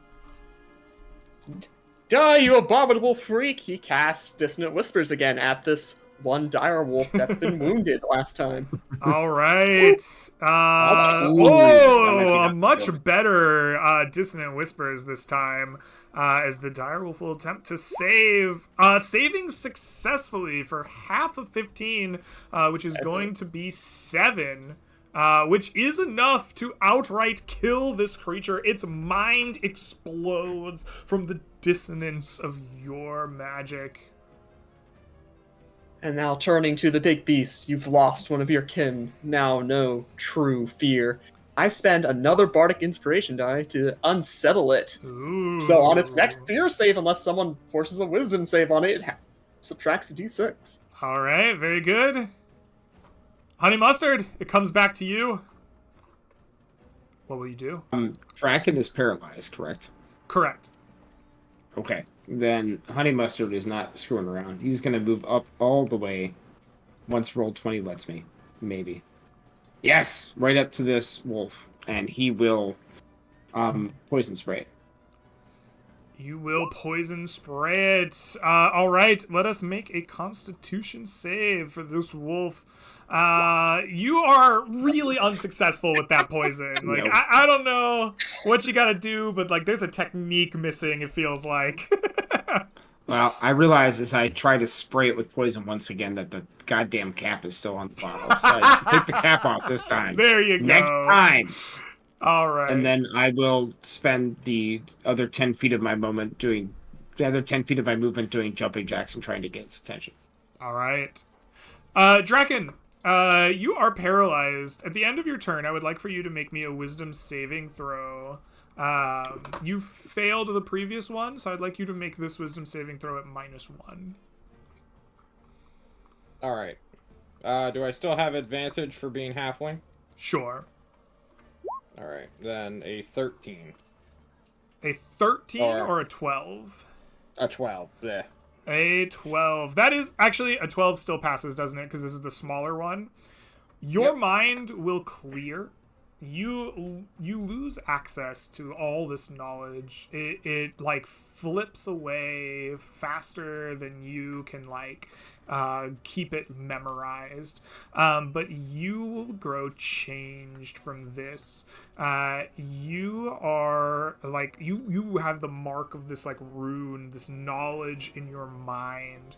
Die, you abominable freak! He casts Dissonant Whispers again at this one dire wolf that's been wounded last time.
All right.
Ooh, that might be
A
not
much
good.
better Dissonant Whispers this time, as the direwolf will attempt to save, saving successfully for half of 15, which is going to be 7. Which is enough to outright kill this creature. Its mind explodes from the dissonance of your magic.
And now turning to the big beast, you've lost one of your kin. Now no true fear. I spend another Bardic Inspiration die to unsettle it.
Ooh.
So on its next fear save, unless someone forces a wisdom save on it, subtracts a d6.
All right, very good. Honey Mustard, it comes back to you. What will you do?
Draken is paralyzed, correct?
Correct.
Okay. Then Honey Mustard is not screwing around. He's going to move up all the way once roll 20 lets me. Maybe. Yes! Right up to this wolf. And he will poison spray it.
You will poison spray it. All right, let us make a Constitution save for this wolf. You are really unsuccessful with that poison. Like,
No.
I don't know what you gotta do, but like, there's a technique missing. It feels like.
Well, I realize as I try to spray it with poison once again that the goddamn cap is still on the bottle. So I take the cap off this time.
There you go.
Next time.
All right.
And then I will spend the other 10 feet of my movement doing jumping jacks and trying to get its attention.
All right. Draken, you are paralyzed. At the end of your turn, I would like for you to make me a wisdom saving throw. You failed the previous one, so I'd like you to make this wisdom saving throw at -1.
All right. Do I still have advantage for being halfling?
Sure.
All right, then a 13.
A 13
Or-
or a 12?
A 12. Bleh.
A 12. That is actually a 12 still passes, doesn't it? Because this is the smaller one. Your
Yep.
mind will clear. You lose access to all this knowledge. It like flips away faster than you can like keep it memorized. But you will grow changed from this. You are like you have the mark of this like rune, this knowledge in your mind.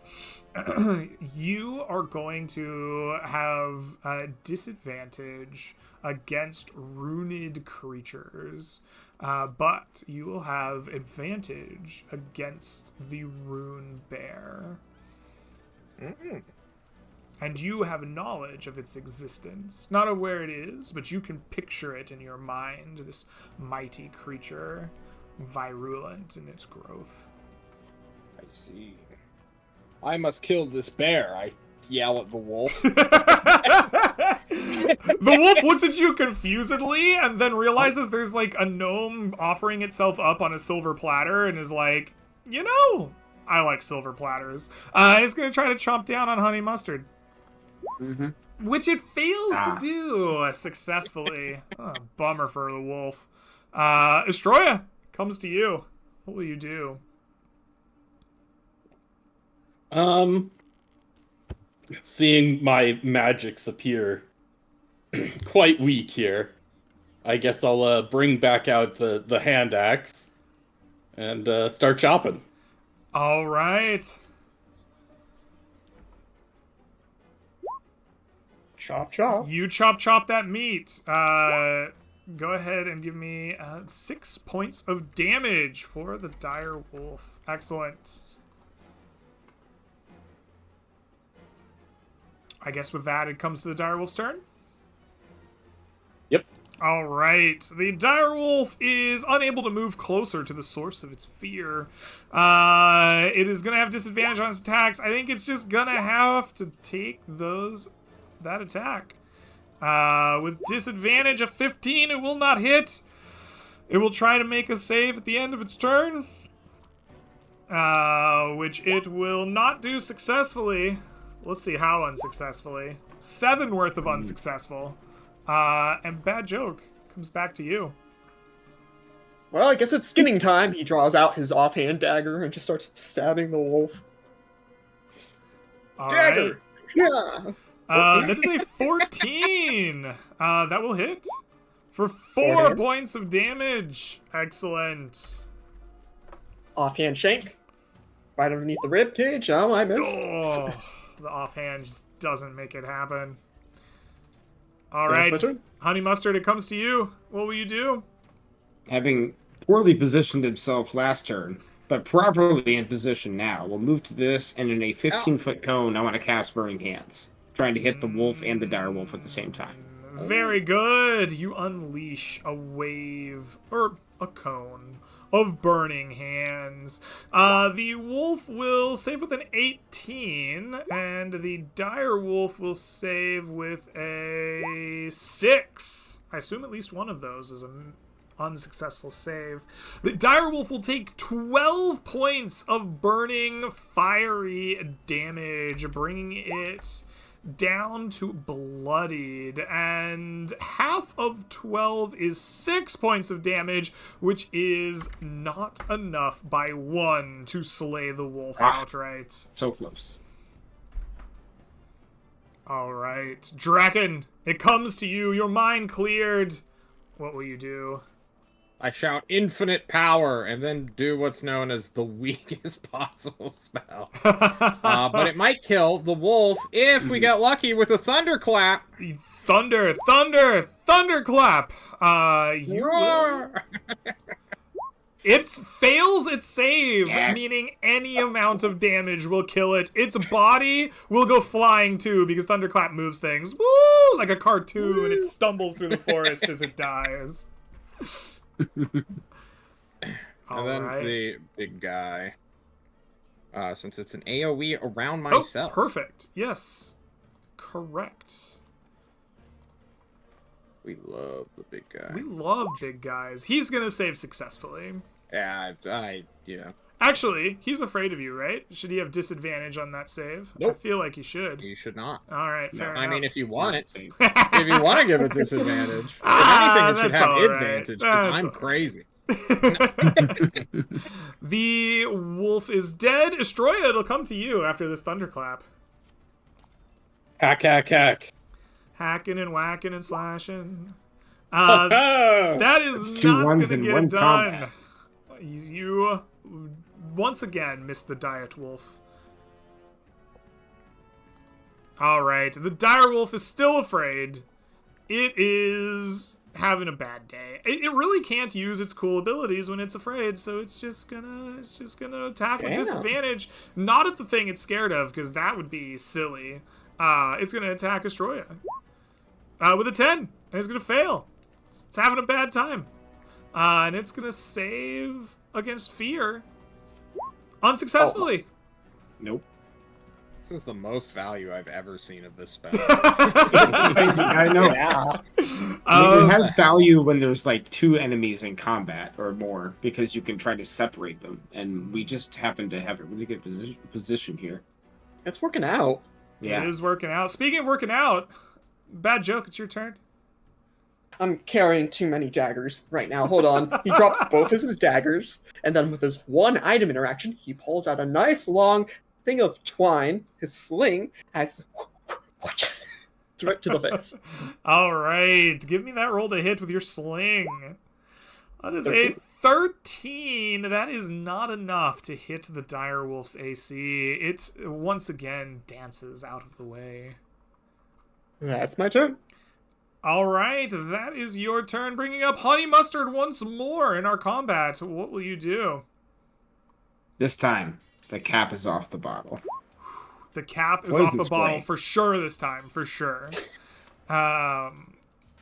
You are going to have a disadvantage against runed creatures, but you will have advantage against the rune bear. and you have knowledge of its existence. Not of where it is, but you can picture it in your mind, this mighty creature, virulent in its growth.
I see. I must kill this bear, I yell at the wolf.
The wolf looks at you confusedly and then realizes there's like a gnome offering itself up on a silver platter and is like, you know, I like silver platters. It's going to try to chomp down on Honey Mustard.
Mm-hmm.
Which it fails to do successfully. Oh, bummer for the wolf. Estroya, comes to you. What will you do?
Seeing my magics appear quite weak here, I guess I'll bring back out the hand axe and start chopping.
All right.
Chop, chop.
You chop that meat. Go ahead and give me 6 points of damage for the dire wolf. Excellent. I guess with that, it comes to the dire wolf's turn.
Yep.
All right. The dire wolf is unable to move closer to the source of its fear. It is going to have disadvantage on its attacks. I think it's just going to have to take that attack. With disadvantage of 15, it will not hit. It will try to make a save at the end of its turn, which it will not do successfully. Let's see how unsuccessfully. 7 worth of unsuccessful. And Bad Joke comes back to you.
Well, I guess it's skinning time. He draws out his offhand dagger and just starts stabbing the wolf.
All
Dagger! Yeah!
right. That is a 14. That will hit for 4 points of damage. Excellent.
Offhand shank. Right underneath the rib cage. Oh, I missed.
Oh, the offhand just doesn't make it happen. All
That's
right,
my turn.
Honey Mustard, it comes to you. What will you do?
Having poorly positioned himself last turn, but properly in position now, we'll move to this, and in a 15-foot cone, I want to cast Burning Hands, trying to hit the wolf and the dire wolf at the same time.
Very good. You unleash a wave, or a cone, of burning hands. The wolf will save with an 18, and the dire wolf will save with a 6. I assume at least one of those is an unsuccessful save. The dire wolf will take 12 points of burning fiery damage, bringing it down to bloodied, and half of 12 is 6 points of damage, which is not enough by 1 to slay the wolf outright.
So close.
All right, Draken, it comes to you. Your mind cleared. What will you do?
I shout infinite power and then do what's known as the weakest possible spell. But it might kill the wolf if we get lucky with a thunderclap.
Thunderclap.
Roar!
It fails its save,
Yes.
meaning any amount of damage will kill it. Its body will go flying too, because Thunderclap moves things. Woo! Like a cartoon, and it stumbles through the forest as it dies.
And
All
then
right.
the big guy. Since it's an AoE around
Oh,
myself.
perfect. Yes. Correct.
We love the big guy.
We love big guys. He's gonna save successfully.
Yeah, yeah.
Actually, he's afraid of you, right? Should he have disadvantage on that save? I
Nope.
feel like he should.
You should not.
All right, fair enough.
I mean, if you want it.
Safe.
If you want to give it disadvantage. If
Ah,
anything, it should
that's
have
all right.
advantage,
That's
because I'm
all
crazy.
The wolf is dead. Estroya, it'll come to you after this thunderclap.
Hack, hack, hack.
Hacking and whacking and slashing.
Ah!
That is
That's 2
not going
ones
to
in
get
one
it done.
combat.
You once again missed the diet wolf. Alright, the dire wolf is still afraid. It is having a bad day. It really can't use its cool abilities when it's afraid, so it's just gonna attack with
Damn.
disadvantage. Not at the thing it's scared of, because that would be silly. It's going to attack Astroya with a 10. And it's going to fail. It's having a bad time. And it's going to save against fear. Unsuccessfully.
Nope.
This is the most value I've ever seen of this spell.
I know.
Yeah.
It has value when there's like 2 enemies in combat or more, because you can try to separate them, and we just happen to have a really good position here.
It's working out.
Yeah.
It is working out. Speaking of working out, bad joke, it's your turn.
I'm carrying too many daggers right now. Hold on. He drops both of his daggers, and then with his one item interaction, he pulls out a nice long thing of twine. His sling has right to the face.
All right, give me that roll to hit with your sling. That is a 13. That is not enough to hit the direwolf's AC. It once again dances out of the way.
That's my turn.
All right, that is your turn, bringing up Honey Mustard once more in our combat. What will you do?
This time, the cap is off the bottle.
The cap is
Poison
off the bottle
spray.
for sure this time, for sure.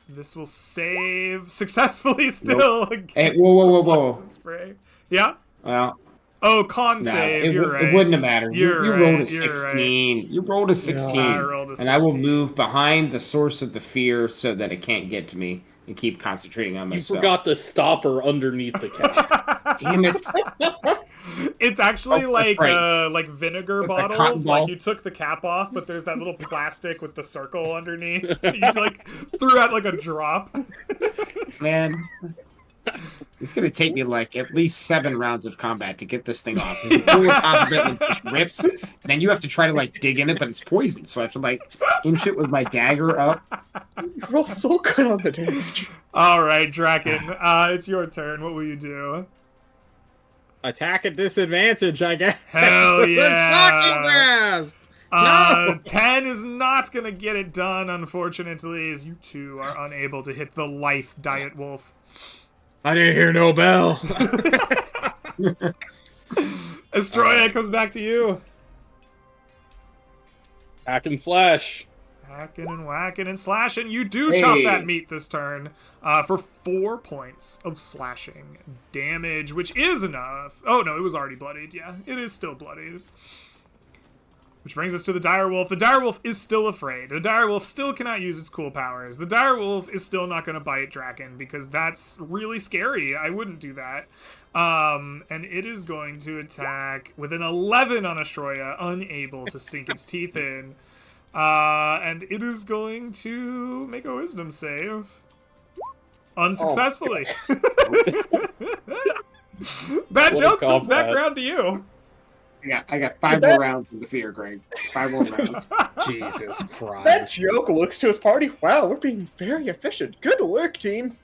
This will save successfully still.
Hey, whoa.
Poison spray. Yeah?
Well,
Oh, con
no,
save, you're right.
it wouldn't have mattered. You
You're
rolled a
right, you're
16. You rolled a 16.
I rolled a
And I will
16.
move behind the source of the fear so that it can't get to me and keep concentrating on my
You
spell.
forgot the stopper underneath the cap.
Damn it.
It's actually
Oh,
like
right.
like vinegar
Like a cotton
bottles. Like
ball.
you took the cap off, but there's that little plastic with the circle underneath. You like threw out like a drop.
Man. It's going to take me like at least 7 rounds of combat to get this thing off. You pull on top of it and it just rips. Then you have to try to like dig in it, but it's poison. So I have to like inch it with my dagger up.
You roll so good on the damage.
All right, Draken, it's your turn. What will you do?
Attack at disadvantage, I guess.
Hell
With
yeah.
Shocking Grasp! No!
10 is not gonna get it done, unfortunately, as you two are unable to hit the lithe Diet Wolf.
I didn't hear no bell.
Astroya comes back to you.
Hack and slash.
Hacking and whacking and slashing. You do chop
Hey.
that meat this turn for 4 points of slashing damage, which is enough. Oh, no, it was already bloodied. Yeah, it is still bloodied. Which brings us to the direwolf. The direwolf is still afraid. The direwolf still cannot use its cool powers. The direwolf is still not going to bite Draken because that's really scary. I wouldn't do that. And it is going to attack with an 11 on Astroya, unable to sink its teeth in. And it is going to make a wisdom save. Unsuccessfully. Bad
What a
joke comes
cop
back
out.
around to you.
I got 5 more rounds of the fear, Greg. 5 more rounds.
Jesus
That
Christ.
joke looks to his party. Wow, we're being very efficient. Good work, team.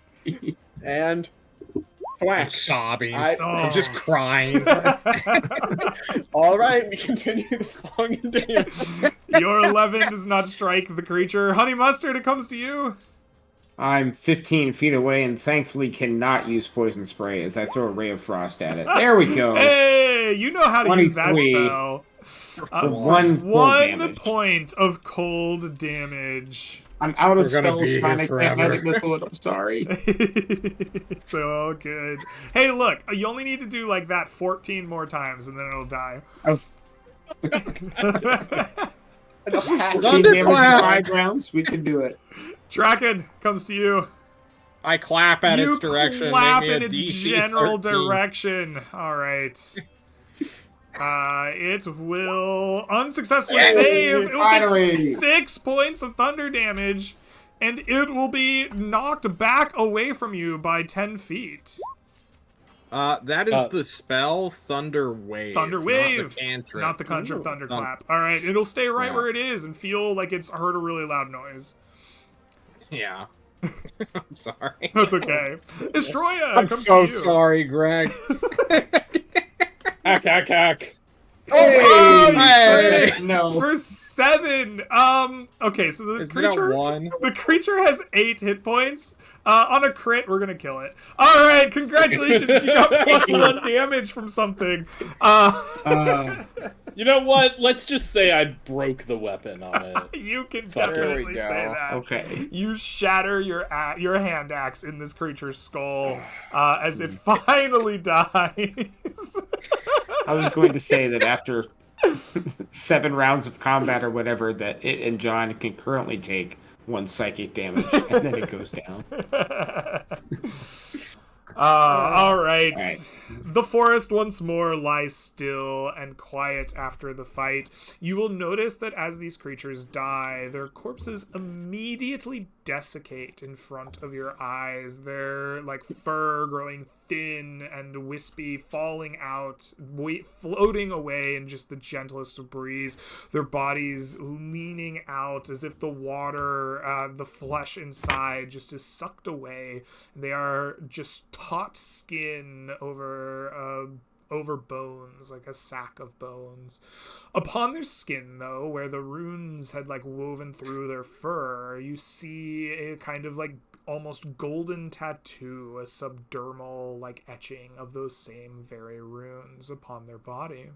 And
I'm
thwack.
sobbing.
Oh.
I'm just crying.
All right, we continue the song and dance.
Your 11 does not strike the creature. Honey Mustard, it comes to you.
I'm 15 feet away and thankfully cannot use poison spray as I throw a ray of frost at it. There we go.
Hey, you know how to use that
23.
spell.
For 1 cold
One
damage.
point of cold damage.
I'm out of
We're gonna
spells
be
trying
here
to get
forever.
magic missile it. I'm sorry.
It's all good. Hey, look, you only need to do like that 14 more times and then it'll die.
Oh.
Enough hacking.
14 damage in
Thunderclap!
5 rounds. We can do it.
Draken comes to you.
I clap at
You
its direction.
clap
make me
in
a
its
DC
general
13.
direction. All right. It will unsuccessfully
Yes,
save. It will
finally.
take 6 points of thunder damage, and it will be knocked back away from you by 10 feet.
That is the spell Thunder Wave.
Thunder
not
Wave,
the cantrip.
not the cantrip
Ooh.
thunderclap. All right, it'll stay right
Yeah.
where it is and feel like it's heard a really loud noise.
Yeah. I'm sorry.
That's okay. Estroya
I'm
comes
so
to you.
sorry, Greg.
Hack.
Oh,
Hey!
you crit
No.
for 7. Okay, so the
Is it a
creature
1?
the creature has 8 hit points. On a crit, we're gonna kill it. All right, congratulations, you got +1 damage from something.
You know what? Let's just say I broke the weapon on it.
You can
Fuck it.
definitely
There we
say
go.
that.
Okay.
You shatter your hand axe in this creature's skull as it finally dies.
I was going to say that after 7 rounds of combat or whatever, that it and John can currently take 1 psychic damage, and then it goes down.
All right.
All right.
The forest once more lies still and quiet after the fight. You will notice that as these creatures die, their corpses immediately desiccate in front of your eyes. Their like fur growing thin and wispy, falling out, floating away in just the gentlest of breeze. Their bodies leaning out as if the water, the flesh inside, just is sucked away. They are just taut skin over bones, like a sack of bones. Upon their skin, though, where the runes had like woven through their fur, you see a kind of like almost golden tattoo, a subdermal like etching of those same very runes upon their body.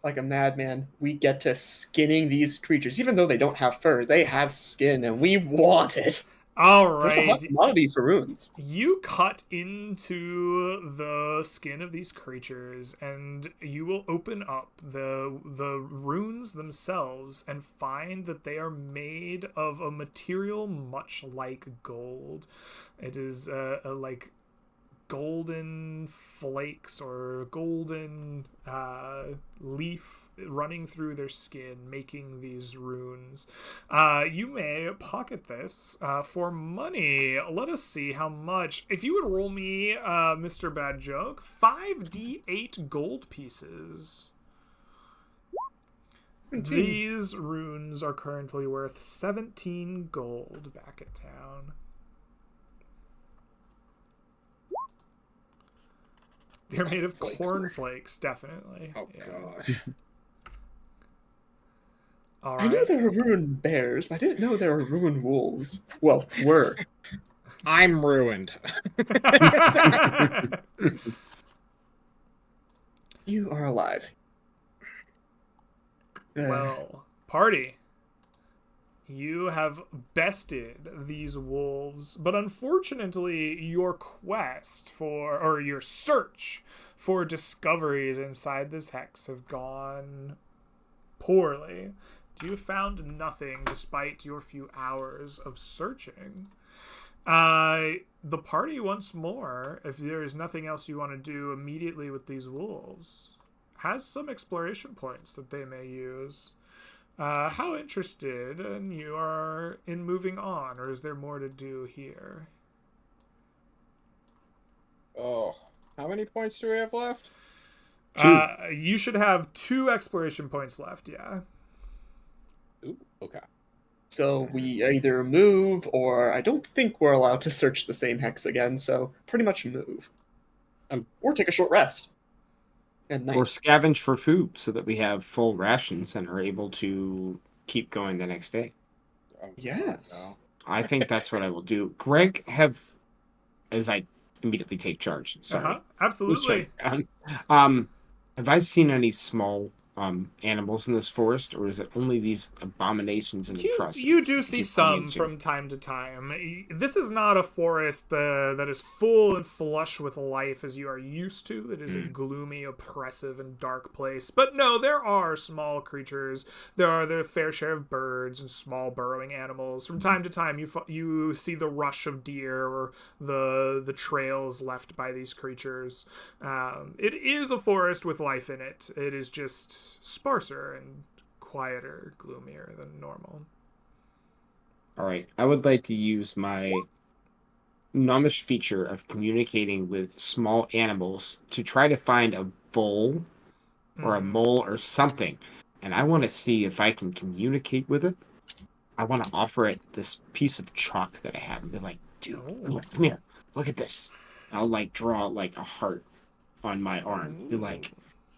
Like a madman, we get to skinning these creatures. Even though they don't have fur, they have skin, and we want it.
All
There's a hot
right.
commodity for runes.
You cut into the skin of these creatures, and you will open up the runes themselves and find that they are made of a material much like gold. It is a like golden flakes or golden leaf running through their skin, making these runes. You may pocket this for money. Let us see how much. If you would roll me, Mr. Bad Joke, 5d8 gold pieces. These runes are currently worth 17 gold back at town. They're made of cornflakes, definitely.
Oh
Yeah.
god.
All
I knew
right.
there were ruined bears. I didn't know there were ruined wolves. Well, were.
I'm ruined.
You are alive.
Well, party. You have bested these wolves, but unfortunately, your quest for, or your search for discoveries inside this hex have gone poorly. You found nothing despite your few hours of searching. The party once more, if there is nothing else you want to do immediately with these wolves, has some exploration points that they may use. How interested you are in moving on, or is there more to do here?
Oh, how many points do we have left?
2.
You should have 2 exploration points left, yeah.
Ooh, okay.
So we either move, or I don't think we're allowed to search the same hex again, so pretty much move. Or take a short rest. At night.
Or scavenge for food so that we have full rations and are able to keep going the next day.
Yes.
I think that's what I will do. Greg, as I immediately take charge. Sorry.
Absolutely.
Have I seen any small animals in this forest, or is it only these abominations and atrocities?
You do
that
see
keep
some
coming into?
from time to time. This is not a forest that is full and flush with life as you are used to. It is a gloomy, oppressive, and dark place. But no, there are small creatures. There are their fair share of birds and small burrowing animals. From time to time, you see the rush of deer or the trails left by these creatures. It is a forest with life in it. It is just sparser and quieter, gloomier than normal.
All right. I would like to use my gnomish feature of communicating with small animals to try to find a vole or a mole or something. And I want to see if I can communicate with it. I want to offer it this piece of chalk that I have and be like, dude, come here. Look at this. I'll like draw like a heart on my arm. Be like,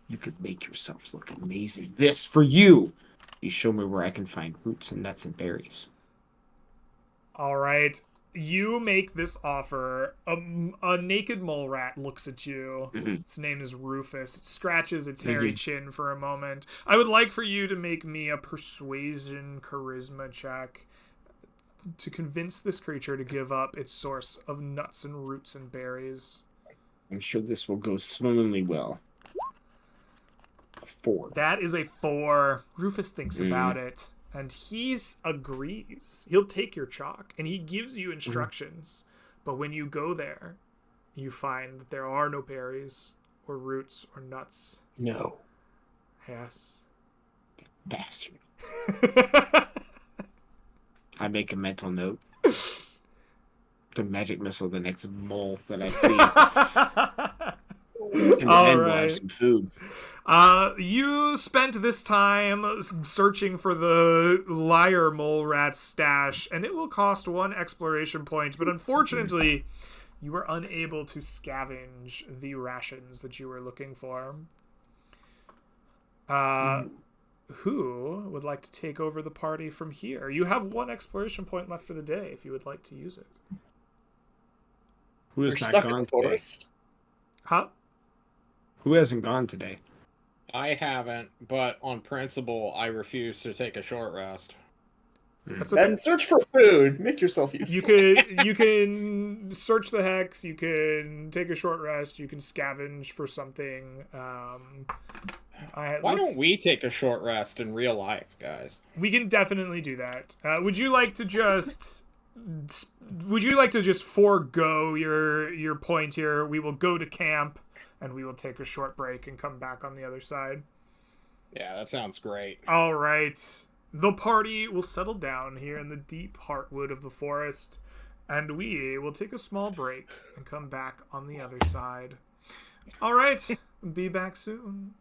you could make yourself look amazing. This for you. You show me where I can find roots and nuts and berries.
All right. you make this offer. A naked mole rat looks at you.
Mhm.
Its name is Rufus. It scratches its
Thank
hairy
you.
chin for a moment. I would like for you to make me a persuasion charisma check to convince this creature to give up its source of nuts and roots and berries.
I'm sure this will go swimmingly well. A 4.
That is a 4. Rufus thinks about it, and he agrees. He'll take your chalk, and he gives you instructions. But when you go there, you find that there are no berries or roots or nuts.
No,
Yes.
bastard. I make a mental note. The magic missile the next mole that I see. And
All
then we'll
right.
have some food.
You spent this time searching for the liar mole rat stash, and it will cost 1 exploration point, but unfortunately, you were unable to scavenge the rations that you were looking for. Who would like to take over the party from here? You have 1 exploration point left for the day if you would like to use it.
Who
We're
has not
stuck in
gone
the
today?
forest.
Huh?
Who hasn't gone today?
I haven't, but on principle, I refuse to take a short rest.
That's okay.
Then search for food. Make yourself useful.
You can search the hex. You can take a short rest. You can scavenge for something.
Why don't we take a short rest in real life, guys?
We can definitely do that. Would you like to just? Would you like to just forego your point here? We will go to camp, and we will take a short break and come back on the other side.
Yeah, that sounds great.
All right. The party will settle down here in the deep heartwood of the forest, and we will take a small break and come back on the other side. All right. Be back soon.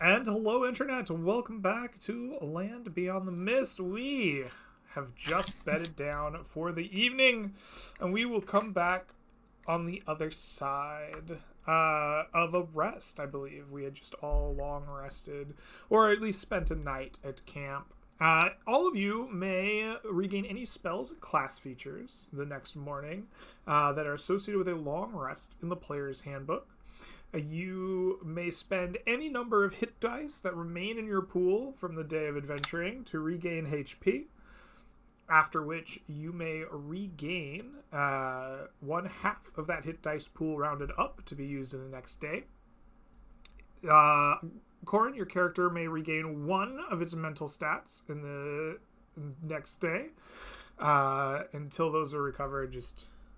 And hello, Internet. Welcome back to Land Beyond the Mist. We have just bedded down for the evening, and we will come back on the other side of a rest, I believe. We had just all long rested, or at least spent a night at camp. All of you may regain any spells and class features the next morning that are associated with a long rest in the player's handbook. You may spend any number of hit dice that remain in your pool from the day of adventuring to regain HP, after which you may regain 1/2 of that hit dice pool rounded up to be used in the next day. Corin, your character may regain 1 of its mental stats in the next day. Until those are recovered,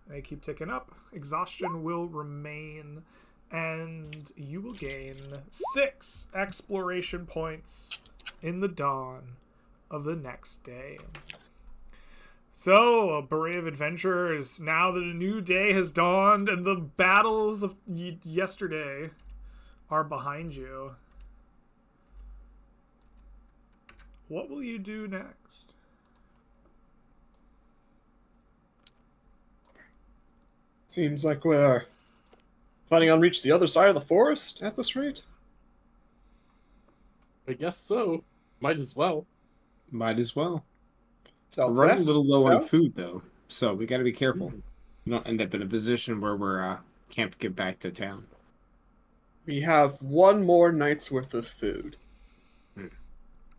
they keep ticking up. Exhaustion will remain, and you will gain 6 exploration points in the dawn of the next day. So, brave adventurers, now that a new day has dawned and the battles of yesterday are behind you, what will you do next?
Seems like we're planning on reaching the other side of the forest at this rate.
I guess so. Might as well.
Might as well. We're
Southwest,
running a little low on
south?
food, though, so we got to be careful. We don't end up in a position where we're can't get back to town.
We have 1 more night's worth of food.
Hmm.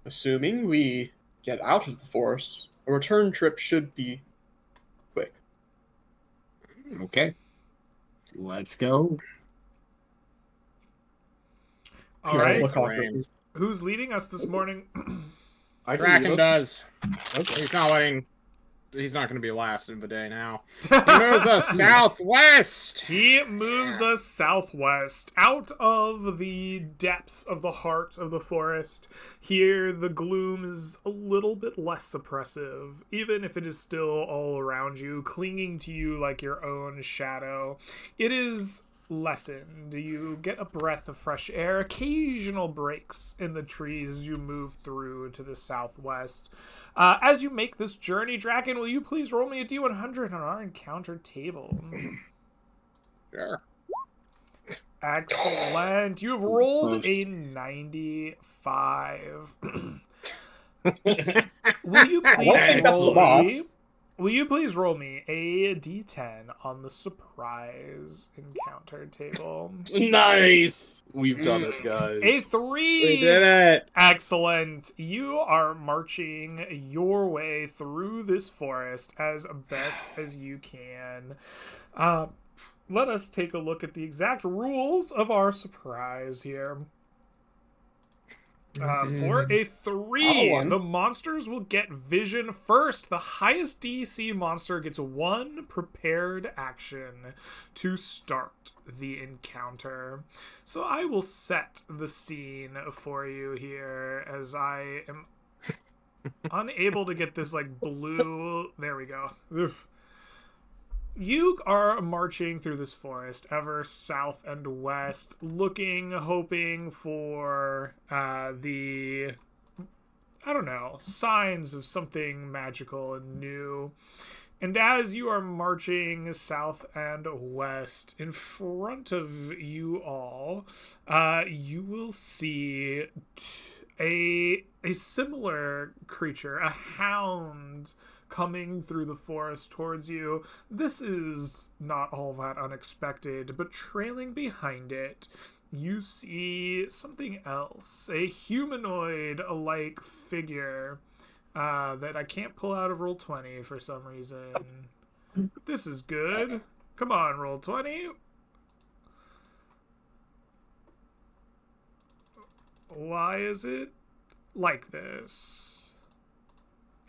Assuming we get out of the forest, a return trip should be quick.
Okay. Let's go.
All
Here, I'll
right,
look off
Rain.
it.
who's leading us this morning?
I can
Kraken
lead us.
does.
Okay.
He's not going to be last in the day now. He moves us southwest.
He moves us southwest, out of the depths of the heart of the forest. Here, the gloom is a little bit less oppressive, even if it is still all around you, clinging to you like your own shadow. It is lessened. You get a breath of fresh air, occasional breaks in the trees as you move through to the southwest. As you make this journey, Draken, will you please roll me a d100 on our encounter table?
Sure.
Excellent. You've rolled a 95. Will you
I don't think that's the
roll
boss.
me? Will you please roll me a d10 on the surprise encounter table?
Nice! We've done it, guys.
A 3.
We did it.
Excellent. You are marching your way through this forest as best as you can. Let us take a look at the exact rules of our surprise here. For a 3,
Oh,
the monsters will get vision first. The highest DC monster gets 1 prepared action to start the encounter. So I will set the scene for you here as I am unable to get this like blue. There we go. Oof. You are marching through this forest, ever south and west, looking, hoping for signs of something magical and new. And as you are marching south and west, in front of you all, you will see a similar creature, a hound, coming through the forest towards you. This is not all that unexpected, but trailing behind it, you see something else. A humanoid-like figure that I can't pull out of Roll20 for some reason. This is good. Come on, Roll20. Why is it like this?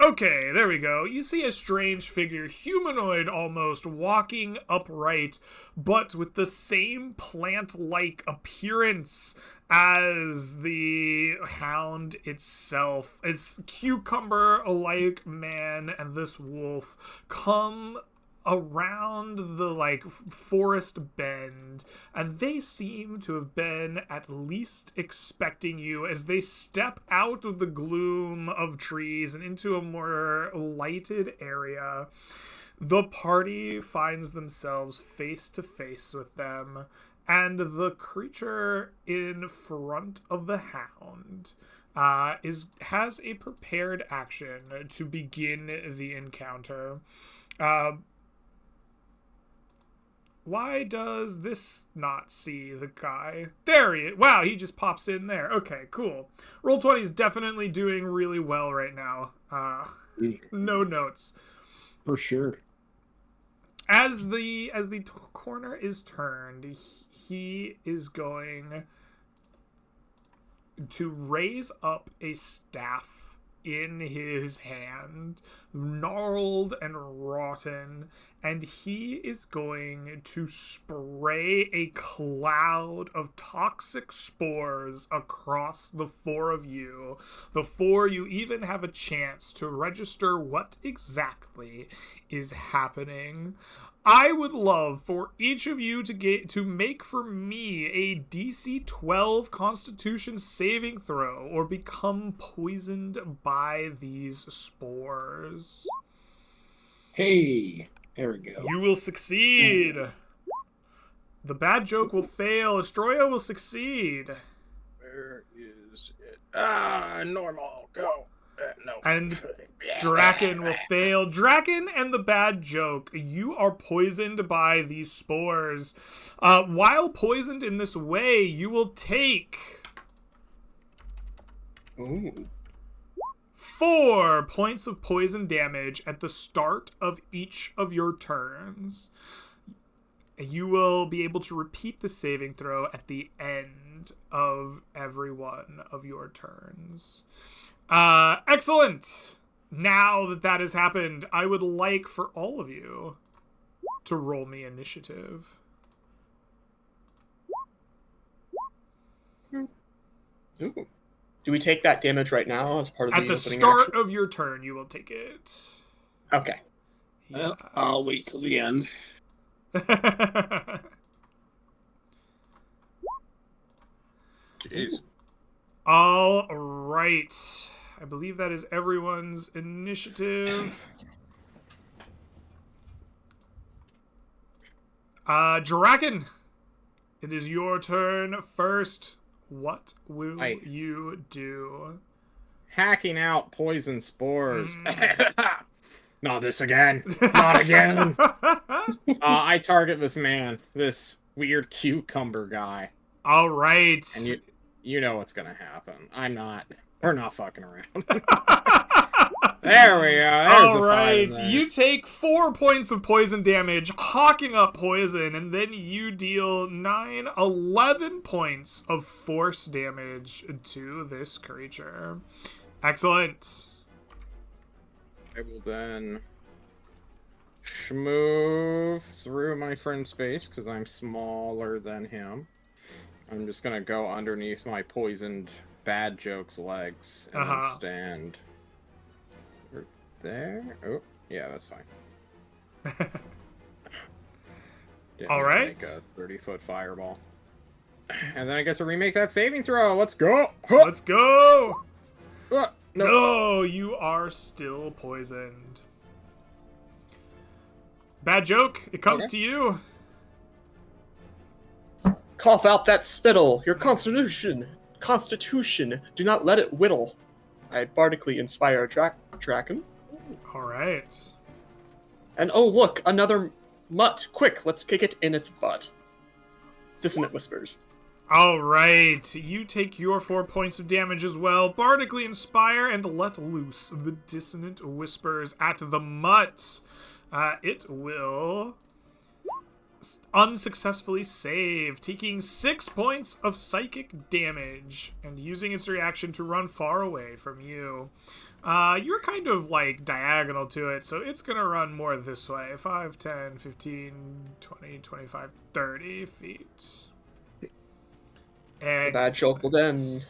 Okay, there we go. You see a strange figure, humanoid almost, walking upright, but with the same plant-like appearance as the hound itself. It's cucumber-like man and this wolf come around the like forest bend, and they seem to have been at least expecting you as they step out of the gloom of trees and into a more lighted area. The party finds themselves face to face with them, and the creature in front of the hound has a prepared action to begin the encounter. Why does this not see the guy? There he is. Wow, he just pops in there. Okay, cool. Roll20 is definitely doing really well right now. No notes.
For sure.
As the corner is turned, he is going to raise up a staff in his hand, gnarled and rotten, and he is going to spray a cloud of toxic spores across the four of you before you even have a chance to register what exactly is happening. I would love for each of you to make for me a DC 12 Constitution saving throw or become poisoned by these spores.
Hey, there we go.
You will succeed. The bad joke will fail. Astroya will succeed.
Where is it? Normal. Go. No.
And Draken will fail. Draken and the bad joke, you are poisoned by these spores. While poisoned in this way, you will take
Ooh.
4 points of poison damage at the start of each of your turns. You will be able to repeat the saving throw at the end of every one of your turns. Excellent! Now that has happened, I would like for all of you to roll me initiative.
Ooh. Do we take that damage right now as part of
At
the
the
opening
start
action?
of your turn, you will take it.
Okay.
Well, I'll wait till the end.
Jeez.
All right. I believe that is everyone's initiative. Draken, it is your turn first. What will you do?
Hacking out poison spores. Not this again. Not again. I target this man, this weird cucumber guy.
All right.
And you know what's gonna happen. We're not fucking around. There we go.
All right. You take 4 points of poison damage, hawking up poison, and then you deal 11 points of force damage to this creature. Excellent.
I will then move through my friend's space because I'm smaller than him. I'm just gonna go underneath my poisoned bad joke's legs and then stand right there. Oh, yeah, that's fine.
All right.
Make a 30-foot fireball, and then I get to remake that saving throw. Let's go.
Let's go.
No.
No, you are still poisoned. Bad joke. It comes to you.
Cough out that spittle. Your constitution. Do not let it whittle. I bardically inspire Draken.
All right.
And oh look, another mutt. Quick, let's kick it in its butt. Dissonant whispers.
All right. You take your 4 points of damage as well. Bardically inspire and let loose the dissonant whispers at the mutt. It will unsuccessfully save, taking 6 points of psychic damage and using its reaction to run far away from you. You're kind of like diagonal to it, so it's gonna run more this way. 5, 10, 15, 20, 25, 30 feet.
The bad joke will then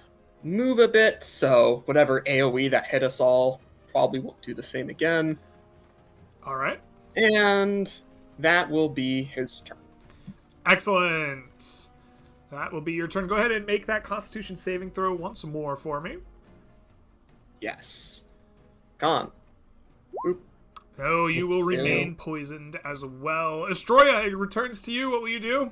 move a bit, so whatever AoE that hit us all probably won't do the same again.
All right.
And that will be his turn.
Excellent. That will be your turn. Go ahead and make that Constitution saving throw once more for me.
Yes. Gone. Oop.
Oh, you will
Still.
remain poisoned as well. Astroya, it returns to you. What will you do?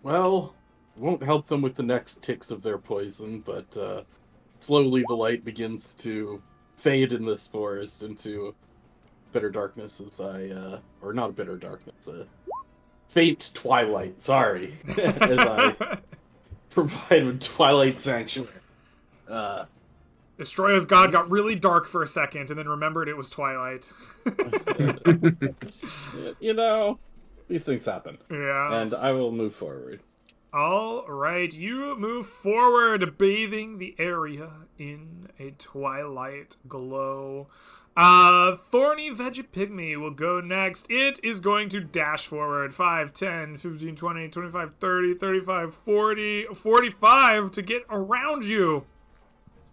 Well, won't help them with the next ticks of their poison, but slowly the light begins to fade in this forest into bitter darkness as or not a bitter darkness, a faint twilight, sorry, as I provide with Twilight Sanctuary.
Astroya's god got really dark for a second and then remembered it was Twilight.
You know, these things happen.
Yeah.
And I will move forward.
All right, you move forward, bathing the area in a twilight glow. Thorny Vegapygmy will go next. It is going to dash forward 5, 10, 15, 20, 25, 30, 35, 40, 45 to get around you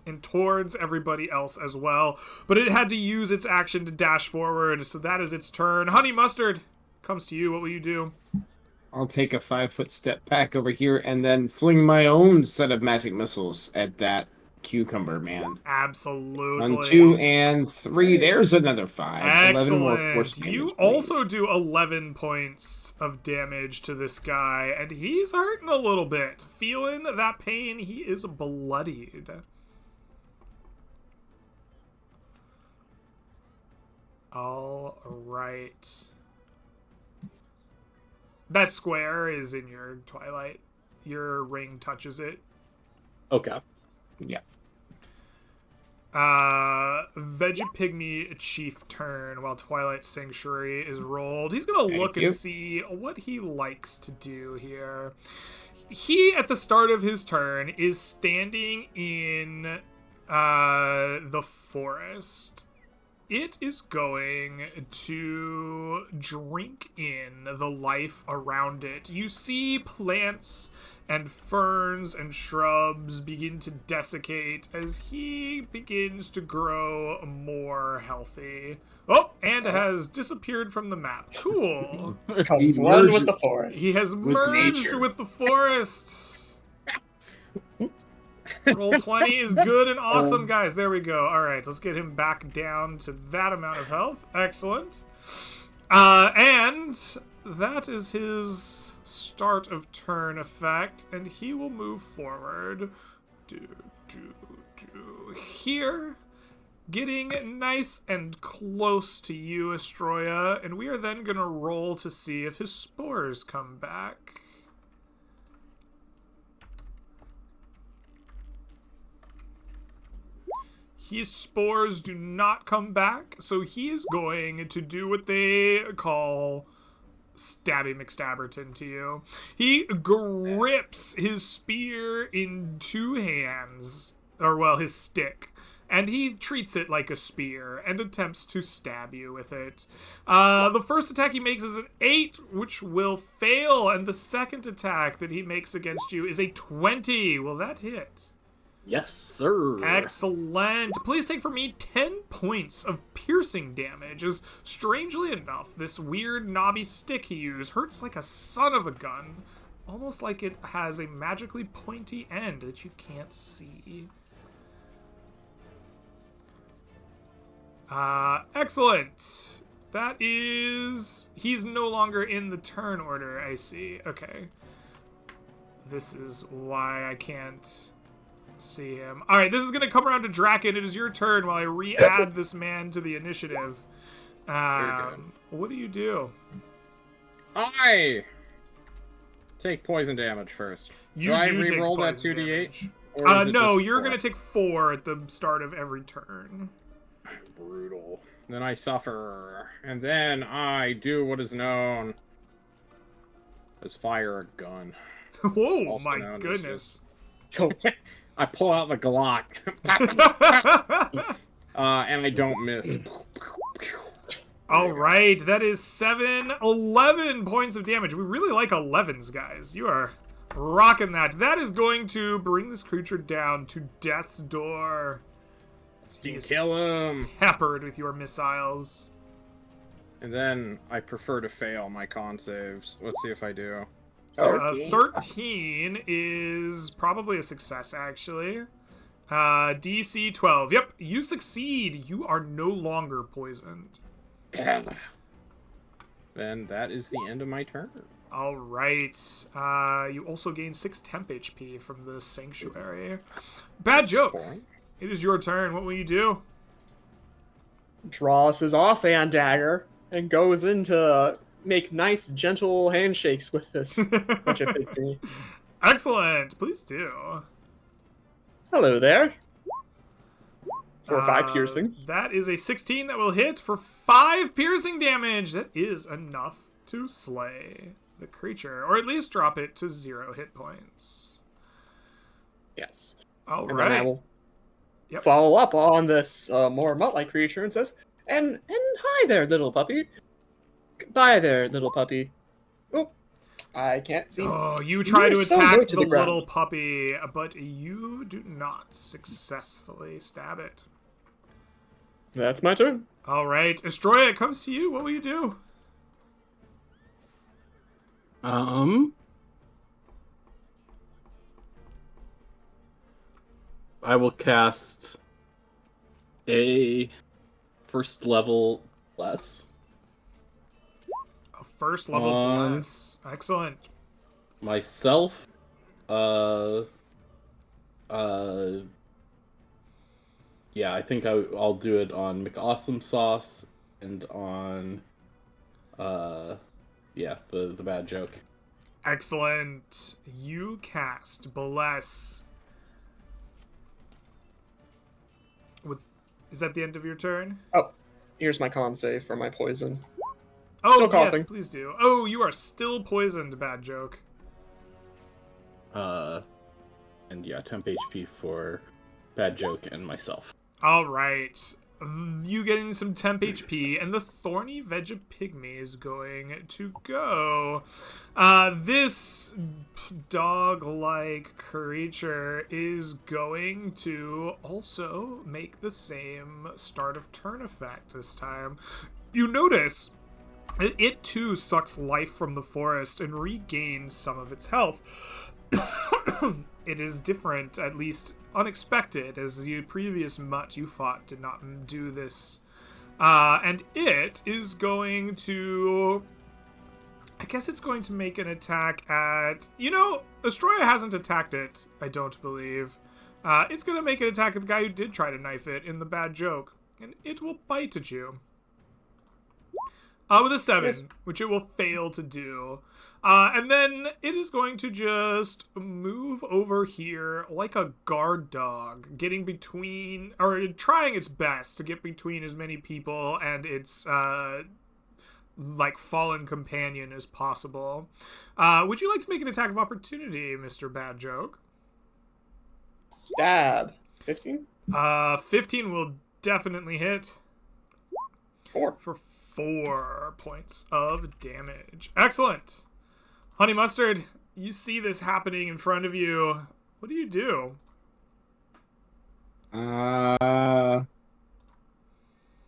and towards everybody else as well. But it had to use its action to dash forward, so that is its turn. Honey Mustard comes to you. What will you do?
I'll take a 5-foot step back over here and then fling my own set of magic missiles at that cucumber man.
Absolutely.
1, 2, and 3. There's another 5.
Excellent.
11 more force damage,
you
please.
also do 11 points of damage to this guy, and he's hurting a little bit. Feeling that pain, he is bloodied. All right. That square is in your Twilight. Your ring touches it.
Okay.
Yeah.
Vegapygmy Chief turn while Twilight Sanctuary is rolled. He's gonna look and see what he likes to do here. He, at the start of his turn, is standing in the forest. It is going to drink in the life around it. You see plants and ferns and shrubs begin to desiccate as he begins to grow more healthy. Oh, and has disappeared from the map. Cool.
Comes one with the forest.
He has merged
nature.
with the forest. Roll 20 is good and awesome, guys. There we go. All right, let's get him back down to that amount of health. Excellent. And that is his start of turn effect, and he will move forward. Here, getting nice and close to you, Astroya, and we are then going to roll to see if his spores come back. His spores do not come back, so he is going to do what they call Stabby McStabberton to you. He grips his spear in two hands, or well, his stick, and he treats it like a spear and attempts to stab you with it. The first attack he makes is an 8, which will fail, and the second attack that he makes against you is a 20. Will that hit?
Yes, sir.
Excellent. Please take for me 10 points of piercing damage, as strangely enough, this weird knobby stick he used hurts like a son of a gun, almost like it has a magically pointy end that you can't see. Excellent. That is... He's no longer in the turn order, I see. Okay. This is why I can't see him. All right, this is going to come around to Draken. It is your turn while I re-add this man to the initiative. What do you do?
I take poison damage first.
You
I
do take
re-roll that
poison
2d8?
damage.
Or is it
No,
just
you're
4?
going to take 4 at the start of every turn.
Brutal. Then I suffer. And then I do what is known as fire a gun.
Whoa,
Also
my
known as
goodness.
I pull out the Glock. And I don't miss.
All right, that is 11 points of damage. We really like 11s, guys. You are rocking that. That is going to bring this creature down to death's door. He
You
is
kill him.
peppered with your missiles.
And then I prefer to fail my con saves. Let's see if I do.
13 is probably a success, actually. DC 12. Yep, you succeed. You are no longer poisoned.
Then that is the end of my turn.
All right. You also gain 6 temp HP from the sanctuary. Bad joke. It is your turn. What will you do?
Draws his offhand dagger and goes in to make nice, gentle handshakes with this bunch of pygmy.
Excellent. Please do.
Hello there. For 5 piercing.
That is a 16 that will hit for 5 piercing damage. That is enough to slay the creature, or at least drop it to 0 hit points.
Yes.
All
And then I
right.
will
Yep.
follow up on this more mutt-like creature and says, and hi there, little puppy. Bye there, little puppy. Oh, I can't see.
Oh, you try to
You're so
attack
low to
the
the ground.
little puppy, but you do not successfully stab it.
That's my turn.
All right, Estroya, it comes to you. What will you do?
I will cast a first level bless.
A first level bless. Excellent.
Myself, yeah, I think I'll do it on McAwesome Sauce and on, yeah, the bad joke.
Excellent. You cast Bless. Is that the end of your turn?
Oh, here's my con save for my poison.
Oh,
Still
yes,
coughing.
please do. Oh, you are still poisoned, bad joke.
And yeah, temp HP for bad joke and myself.
All right. You getting some temp HP, and the thorny Vegapygmy is going to go. This dog-like creature is going to also make the same start of turn effect this time. You notice it too sucks life from the forest and regains some of its health. It is different, at least unexpected, as the previous mutt you fought did not do this. And it is going to... I guess it's going to make an attack at... You know, Estroya hasn't attacked it, I don't believe. It's going to make an attack at the guy who did try to knife it in the bad joke. And it will bite at you. With a 7,
Yes.
which it will fail to do. And then it is going to just move over here like a guard dog, getting between, or trying its best to get between as many people and its, like, fallen companion as possible. Would you like to make an attack of opportunity, Mr. Bad Joke?
Stab. 15?
15 will definitely hit.
4.
For 4 points of damage. Excellent. Honey Mustard, you see this happening in front of you. What do you do?
I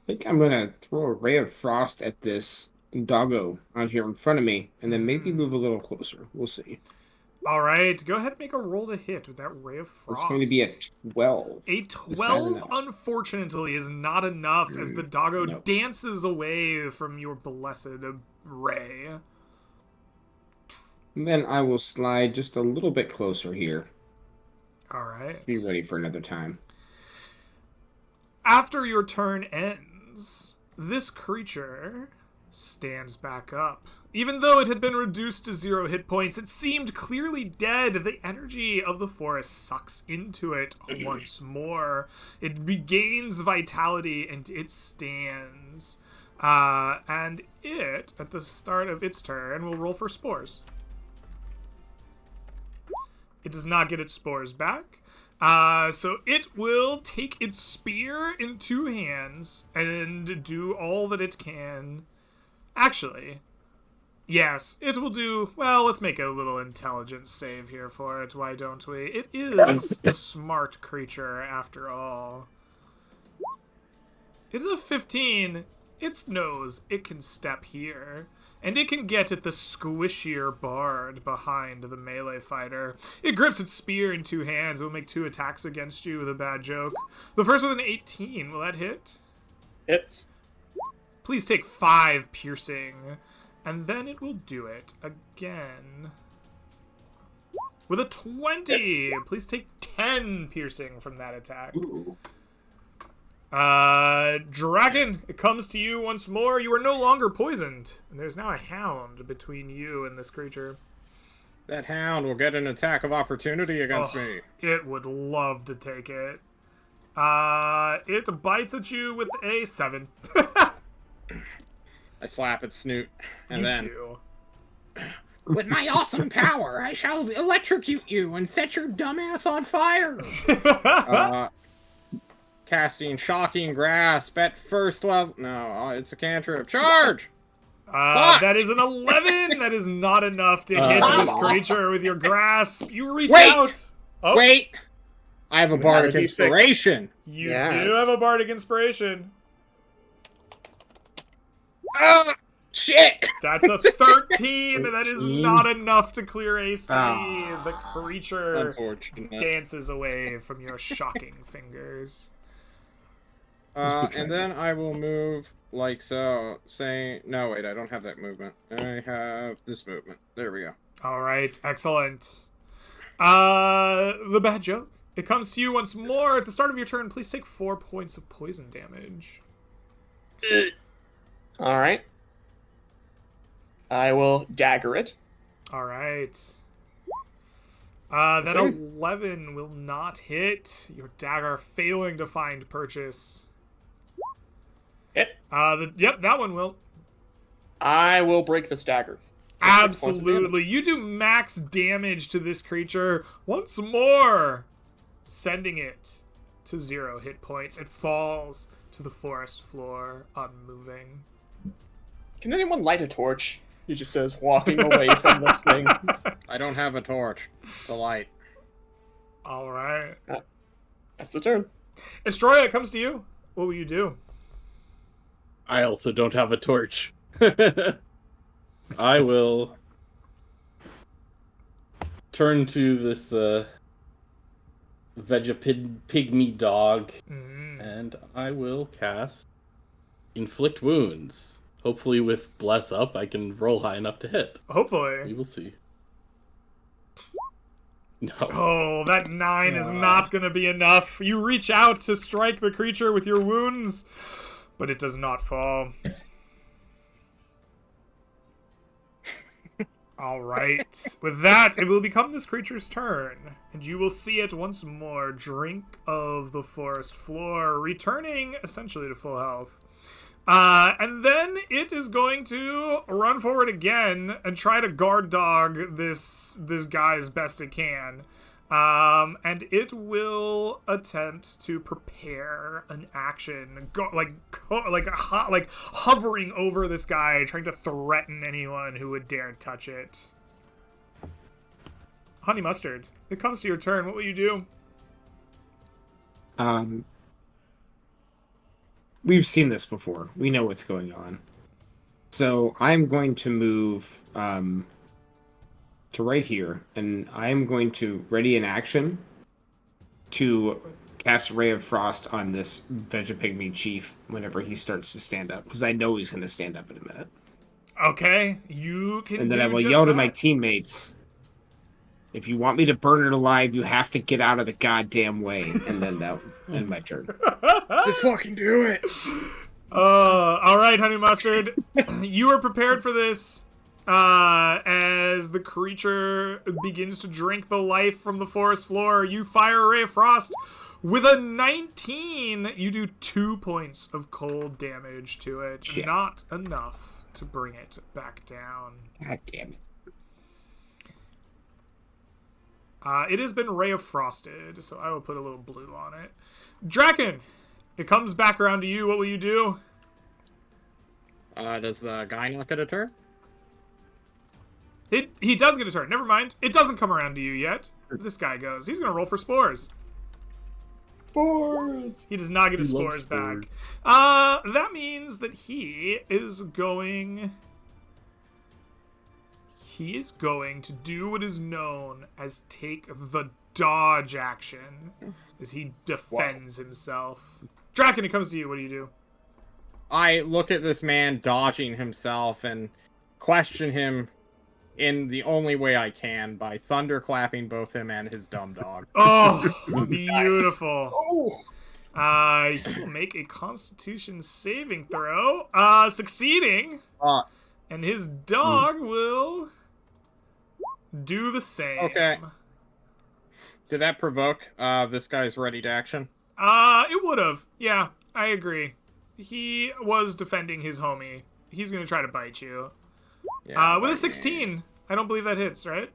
think I'm gonna throw a ray of frost at this doggo out here in front of me, and then maybe move a little closer. We'll see.
All right, go ahead and make a roll to hit with that ray of frost.
It's going to be a 12.
A
Is that
12,
enough?
unfortunately, is not enough as the doggo
No.
dances away from your blessed ray.
And then I will slide just a little bit closer here.
All right.
Be ready for another time.
After your turn ends, this creature stands back up. Even though it had been reduced to 0 hit points, it seemed clearly dead. The energy of the forest sucks into it once more. It regains vitality and it stands. And it, at the start of its turn, will roll for spores. It does not get its spores back. So it will take its spear in 2 hands and do all that it can. Actually, yes, it will do... Well, let's make a little intelligence save here for it, why don't we? It is a smart creature, after all. It is a 15. it knows it can step here. And it can get at the squishier bard behind the melee fighter. It grips its spear in 2 hands. It will make 2 attacks against you with a bad joke. The first with an 18. Will that hit?
Hits.
Please take 5 piercing. And then it will do it again. With a 20. Please take 10 piercing from that attack.
Ooh.
Dragon, it comes to you once more. You are no longer poisoned. And there's now a hound between you and this creature.
That hound will get an attack of opportunity against me.
It would love to take it. It bites at you with a 7.
I slap its snoot, and
You
then...
do.
With my awesome power, I shall electrocute you and set your dumbass on fire! Casting Shocking Grasp at first level... No, it's a cantrip. Charge!
That is an 11! That is not enough to hit this creature with your grasp. You reach
Wait!
out. Oh,
Wait! I have a
We
bardic
have a D6.
inspiration.
you
Yes.
do have a bardic inspiration.
Ah! Shit!
That's a 13. That is
13.
not enough to clear AC.
Ah.
The creature
Unfortunate.
dances away from your shocking fingers.
And then I will move like so, saying... No, wait, I don't have that movement. I have this movement. There we go.
All right, excellent. The bad joke. It comes to you once more. At the start of your turn, please take 4 points of poison damage.
All right. I will dagger it.
All right. That
Same.
11 will not hit. Your dagger failing to find purchase.
Hit.
Yep, that one will.
I will break this dagger. For 6 points of damage.
Absolutely. You do max damage to this creature once more, sending it to 0 hit points. It falls to the forest floor, unmoving.
Can anyone light a torch? He just says, walking away from this thing.
I don't have a torch. The light.
All right.
That's the turn.
Estroya, it comes to you. What will you do?
I also don't have a torch. I will turn to this pygmy dog, and I will cast Inflict Wounds. Hopefully with Bless Up, I can roll high enough to hit. We
Hopefully.
will see. No.
Oh, that 9 is not going to be enough. You reach out to strike the creature with your wounds, but it does not fall. All right. With that, it will become this creature's turn, and you will see it once more drink of the forest floor, returning essentially to full health. And then it is going to run forward again and try to guard dog this guy as best it can. And it will attempt to prepare an action, hovering over this guy, trying to threaten anyone who would dare touch it. Honey Mustard, it comes to your turn. What will you do?
We've seen this before. We know what's going on. So I'm going to move to right here, and I'm going to ready an action to cast Ray of Frost on this Vegapygmy chief whenever he starts to stand up, because I know he's going to stand up in a minute.
Okay, you can.
And then
do
I will
just
yell to
that.
my teammates, if you want me to burn it alive, you have to get out of the goddamn way. And then that end my turn.
Just fucking do it.
All right, Honey Mustard. You are prepared for this as the creature begins to drink the life from the forest floor. You fire a Ray of Frost. With a 19, you do 2 points of cold damage to it.
Shit.
Not enough to bring it back down.
God damn it.
It has been Ray of Frosted, so I will put a little blue on it. Draken, it comes back around to you. What will you do?
Does the guy not get a turn?
He does get a turn. Never mind. It doesn't come around to you yet. This guy goes. He's going to roll for spores.
spores.
He does not get his
He loves
spores back.
spores.
That means that he is going to do what is known as take the dodge action as he defends himself. Draken, it comes to you. What do you do?
I look at this man dodging himself and question him in the only way I can by thunderclapping both him and his dumb dog.
Oh, beautiful.
Oh,
He will make a Constitution saving throw, succeeding, and his dog will do the same.
Okay. Did that provoke this guy's ready to action?
It would have. Yeah, I agree. He was defending his homie. He's gonna try to bite you.
Yeah,
With a
bite
16. I don't believe that hits, right?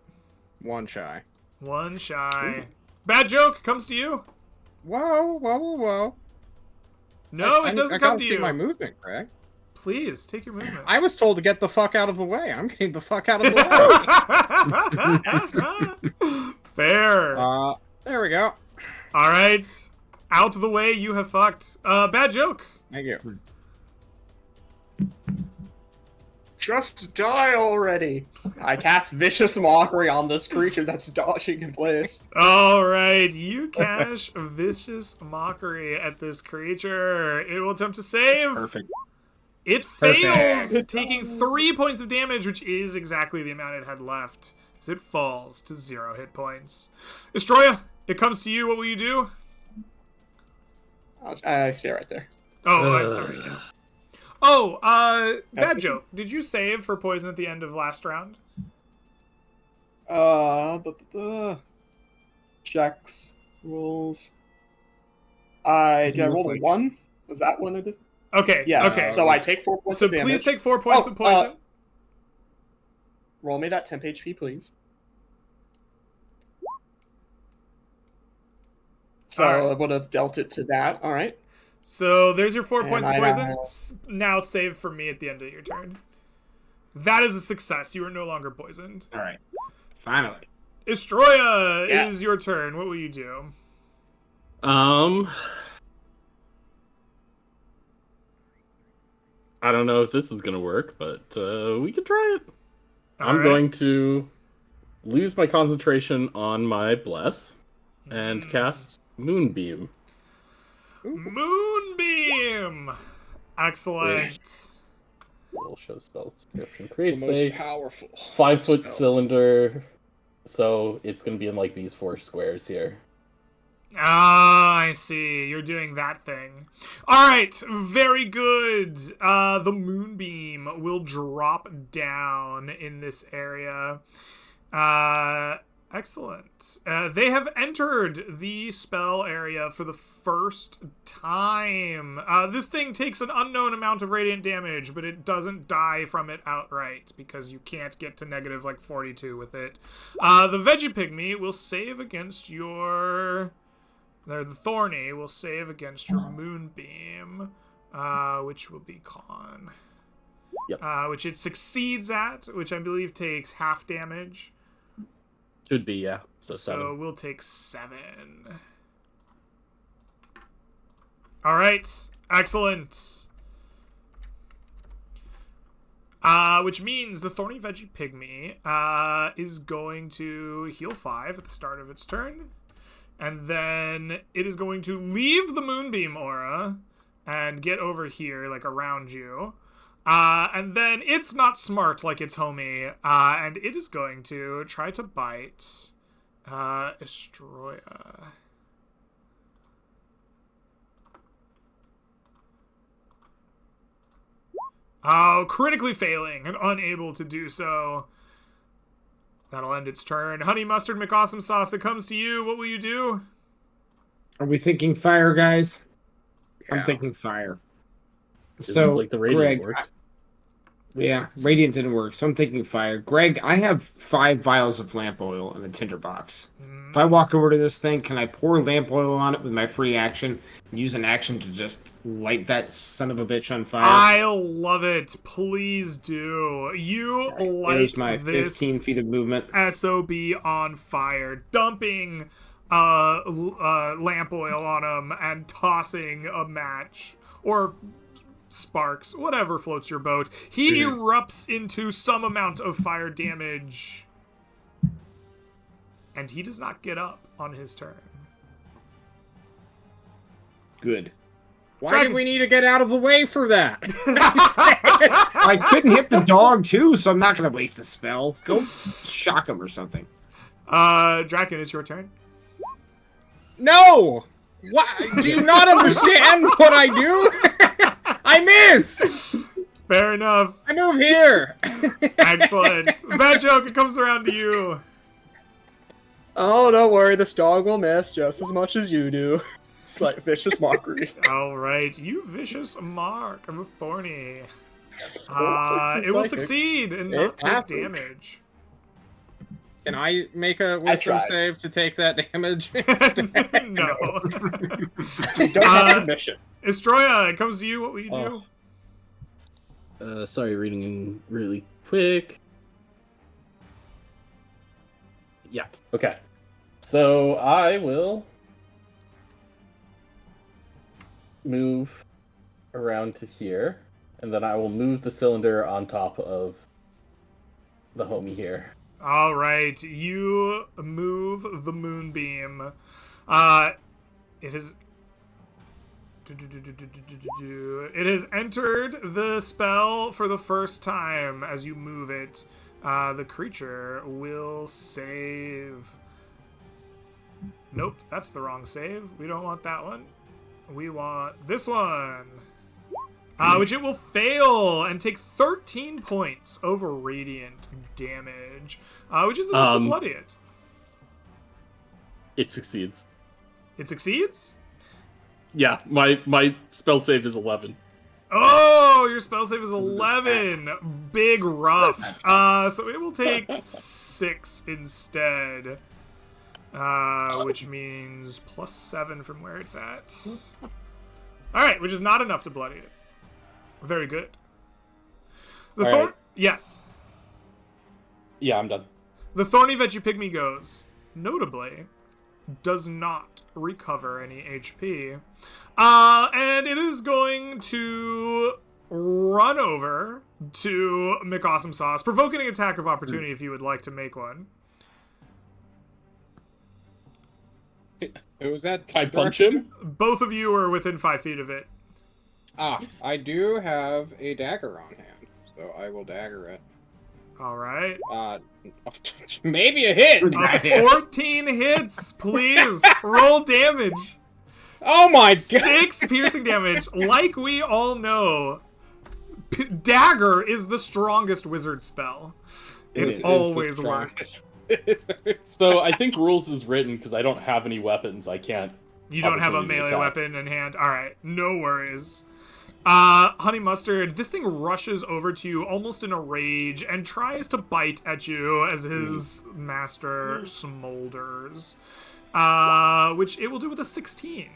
me. One shy.
One shy. Bad joke comes to you.
Whoa.
No, it doesn't come to
I
you.
my movement, Greg.
Please, take your movement.
I was told to get the fuck out of the way. I'm getting the fuck out of the way.
Fair.
There we go.
All right. Out of the way, you have fucked. Bad joke.
Thank you.
just die already. I cast Vicious Mockery on this creature that's dodging in place.
All right, you cash Vicious Mockery at this creature. It will attempt to save.
Perfect.
It
Perfect.
fails, taking 3 points of damage, which is exactly the amount it had left. As it falls to 0 hit points. Estroya, it comes to you. What will you do?
I stay right there.
Oh, I'm sorry. Yeah. Oh, bad joke. Did you save for poison at the end of last round?
Checks, rules. Did I roll the 1? Was that one I did?
Okay.
Yes.
Okay.
So I take 4 points
So
of damage.
please take 4 points of poison.
Roll me that temp HP, please. So
Alright.
I would have dealt it to that. All right.
So there's your 4
And
points of
I
poison.
now-
Now save for me at the end of your turn. That is a success. You are no longer poisoned.
All right. Finally.
Estroya, it
Yes.
is your turn. What will you do?
I don't know if this is gonna work, but we could try it. I'm
Alright.
going to lose my concentration on my bless and cast Moonbeam.
Moonbeam. Excellent.
We'll show spell description.
The
Creates
most
a
powerful
5-foot
spells.
cylinder, so it's gonna be in like these 4 squares here.
Ah, I see. You're doing that thing. All right, very good. The moonbeam will drop down in this area. Excellent. They have entered the spell area for the first time. This thing takes an unknown amount of radiant damage, but it doesn't die from it outright because you can't get to negative like 42 with it. The veggie pygmy will save against your... The thorny will save against your moonbeam, which will be con.
Yep.
Which it succeeds at, which I believe takes half damage.
Should be, yeah. So
So
7.
we'll take 7. All right, excellent. Which means the thorny veggie pygmy is going to heal 5 at the start of its turn. And then it is going to leave the moonbeam aura and get over here, like around you. And then it's not smart like its homie. And it is going to try to bite Estroya. Oh, critically failing and unable to do so. That'll end its turn. Honey Mustard McAwesome Sauce, it comes to you. What will you do?
Are we thinking fire, guys? I'm
Yeah.
thinking fire.
Didn't
So,
look like the radiant
Greg,
worked.
yeah, radiant didn't work, so I'm thinking fire. Greg, I have 5 vials of lamp oil in a tinderbox. If I walk over to this thing, can I pour lamp oil on it with my free action and use an action to just light that son of a bitch on fire?
I love it. Please do. You light
There's my
this
15 feet of movement.
SOB on fire, dumping lamp oil on him and tossing a match or sparks, whatever floats your boat. He erupts into some amount of fire damage, and he does not get up on his turn.
Good. Why
Dragon.
did we need to get out of the way for that?
I couldn't hit the dog too, so I'm not gonna waste a spell. Go shock him or something.
Draken, it's your turn.
No! What? Do you not understand what I do? I miss!
Fair enough.
I move here!
Excellent. Bad joke, it comes around to you.
Oh, don't worry, this dog will miss just as much as you do. It's like vicious mockery.
Alright, you vicious mark of a thorny.
Oh,
It will
psychic.
succeed and
It
not take
passes.
damage.
Can I make a wisdom
tried.
save to take that damage?
No.
You don't have permission.
Estroya, it comes to you. What will you do?
Sorry, reading in really quick. Yeah, okay. So I will move around to here, and then I will move the cylinder on top of the homie here.
All right, you move the moonbeam. It has. It has entered the spell for the first time as you move it. The creature will save. Nope, that's the wrong save. We don't want that one. We want this one. Which it will fail and take 13 points over radiant damage, which is enough to bloody it.
It succeeds.
It succeeds?
Yeah, my spell save is 11.
Oh, your spell save is 11. Big rough. So it will take 6 instead. Which means +7 from where it's at. Alright, which is not enough to bloody it. Very good. The
All
thorn.
right.
Yes.
Yeah, I'm done.
The thorny veggie pygmy goes. Notably, does not recover any HP. And it is going to run over to McAwesome Sauce, provoking an attack of opportunity if you would like to make one.
Who was that?
Can I punch him?
Both of you are within 5 feet of it.
Ah, I do have a dagger on hand, so I will dagger it.
All right.
Maybe a hit!
A 14 hits, please. Roll damage.
Oh my god!
6 piercing damage. Like we all know, dagger is the strongest wizard spell. It always works.
So I think rules is written because I don't have any weapons. I can't.
You don't have a
Opportunity
melee
attack.
weapon in hand. All right, no worries. Honey Mustard, this thing rushes over to you almost in a rage and tries to bite at you as his master smolders. Which it will do with a 16.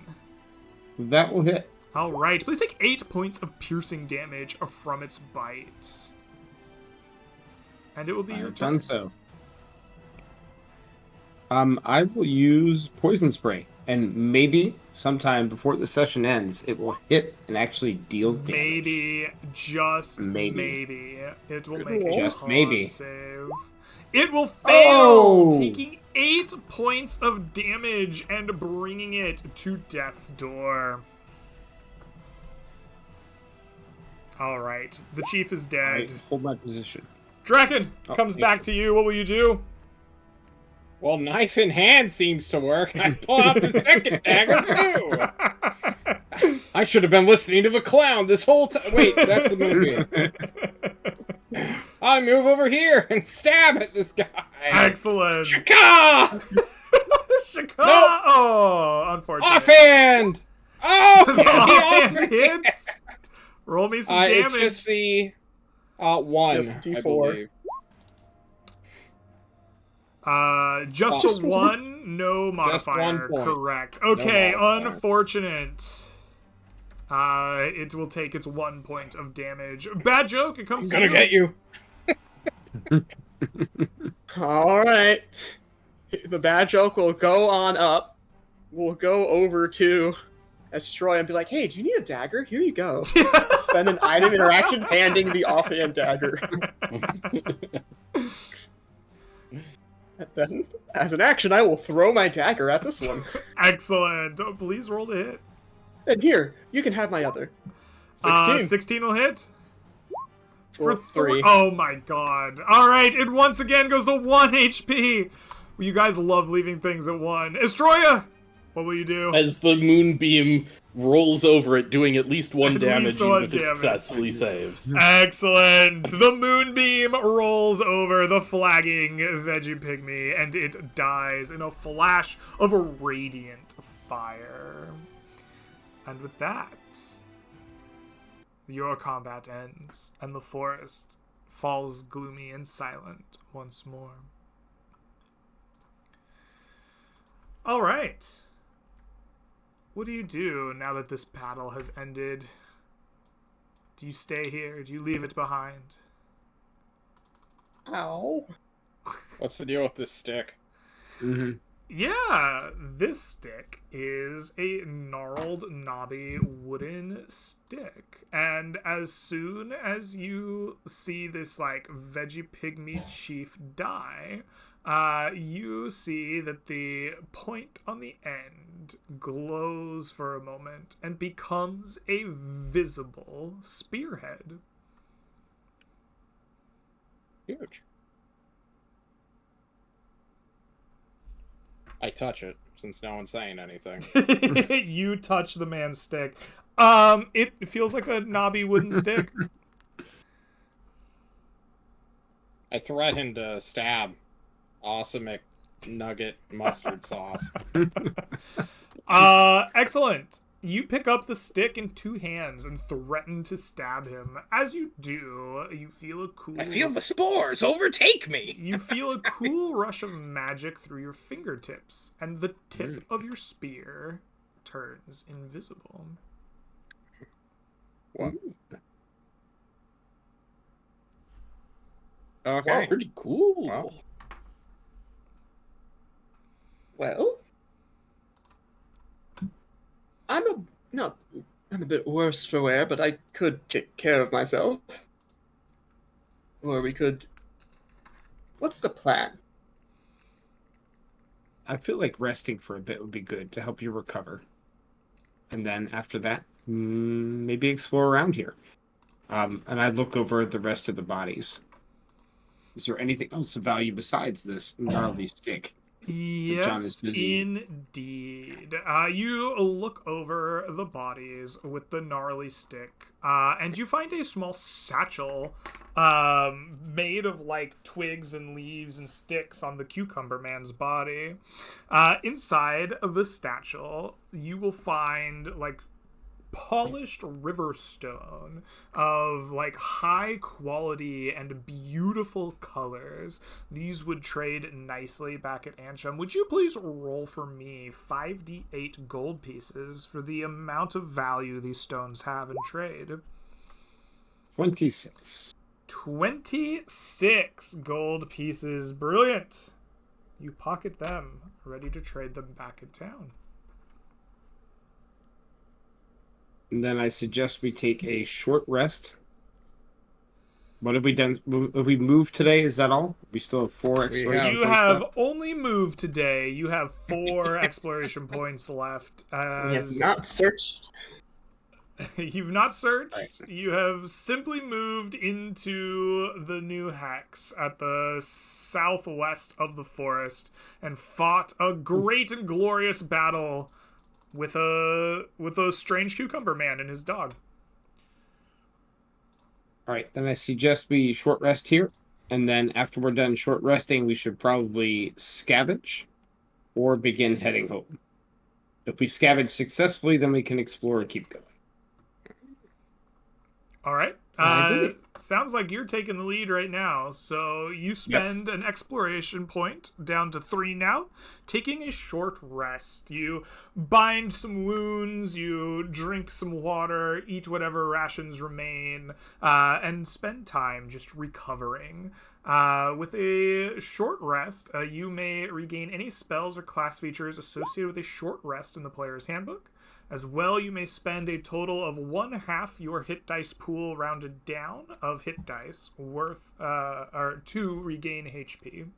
That will hit.
All right, please take 8 points of piercing damage from its bite. And it will be your
I've
turn.
done so. I will use poison spray, and maybe sometime before the session ends, it will hit and actually deal damage.
Maybe, just
Maybe.
maybe, it will make a
Just
con
maybe.
save. It will fail,
Oh!
taking 8 points of damage and bringing it to death's door. All right, the chief is
I
dead.
hold my position.
Draken
Oh,
comes
thank
back to you. What will you do?
Well, knife in hand seems to work. I pull out the second dagger, too! I should have been listening to the clown this whole time. Wait, that's the movie. I move over here and stab at this guy.
Excellent.
Shaka!
Shaka!
No.
Oh, unfortunate.
Offhand! Oh!
The
the
offhand
offhand!
hits. Roll me some damage.
It's just the 1,
Just
I
D4.
believe.
Just
Just
a 1, no modifier.
1 point.
Correct. Okay,
modifier.
unfortunate. It will take its 1 point of damage. Bad joke. It comes
I'm gonna get you.
All right. The badge oak will go on up. We'll go over to Estroy and be like, "Hey, do you need a dagger? Here you go." Spend an item interaction handing the offhand dagger. And then, as an action, I will throw my dagger at this one.
Excellent. Oh, please roll to hit.
And here, you can have my other. 16.
16 will hit.
For 3.
Oh my god. Alright, it once again goes to 1 HP. You guys love leaving things at 1. Estroya, what will you do?
As the moonbeam rolls over it, doing at least one
At
damage,
least
even
one
if it
damage.
successfully saves.
Excellent. The moonbeam rolls over the flagging veggie pygmy, and it dies in a flash of a radiant fire. And with that, your combat ends, and the forest falls gloomy and silent once more. All right. What do you do now that this battle has ended? Do you stay here? Do you leave it behind?
Ow.
What's the deal with this stick?
Mm-hmm.
Yeah, this stick is a gnarled, knobby wooden stick. And as soon as you see this, like, veggie pygmy chief die, you see that the point on the end glows for a moment and becomes a visible spearhead.
Huge. I touch it, since no one's saying anything.
You touch the man's stick. It feels like a knobby wooden stick.
I threaten to stab Awesome McNugget mustard sauce.
Excellent. You pick up the stick in 2 hands and threaten to stab him. As you do, you feel a cool...
I feel the spores overtake me!
You feel a cool rush of magic through your fingertips, and the tip of your spear turns invisible.
What?
Wow,
Okay.
pretty cool.
Wow.
Well, I'm a bit worse for wear, but I could take care of myself. Or we could... What's the plan?
I feel like resting for a bit would be good to help you recover. And then after that, maybe explore around here. And I look over the rest of the bodies. Is there anything else of value besides this gnarly stick? John is
Yes,
busy.
indeed. You look over the bodies with the gnarly stick, and you find a small satchel made of, like, twigs and leaves and sticks on the cucumber man's body. Inside of the satchel, you will find, like, polished river stone of, like, high quality and beautiful colors. These would trade nicely back at Antrim. Would you please roll for me 5d8 gold pieces for the amount of value these stones have in trade?
26.
26 gold pieces. Brilliant. You pocket them, ready to trade them back in town.
And then I suggest we take a short rest. What have we done? Have we moved today? Is that all? We still have 4 exploration
You
points
have
left?
only moved today. You have 4 exploration points left.
We have
As
not searched.
you've not searched. You have simply moved into the new hex at the southwest of the forest and fought a great and glorious battle with a strange cucumber man and his dog.
All right, then I suggest we short rest here, and then after we're done short resting, we should probably scavenge or begin heading home. If we scavenge successfully, then we can explore and keep going.
All right.
I agree.
sounds like you're taking the lead right now. So you spend an exploration point, down to 3 now, taking a short rest. You bind some wounds, you drink some water, eat whatever rations remain, and spend time just recovering. With a short rest, you may regain any spells or class features associated with a short rest in the player's handbook. As well, you may spend a total of 1/2 your hit dice pool rounded down of hit dice worth or to regain HP.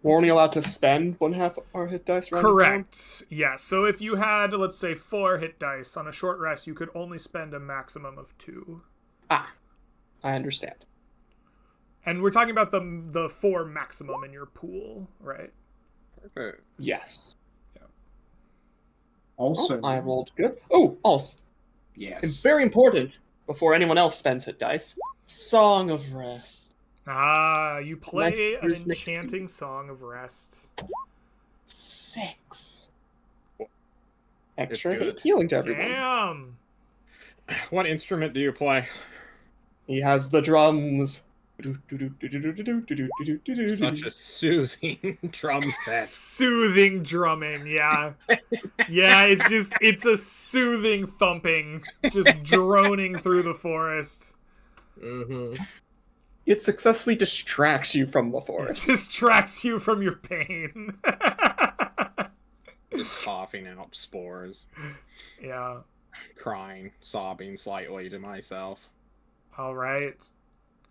We're only allowed to spend 1/2 our hit dice rounded down?
Correct. Yeah. So if you had, let's say, 4 hit dice on a short rest, you could only spend a maximum of 2.
Ah, I understand.
And we're talking about the 4 maximum in your pool, right?
Okay.
Yes.
Also,
Oh, I rolled good. Oh, also, and
yes.
very important, before anyone else spends hit dice, Song of Rest.
You play an
Here's next
enchanting song of rest.
6.
It's
Extra
good.
healing to everyone.
Damn.
What instrument do you play?
He has the drums.
Such a soothing drum set.
Soothing drumming, yeah. Yeah, it's a soothing thumping, just droning through the forest.
Mm-hmm.
It successfully distracts you from the
It
forest.
distracts you from your pain.
Just coughing out spores,
Yeah.
crying, sobbing slightly to myself.
All right.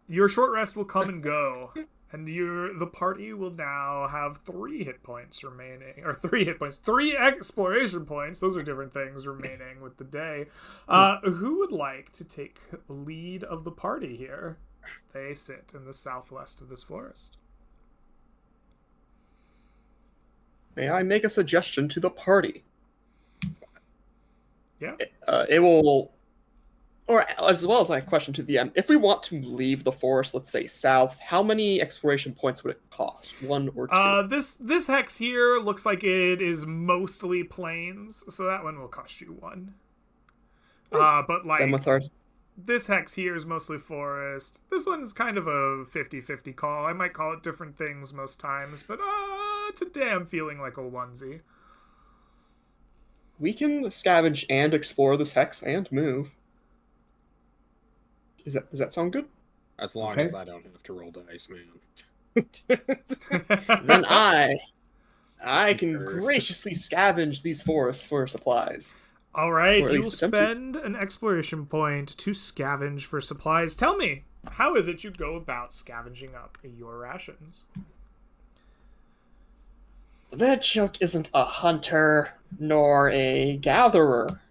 Your short rest will come and go, and the party will now have 3 hit points remaining, or 3 hit points, 3 exploration points. Those are different things remaining with the day. Who would like to take lead of the party here? As they sit in the southwest of this forest.
May I make a suggestion to the party?
Yeah.
It will, or as well as a question to the DM. If we want to leave the forest, let's say south, how many exploration points would it cost? 1 or 2?
This hex here looks like it is mostly plains, so that one will cost you 1. But like
Then with our
this hex here is mostly forest. This one's kind of a 50-50 call. I might call it different things most times, but it's a damn feeling like a onesie.
we can scavenge and explore this hex and move. Does that sound good?
As long
Okay.
as I don't have to roll dice, man.
Then I can
First.
graciously scavenge these forests for supplies.
All right,
Or at
you'll
least attempt
spend an exploration point to scavenge for supplies. Tell me, how is it you go about scavenging up your rations?
The Vedchuk isn't a hunter nor a gatherer.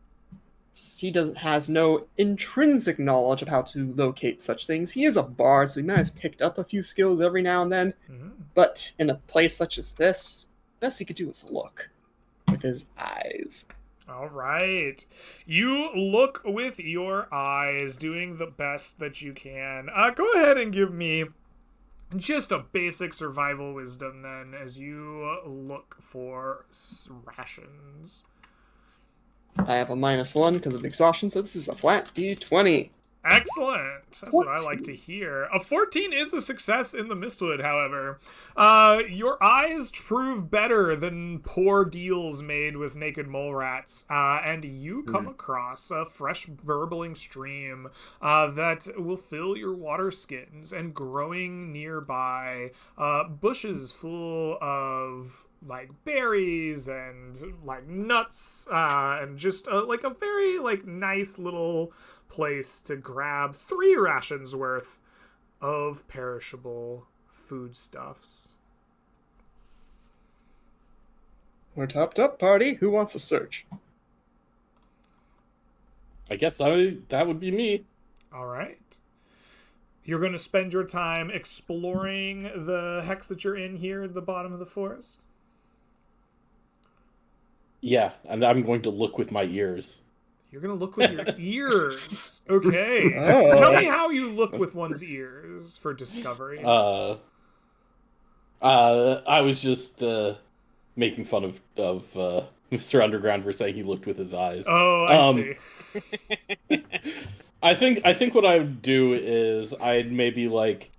He has no intrinsic knowledge of how to locate such things. He is a bard, so he might have picked up a few skills every now and then.
Mhm.
But in a place such as this, best he could do is look with his eyes.
All right. You look with your eyes, doing the best that you can. Go ahead and give me just a basic survival wisdom then, as you look for rations.
I have a -1 because of exhaustion, so this is a flat D20.
Excellent. That's what I like to hear. A 14 is a success in the Mistwood, however. Your eyes prove better than poor deals made with naked mole rats, and you come across a fresh burbling stream that will fill your water skins, and growing nearby bushes full of like berries and like nuts and just like a very like nice little place to grab 3 rations worth of perishable foodstuffs.
We're topped up, party. Who wants to search?
I guess that would be me.
All right. You're going to spend your time exploring the hex that you're in here at the bottom of the forest?
Yeah, and I'm going to look with my ears.
You're going to look with your ears. Okay.
Oh.
Tell me how you look with one's ears for discoveries.
I was just making fun of Mr. Underground for saying he looked with his eyes.
Oh, I see.
I think what I would do is I'd maybe like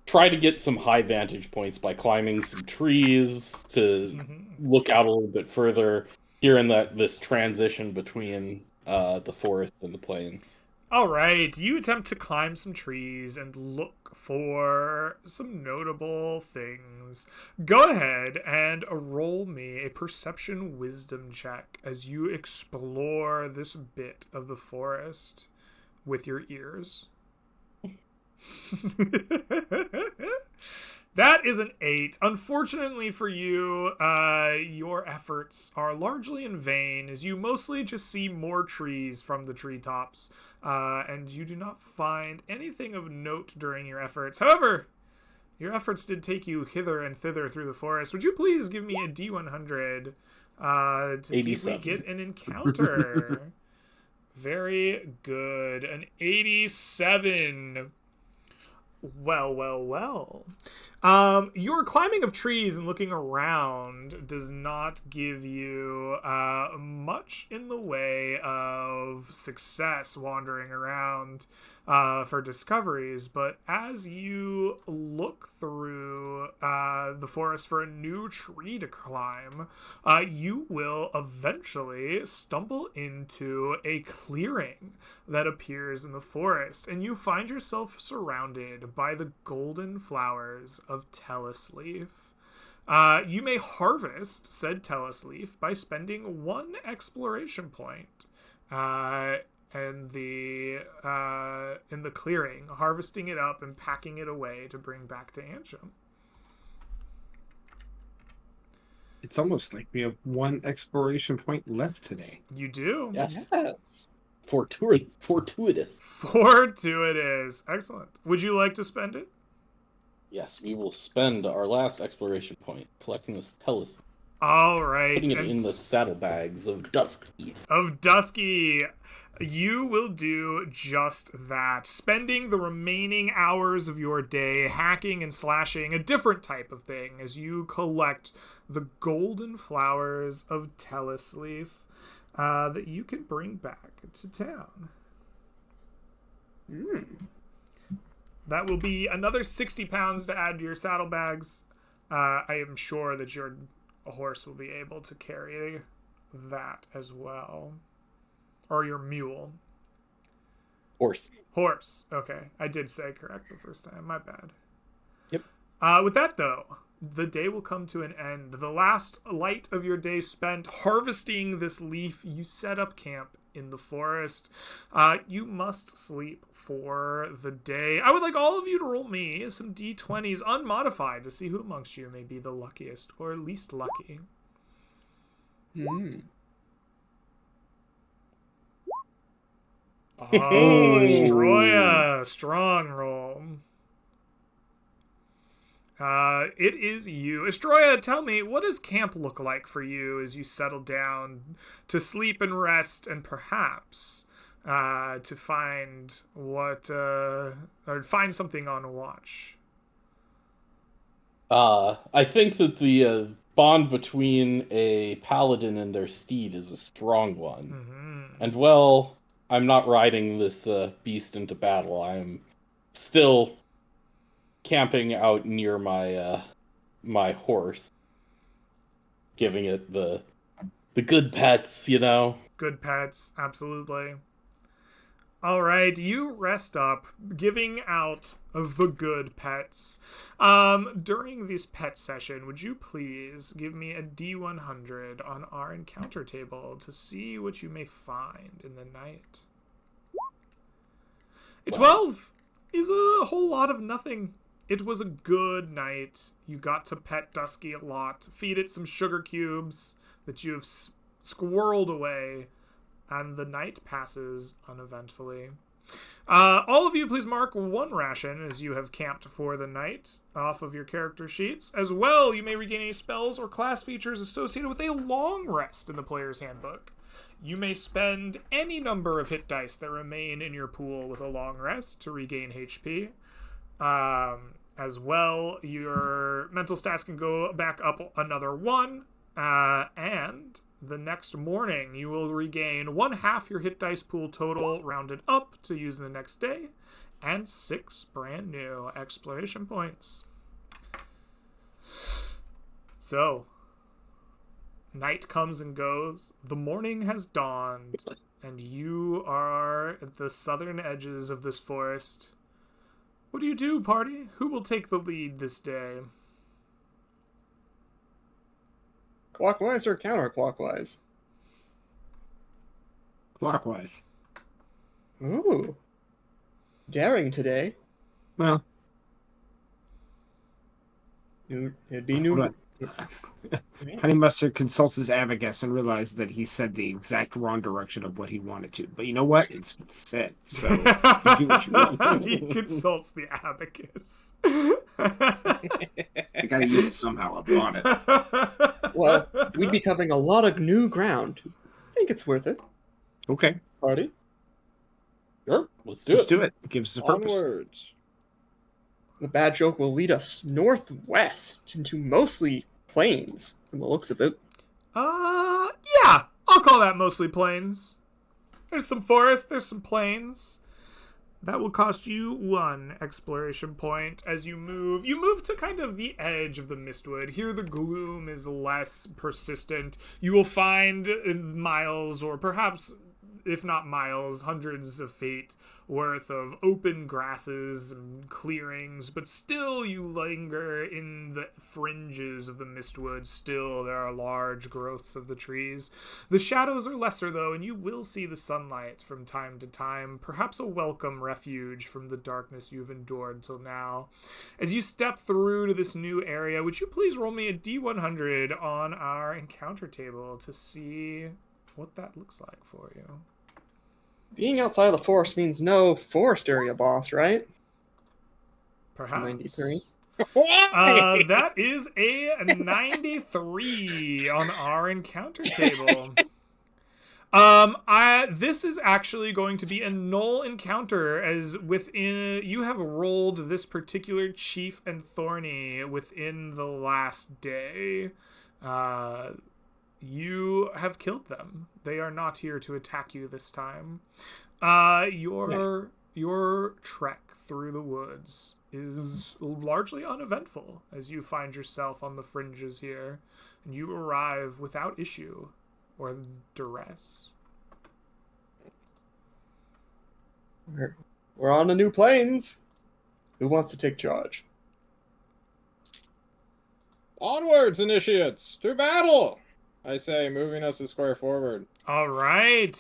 try to get some high vantage points by climbing some trees to look out a little bit further here in this transition between the forest and the plains.
All right, you attempt to climb some trees and look for some notable things. Go ahead and roll me a perception wisdom check as you explore this bit of the forest with your ears. That is an 8. Unfortunately for you, your efforts are largely in vain, as you mostly just see more trees from the treetops, and you do not find anything of note during your efforts. However, your efforts did take you hither and thither through the forest. Would you please give me a D100 to see if we get an encounter? Very good. An 87. Well. Your climbing of trees and looking around does not give you much in the way of success wandering around for discoveries, but as you look through the forest for a new tree to climb, you will eventually stumble into a clearing that appears in the forest, and you find yourself surrounded by the golden flowers of Tellus Leaf. You may harvest said Tellus Leaf by spending 1 exploration point in the clearing, harvesting it up and packing it away to bring back to Ansham.
It's almost like we have 1 exploration point left today.
You do?
Yes.
Yes.
Fortuitous.
Fortuitous. Excellent. Would you like to spend it?
Yes, we will spend our last exploration point collecting this Tellus,
All right.
putting it in the saddlebags of Dusky.
Of Dusky. You will do just that, spending the remaining hours of your day hacking and slashing a different type of thing as you collect the golden flowers of Tellus Leaf that you can bring back to town. That will be another 60 pounds to add to your saddlebags. I am sure that your horse will be able to carry that as well. Or your mule.
Horse.
Okay, I did say correct the first time. My bad.
Yep.
With that, though, the day will come to an end. The last light of your day spent harvesting this leaf, you set up camp in the forest. You must sleep for the day. I would like all of you to roll me some d20s unmodified to see who amongst you may be the luckiest or least lucky. Oh, Stroya, strong roll. It is you. Estroya, tell me, what does camp look like for you as you settle down to sleep and rest and perhaps to find or find something on watch?
I think that the bond between a paladin and their steed is a strong one. And well, I'm not riding this beast into battle. I'm still camping out near my my horse, giving it the good pets, you know.
Good pets, absolutely. All right, you rest up, giving out of the good pets. During this pet session, would you please give me a D100 on our encounter table to see what you may find in the night? A 12 is a whole lot of nothing. It was a good night. You got to pet Dusky a lot, feed it some sugar cubes that you have squirreled away, and the night passes uneventfully. All of you, please mark 1 ration as you have camped for the night off of your character sheets. As well, you may regain any spells or class features associated with a long rest in the player's handbook. You may spend any number of hit dice that remain in your pool with a long rest to regain HP. As well, your mental stats can go back up another 1, and the next morning, you will regain 1/2 your hit dice pool total, rounded up to use the next day, and 6 brand new exploration points. So, night comes and goes, the morning has dawned, and you are at the southern edges of this forest. What do you do, party? Who will take the lead this day?
Clockwise or counterclockwise?
Clockwise.
Ooh. Daring today.
Well,
It'd be new.
hold on. Honey Mustard consults his abacus and realizes that he said the exact wrong direction of what he wanted to. But you know what? It's been said, so you do what you want.
He consults the abacus.
I gotta use it somehow. I bought it.
Well, we'd be covering a lot of new ground. I think it's worth it.
Okay,
Party?
Sure, let's do
let's
it.
do it. It gives us a purpose.
Onwards.
The bad joke will lead us northwest into mostly plains, from the looks of it.
Yeah, I'll call that mostly plains. There's some forest, there's some plains. That will cost you 1 exploration point as you move. You move to kind of the edge of the Mistwood. Here the gloom is less persistent. You will find miles, or perhaps, if not miles, hundreds of feet worth of open grasses and clearings, but still you linger in the fringes of the Mistwood. Still, there are large growths of the trees. The shadows are lesser, though, and you will see the sunlight from time to time, perhaps a welcome refuge from the darkness you've endured till now. As you step through to this new area, would you please roll me a D100 on our encounter table to see what that looks like for you?
Being outside of the forest means no forest area boss, right?
Perhaps.
93.
That is a 93 on our encounter table. This is actually going to be a null encounter, as within you have rolled this particular chief and Thorny within the last day. You have killed them. They are not here to attack you this time. Your trek through the woods is largely uneventful as you find yourself on the fringes here, and you arrive without issue or duress.
We're on the new plains. Who wants to take charge?
Onwards, initiates, to battle! I say, moving us a square forward.
All right.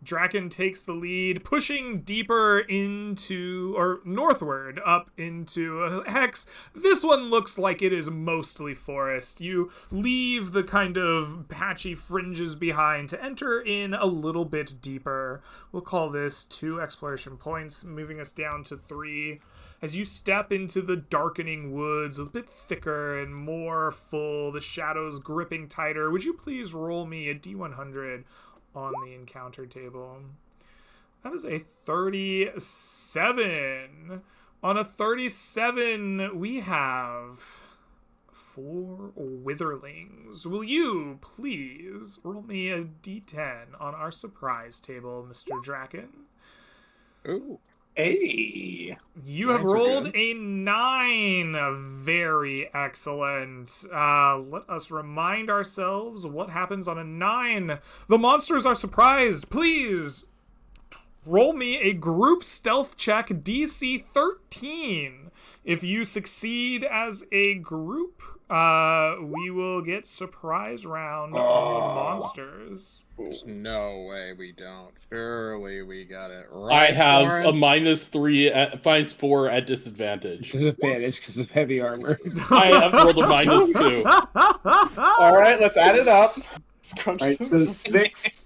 Draken takes the lead, pushing deeper into, or northward up into a hex. This one looks like it is mostly forest. You leave the kind of patchy fringes behind to enter in a little bit deeper. We'll call this 2 exploration points, moving us down to 3. As you step into the darkening woods, a bit thicker and more full, the shadows gripping tighter, would you please roll me a D100 on the encounter table? That is a 37. On a 37, we have 4 witherlings. Will you please roll me a D10 on our surprise table, Mr. Draken?
Ooh. Hey.
You have
Nines are
rolled
good.
a 9. Very excellent. Let us remind ourselves what happens on a 9. The monsters are surprised. Please roll me a group stealth check, DC 13. If you succeed as a group, we will get surprise round on the monsters.
There's no way we don't. Surely we got it
I
right.
have
Warren.
a -4 at disadvantage.
Disadvantage because of heavy armor.
I have rolled a -2.
All right, let's add it up. Let's crunch
All right,
this.
so 6.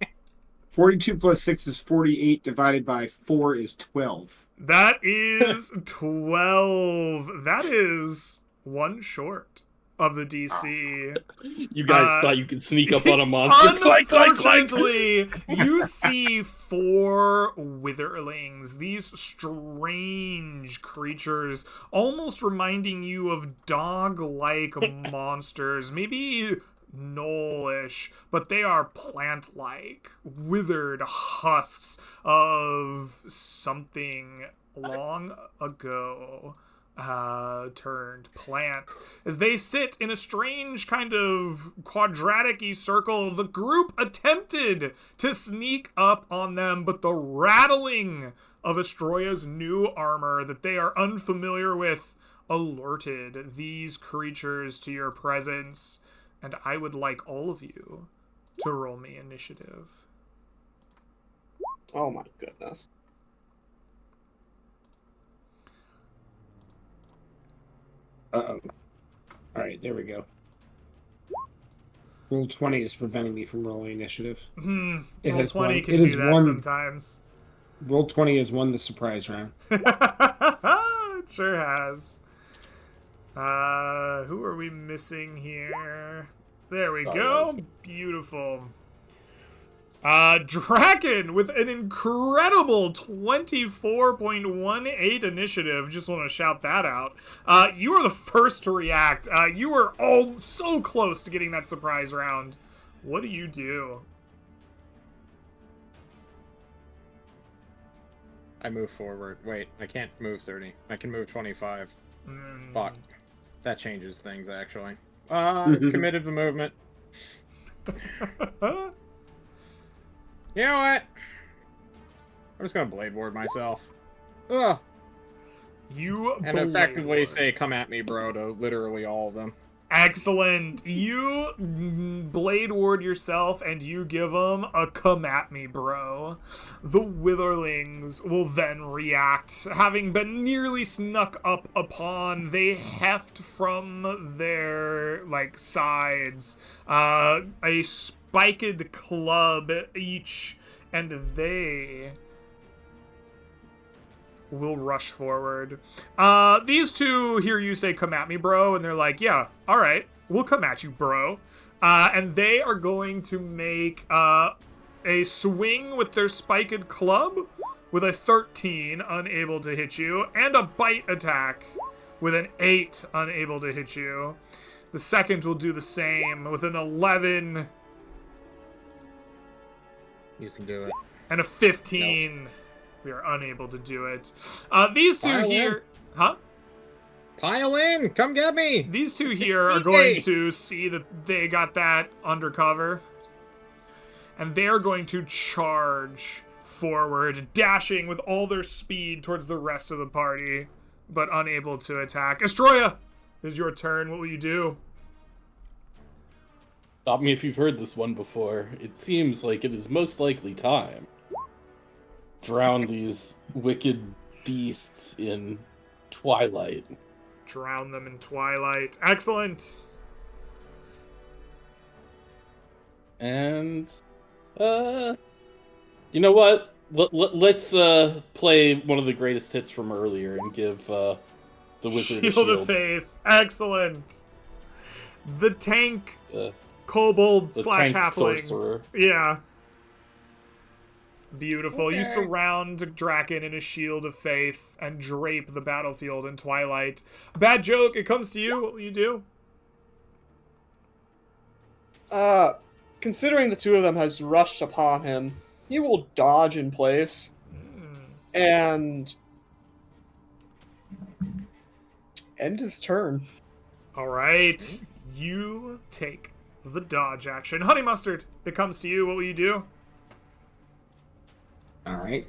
42 plus 6 is 48, divided by 4 is 12.
That is 12. That is 1 short of the DC.
You guys thought you could sneak up on a monster. Clank, clank, clank.
Unfortunately, you see 4 witherlings, these strange creatures, almost reminding you of dog-like monsters, maybe gnollish, but they are plant-like, withered husks of something long ago turned plant. As they sit in a strange kind of quadratic-y circle, the group attempted to sneak up on them, but the rattling of Astroya's new armor that they are unfamiliar with alerted these creatures to your presence, and I would like all of you to roll me initiative.
Oh my goodness.
Uh-oh. Alright, there we go. Roll 20 is preventing me from rolling initiative. It
Roll
has
20
won.
can
It
do
has
that
won.
sometimes.
Roll 20 has won the surprise round.
It sure has. Who are we missing here? There we go. Beautiful. Draken with an incredible 24.18 initiative. Just want to shout that out. You are the first to react. You were all so close to getting that surprise round. What do you do?
I move forward. Wait, I can't move 30. I can move 25. Fuck. That changes things, actually. I've committed the movement. You know what? I'm just gonna blade ward myself. Ugh.
You
And effectively say, come at me, bro, to literally all of them.
Excellent. You blade ward yourself and you give them a come at me, bro. The witherlings will then react. Having been nearly snuck up upon, they heft from their, sides a spiked club each, and they will rush forward. These two hear you say, come at me, bro, and they're like, yeah, all right, we'll come at you, bro. And they are going to make a swing with their spiked club with a 13, unable to hit you, and a bite attack with an 8, unable to hit you. The second will do the same with an 11
You can do it.
and a 15. Nope. We are unable to do it. These two
Pile
here...
in.
Huh?
Pile in! Come get me!
These two here are going to see that they got that undercover. And they're going to charge forward, dashing with all their speed towards the rest of the party, but unable to attack. Astroya, it is your turn. What will you do?
Stop me if you've heard this one before. It seems like it is most likely time. Drown these wicked beasts in twilight.
Drown them in twilight. Excellent.
And, you know what? Let's play one of the greatest hits from earlier and give the wizard a
Shield of
shield.
Faith. Excellent. The tank kobold /
tank
halfling.
sorcerer.
Yeah. Beautiful.
Okay.
You surround Draken in a shield of faith and drape the battlefield in twilight. Bad joke. It comes to you. What will you do?
Considering the two of them has rushed upon him, he will dodge in place and end his turn.
All right. You take the dodge action. Honey Mustard, it comes to you. What will you do?
Alright.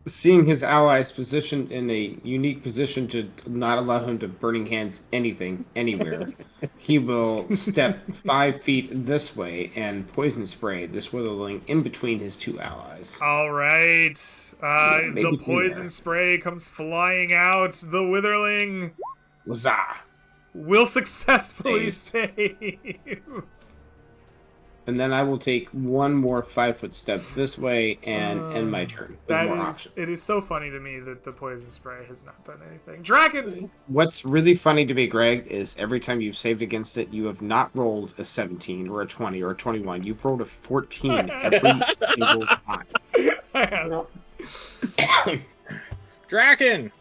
Seeing his allies positioned in a unique position to not allow him to burning hands anything, anywhere, he will step 5 feet this way and poison spray this witherling in between his two allies.
All right.
maybe
The
from
poison
there.
spray comes flying out. The witherling
Huzzah!
will successfully
Saved.
save.
And then I will take one more 5-foot step this way and end my turn. With
That
more
is,
options.
it is so funny to me that the poison spray has not done anything. Draken!
What's really funny to me, Greg, is every time you've saved against it, you have not rolled a 17 or a 20 or a 21. You've rolled a 14 every single time.
I have.
Draken!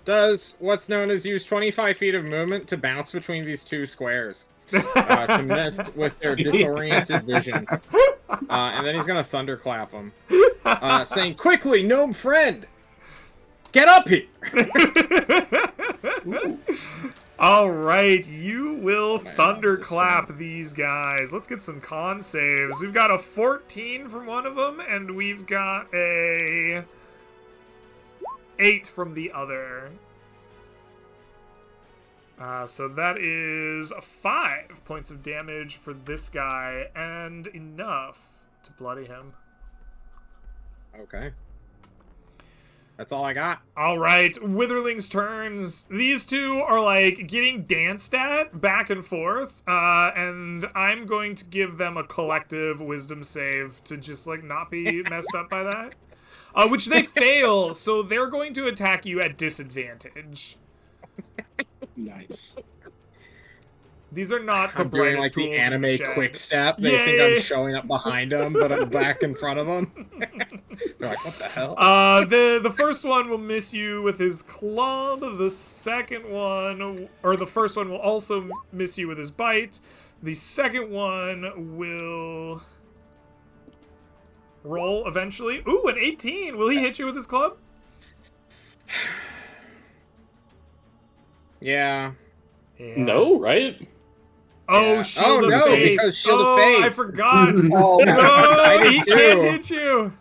does what's known as use 25 feet of movement to bounce between these two squares to mess with their disoriented vision. And then he's gonna thunderclap them, saying, "Quickly, gnome friend, get up here!"
All right, you will thunderclap these guys. Let's get some con saves. We've got a 14 from one of them, and we've got a 8 from the other. So that is 5 points of damage for this guy, and enough to bloody him.
Okay. That's all I got.
All right, Witherling's turns. These two are like getting danced at back and forth, and I'm going to give them a collective wisdom save to just like not be messed up by that, which they fail. So they're going to attack you at disadvantage.
Nice.
These are not the
I'm doing
brightest
like the
tools in
anime
shed.
quick step. They think I'm showing up behind them, but I'm back in front of them. They're like, what the hell?
The first one will miss you with his club. The second one, or the first one will also miss you with his bite. The second one will roll eventually. Ooh, an 18. Will he hit you with his club?
Yeah.
No, right?
Oh,
Yeah.
Shield
Oh,
of
no,
Faith.
because Shield of Faith.
I forgot.
Oh,
No,
I did
he
too.
can't hit you.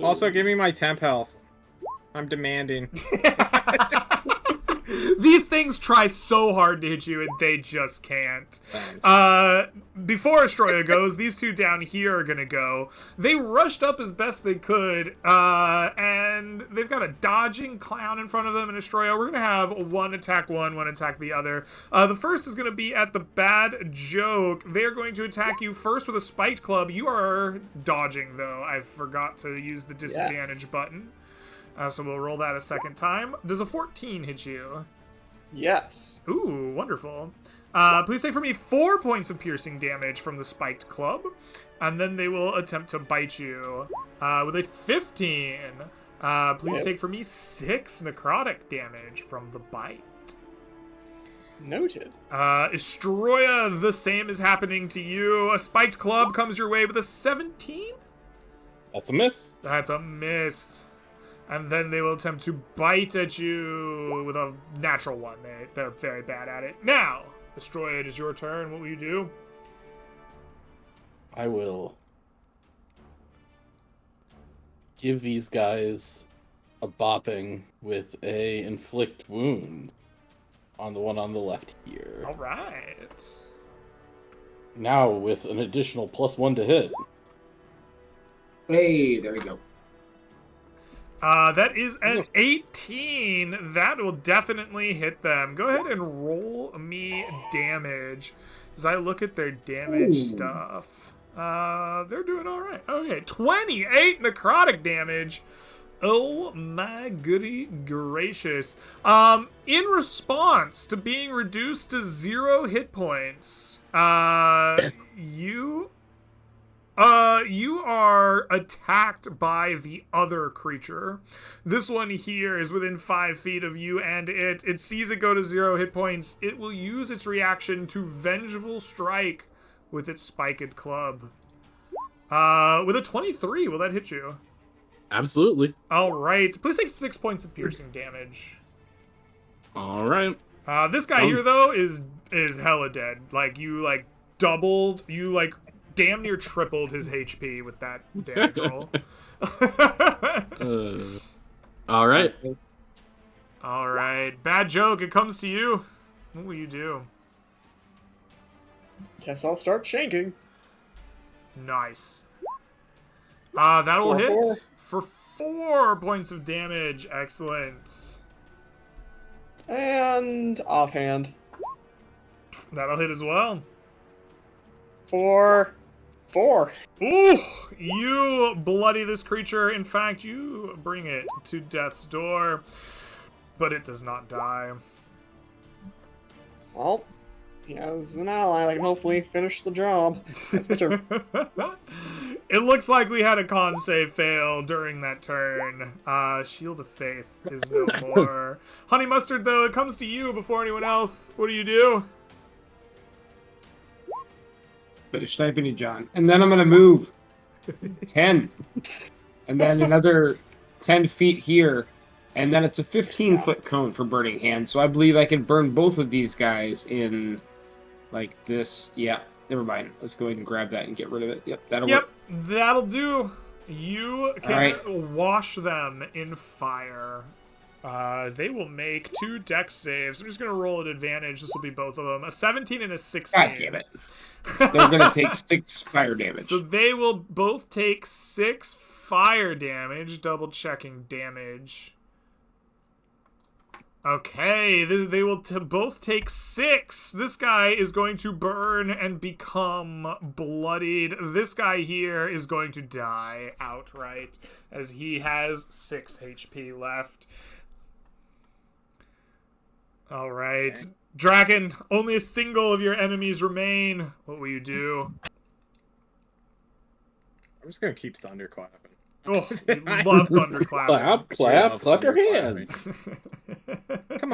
Also, give me my temp health. I'm demanding.
These things try so hard to hit you, and they just can't.
Thanks.
Before Astroya goes, these two down here are gonna go. They rushed up as best they could, and they've got a dodging clown in front of them and Astroya. We're gonna have one attack one attack the other. The first is gonna be at the bad joke. They're going to attack you first with a spiked club. You are dodging, though. I forgot to use the disadvantage button. So we'll roll that a second time. Does a 14 hit you?
Yes.
Ooh, wonderful. Please take for me 4 points of piercing damage from the spiked club, and then they will attempt to bite you with a 15. Please take for me 6 necrotic damage from the bite.
Noted.
Estroya, the same is happening to you. A spiked club comes your way with a 17.
That's a miss.
That's a miss. And then they will attempt to bite at you with a natural one. They're very bad at it. Now, Destroy It is your turn. What will you do?
I will give these guys a bopping with a inflict wound on the one on the left here.
All right.
Now with an additional +1 to hit.
Hey, there we go.
That is an 18. That will definitely hit them. Go ahead and roll me damage. As I look at their damage stuff. They're doing all right. Okay, 28 necrotic damage. Oh my goody gracious. In response to being reduced to 0 hit points, you are attacked by the other creature. This one here is within 5 feet of you, and it sees it go to 0 hit points. It will use its reaction to Vengeful Strike with its spiked club. With a 23, will that hit you?
Absolutely.
All right. Please take 6 points of piercing damage.
All right.
This guy here, though, is hella dead. Like, you, doubled, damn near tripled his HP with that damage roll.
All right.
All right. Bad joke. It comes to you. What will you do?
Guess I'll start shanking.
Nice. That'll
4,
hit
4.
for 4 points of damage. Excellent.
And offhand.
That'll hit as well.
4.
Ooh, you bloody this creature. In fact, you bring it to death's door, but it does not die.
Well, he has an ally that can hopefully finish the job. That's my turn.
It looks like we had a con save fail during that turn. Shield of Faith is no more. Honey Mustard, though, it comes to you before anyone else. What do you do?
Finish typing it, John. And then I'm going to move 10. And then another 10 feet here. And then it's a 15-foot cone for Burning Hand. So I believe I can burn both of these guys in like this. Yeah, never mind. Let's go ahead and grab that and get rid of it. Yep, that'll work.
That'll do. You can wash them in fire. They will make 2 dex saves. I'm just going to roll an advantage. This will be both of them. A 17 and a 16.
God damn it. They're going to take 6 fire damage.
So they will both take 6 fire damage. Double checking damage. Okay, they will both take 6. This guy is going to burn and become bloodied. This guy here is going to die outright as he has 6 HP left. All right. Okay. Draken, only a single of your enemies remain. What will you do?
I'm just going to keep thunderclapping.
Oh, love thunderclapping.
Clap your hands.
Come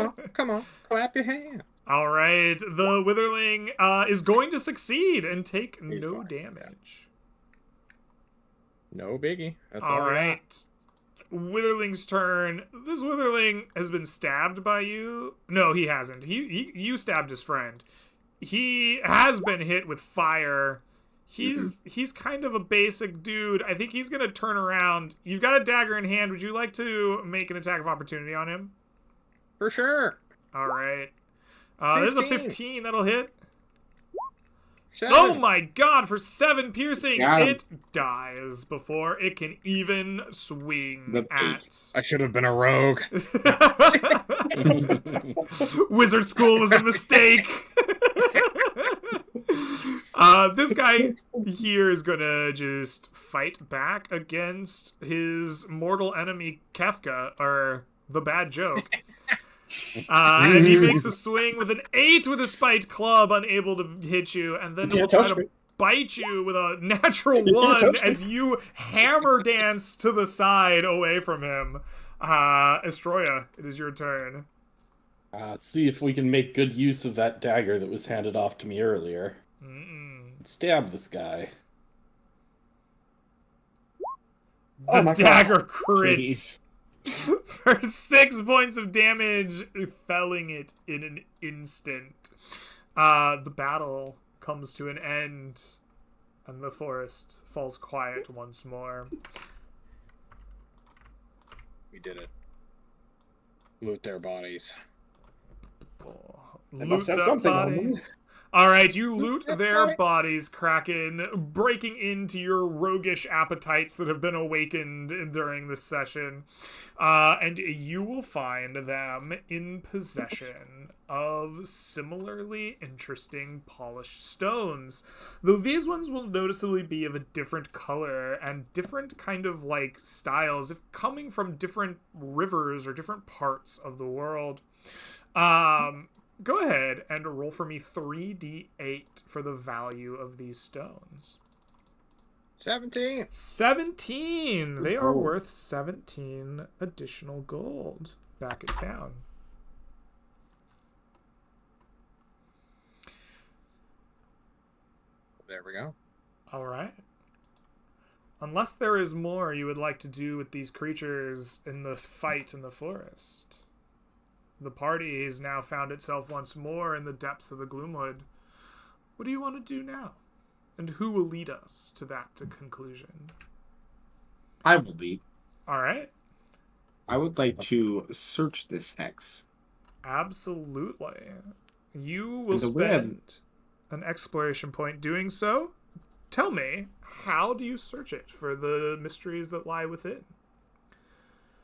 on, clap your hands.
All right, the Witherling is going to succeed and take no damage.
No biggie. That's
all right. Witherling's turn. This Witherling has been stabbed by you. No, he hasn't. You stabbed his friend. He has been hit with fire. He's kind of a basic dude. I think he's gonna turn around. You've got a dagger in hand. Would you like to make an attack of opportunity on him?
For sure.
All right. There's a 15 that'll hit.
7.
Oh my god, for 7 piercing, it dies before it can even swing at...
I should have been a rogue.
Wizard school was a mistake. This guy here is gonna just fight back against his mortal enemy Kefka, or the bad joke. And he makes a swing with an 8 with a spiked club, unable to hit you, and then he'll try to bite you with a natural 1 as you hammer dance to the side away from him. Estroya, it is your turn.
Let's see if we can make good use of that dagger that was handed off to me earlier. Stab this guy.
The dagger crits. For 6 points of damage, felling it in an instant. The battle comes to an end, and the forest falls quiet once more.
We did it. Loot their bodies.
They must have something on them.
All right, you loot their bodies, Kraken, breaking into your roguish appetites that have been awakened during this session. And you will find them in possession of similarly interesting polished stones. Though these ones will noticeably be of a different color and different kind of like styles, coming from different rivers or different parts of the world. Go ahead and roll for me 3d8 for the value of these stones.
17.
17! They are worth 17 additional gold back at town.
There we go.
All right. Unless there is more you would like to do with these creatures in this fight in the forest. The party has now found itself once more in the depths of the Gloomwood. What do you want to do now? And who will lead us to that conclusion?
I will lead.
All right.
I would like to search this hex.
Absolutely. You will spend an exploration point doing so. Tell me, how do you search it for the mysteries that lie within?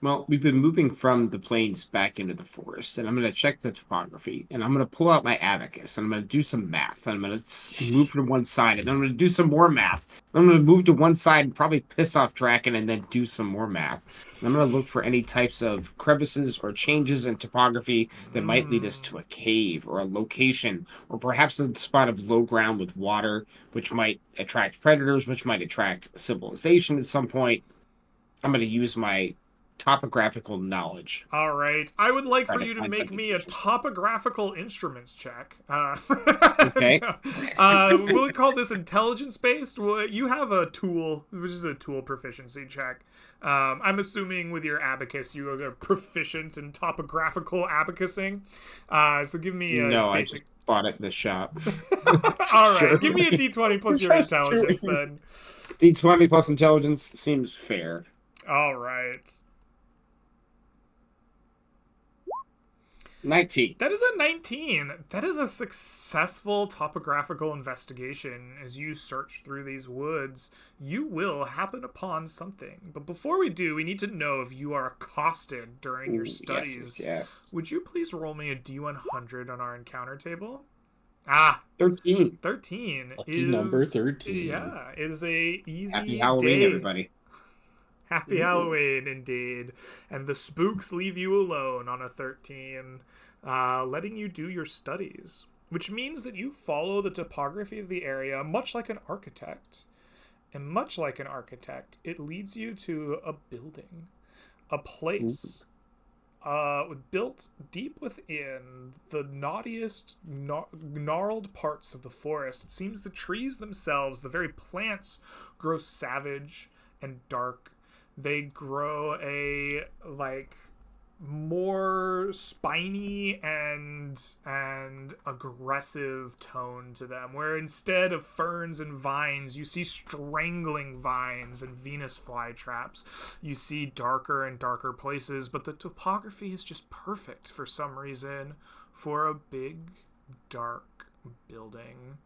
Well, we've been moving from the plains back into the forest, and I'm going to check the topography, and I'm going to pull out my abacus, and I'm going to do some math, and I'm going to move to one side, and then I'm going to do some more math. Then I'm going to move to one side and probably piss off Draken, and then do some more math. And I'm going to look for any types of crevices or changes in topography that might lead us to a cave or a location, or perhaps a spot of low ground with water, which might attract predators, which might attract civilization at some point. I'm going to use my topographical knowledge.
All right. I would like
Try
for
to
you to
find
make
something
me a
interesting.
topographical instruments check.
Okay.
We'll call this intelligence-based. Well, you have a tool, which is a tool proficiency check. I'm assuming with your abacus, you are proficient in topographical abacusing. So give me a
No, I
basic...
just bought it at the shop.
All right.
Sure.
Give me a d20 plus your
Just
intelligence,
doing-
then.
D20 plus intelligence seems fair.
All right.
19.
That is a 19. That is a successful topographical investigation. As you search through these woods, you will happen upon something. But before we do, we need to know if you are accosted during your
Ooh,
studies.
Yes.
Would you please roll me a d100 on our encounter table? Ah,
13.
13
Lucky
is
number 13.
Yeah, it is a easy
Happy Halloween,
day.
everybody.
Happy Halloween, indeed. And the spooks leave you alone on a 13, letting you do your studies, which means that you follow the topography of the area much like an architect. And much like an architect, it leads you to a building, a place built deep within the knottiest, gnarled parts of the forest. It seems the trees themselves, the very plants, grow savage and dark. They grow a more spiny and aggressive tone to them, where instead of ferns and vines, you see strangling vines and Venus flytraps. You see darker and darker places, but the topography is just perfect for some reason for a big, dark building.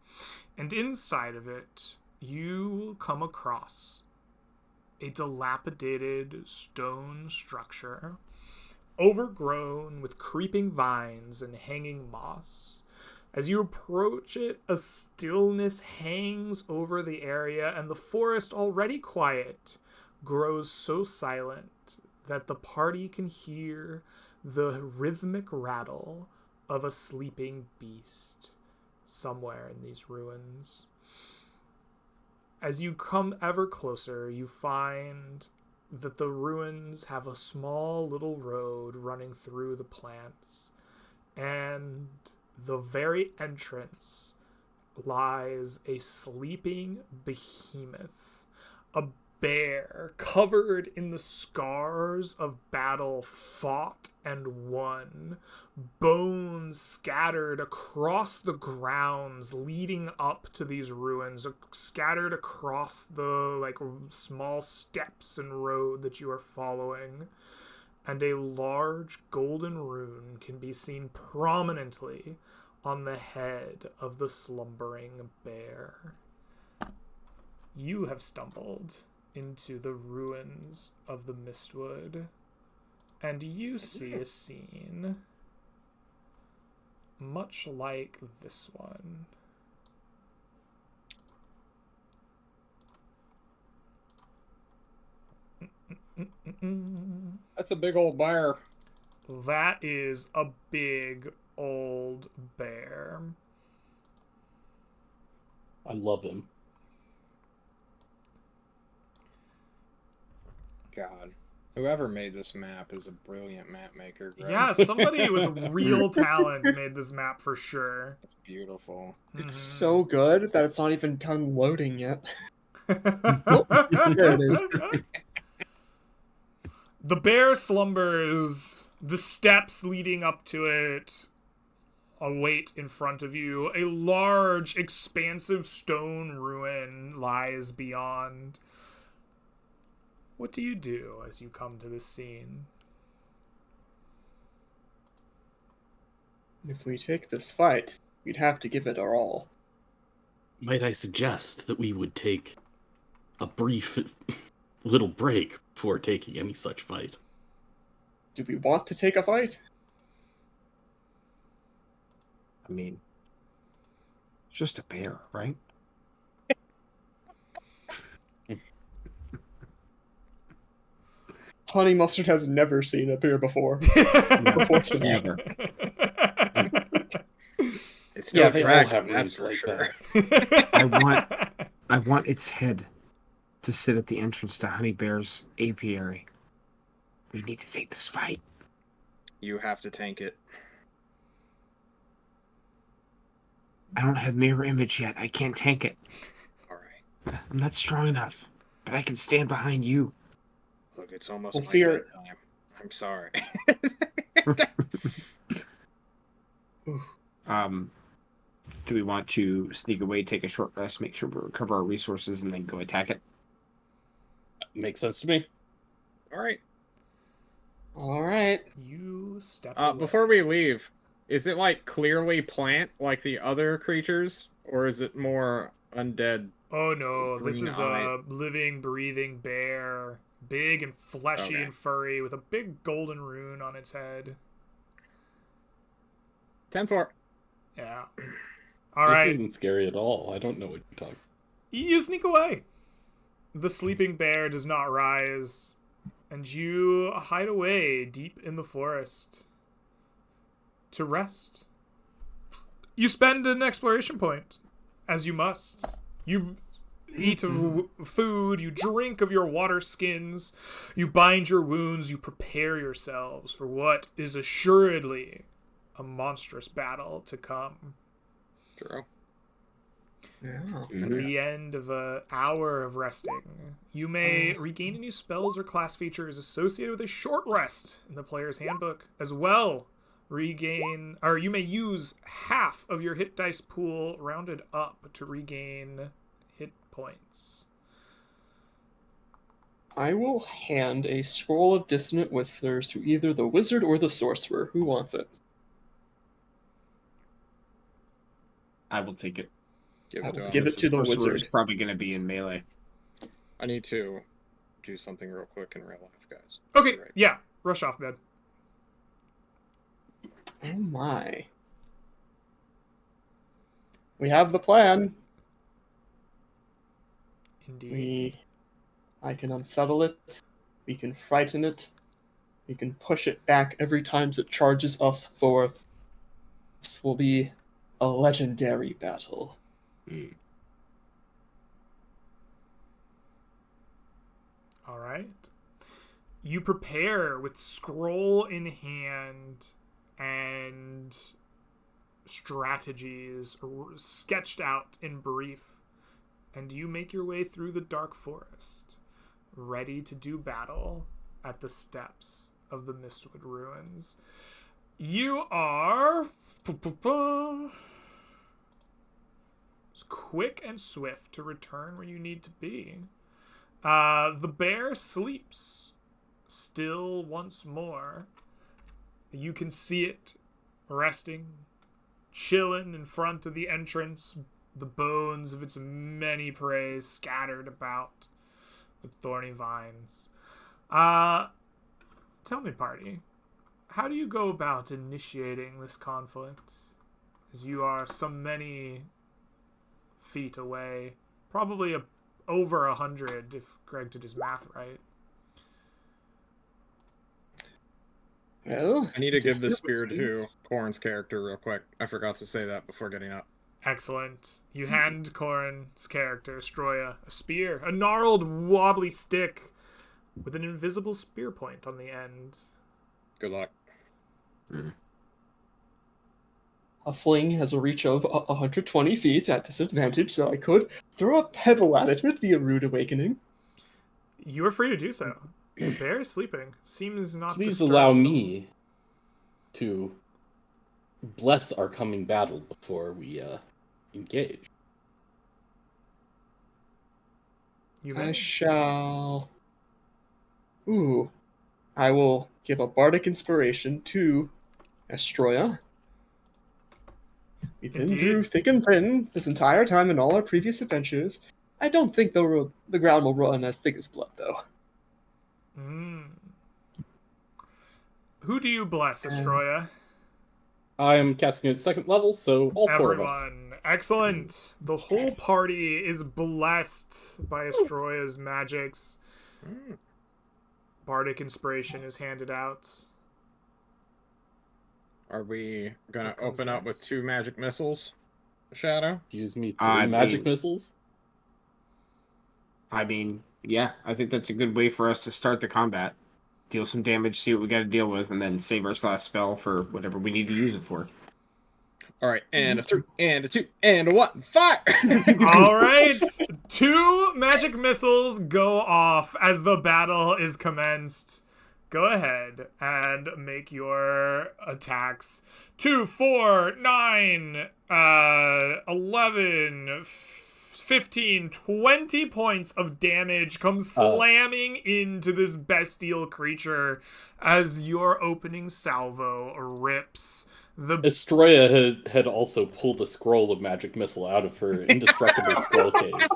And inside of it, you come across a dilapidated stone structure, overgrown with creeping vines and hanging moss. As you approach it, a stillness hangs over the area, and the forest, already quiet, grows so silent that the party can hear the rhythmic rattle of a sleeping beast somewhere in these ruins. As you come ever closer, you find that the ruins have a small little road running through the plants, and the very entrance lies a sleeping behemoth, a bear covered in the scars of battle fought and won, bones scattered across the grounds leading up to these ruins, scattered across the small steps and road that you are following, and a large golden rune can be seen prominently on the head of the slumbering bear. You have stumbled into the ruins of the Mistwood, and you see a scene much like this one.
That's a big old bear.
That is a big old bear.
I love him.
God. Whoever made this map is a brilliant map maker, Greg.
Yeah, somebody with real talent made this map for sure.
It's beautiful.
It's so good that it's not even done loading yet.
There
it is.
The bear slumbers. The steps leading up to it await in front of you. A large, expansive stone ruin lies beyond. What do you do as you come to this scene?
If we take this fight, we'd have to give it our all.
Might I suggest that we would take a brief little break before taking any such fight?
Do we want to take a fight?
I mean, it's just a bear, right?
Honey Mustard has never seen a bear before.
Never.
It's
Yeah,
no
they all
dragon,
have
that's
needs
for
like
sure.
I want its head to sit at the entrance to Honey Bear's apiary. We need to take this fight.
You have to tank it.
I don't have mirror image yet. I can't tank it.
All right.
I'm not strong enough, but I can stand behind you.
Look, it's almost
Well,
my
fear-
bedtime. I'm sorry.
Do we want to sneak away, take a short rest, make sure we recover our resources, and then go attack it?
Makes sense to me.
All right.
All right.
You step away.
Before we leave, is it like clearly plant like the other creatures, or is it more undead?
Oh no, this
green
is
eye.
a living, breathing bear. Big and fleshy
Okay.
and furry with a big golden rune on its head.
10-4.
Yeah. All
This
right.
isn't scary at all. I don't know what you're talking.
You sneak away. The sleeping bear does not rise, and you hide away deep in the forest to rest. You spend an exploration point, as you must. You eat of food, you drink of your water skins, you bind your wounds, you prepare yourselves for what is assuredly a monstrous battle to come.
True.
Yeah.
At the end of an hour of resting, you may regain any spells or class features associated with a short rest in the player's handbook. As well, you may use half of your hit dice pool rounded up to regain hit points.
I will hand a scroll of dissonant whispers to either the wizard or the sorcerer. Who wants it?
I will take it.
Give
I
it to
will
him.
give it to the
sorcerer
wizard.
is probably going to be in melee.
I need to do something real quick in real life, guys.
Okay,
Right.
yeah, rush off bed.
Oh my. We have the plan.
Indeed.
I can unsettle it. We can frighten it. We can push it back every time it charges us forth. This will be a legendary battle.
All right. You prepare with scroll in hand and strategies sketched out in brief, and you make your way through the dark forest, ready to do battle at the steps of the Mistwood Ruins. You are quick and swift to return where you need to be. The bear sleeps still once more. You can see it resting, chilling in front of the entrance, the bones of its many prey scattered about with thorny vines. Tell me, party, how do you go about initiating this conflict? As you are so many feet away, probably over 100 if Greg did his math right.
Well,
I need to give the
just
spear to
seems-
Corrin's character real quick. I forgot to say that before getting up.
Excellent. You hand Corin's character, Stroya, a spear, a gnarled, wobbly stick with an invisible spear point on the end.
Good luck.
A sling has a reach of 120 feet at disadvantage, so I could throw a pebble at it. It would be a rude awakening.
You are free to do so. The bear is sleeping. Seems not
Please
disturbed
allow
at all.
me to bless our coming battle before we engage.
You
I
may.
shall. Ooh. I will give a bardic inspiration to Estroya. We've been
Indeed.
through thick and thin this entire time in all our previous adventures. I don't think the ground will run as thick as blood, though.
Who do you bless, Astroya?
I am casting at 2nd level, so all 4 of us.
Everyone. Excellent. The whole party is blessed by Astroya's magics. Bardic inspiration is handed out.
Are we gonna
What comes
open up with
next?
2 magic missiles, Shadow?
Use me 3
I
magic
mean-
missiles.
I mean, yeah, I think that's a good way for us to start the combat. Deal some damage, see what we got to deal with, and then save our last spell for whatever we need to use it for.
All right, and a 3, and a 2, and a 1, fire!
All right. 2 magic missiles go off as the battle is commenced. Go ahead and make your attacks. 2, 4, 9, 11, 15, 20 points of damage come slamming into this bestial creature as your opening salvo rips the
Astroya had also pulled a scroll of magic missile out of her indestructible scroll case.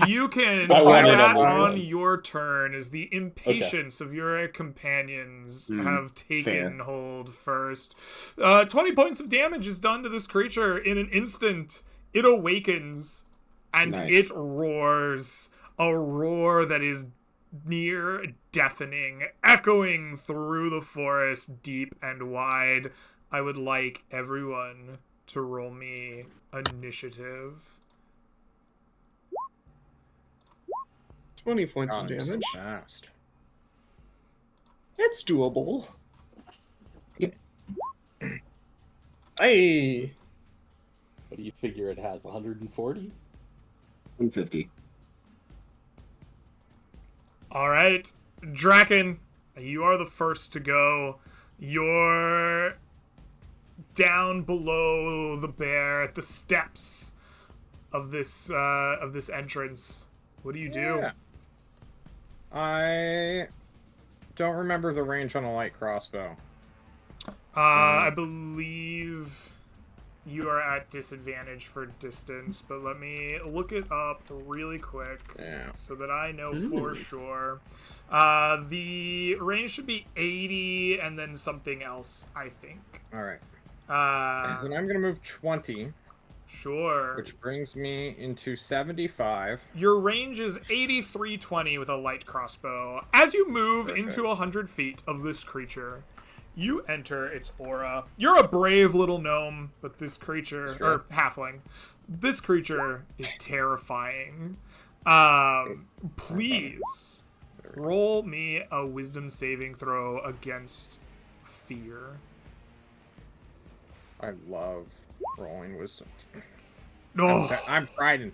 You can
I
do
want in
that
on this
on
one.
your turn as the impatience of your companions have taken
fair.
hold first. 20 points of damage is done to this creature in an instant. It awakens and
Nice.
it roars. A roar that is near deafening, echoing through the forest deep and wide. I would like everyone to roll me initiative.
20 points of
God, I'm so
damage.
fast.
It's doable. Hey,
What do you figure it has? 140?
150.
All right, Draken, you are the first to go. You're down below the bear at the steps of this entrance. What do you do?
Yeah. I don't remember the range on a light crossbow.
I believe you are at disadvantage for distance, but let me look it up really quick
Yeah.
so that I know for sure. The range should be 80 and then something else, I think.
All right.
Uh,
Then I'm gonna move 20,
sure.
which brings me into 75.
Your range is 8320 with a light crossbow. As you move
Perfect.
into 100 feet of this creature, you enter its aura. You're a brave little gnome, but this creature,
Sure.
or halfling, this creature is terrifying. Please roll me a wisdom saving throw against fear.
I love rolling wisdom.
No.
I'm frightened.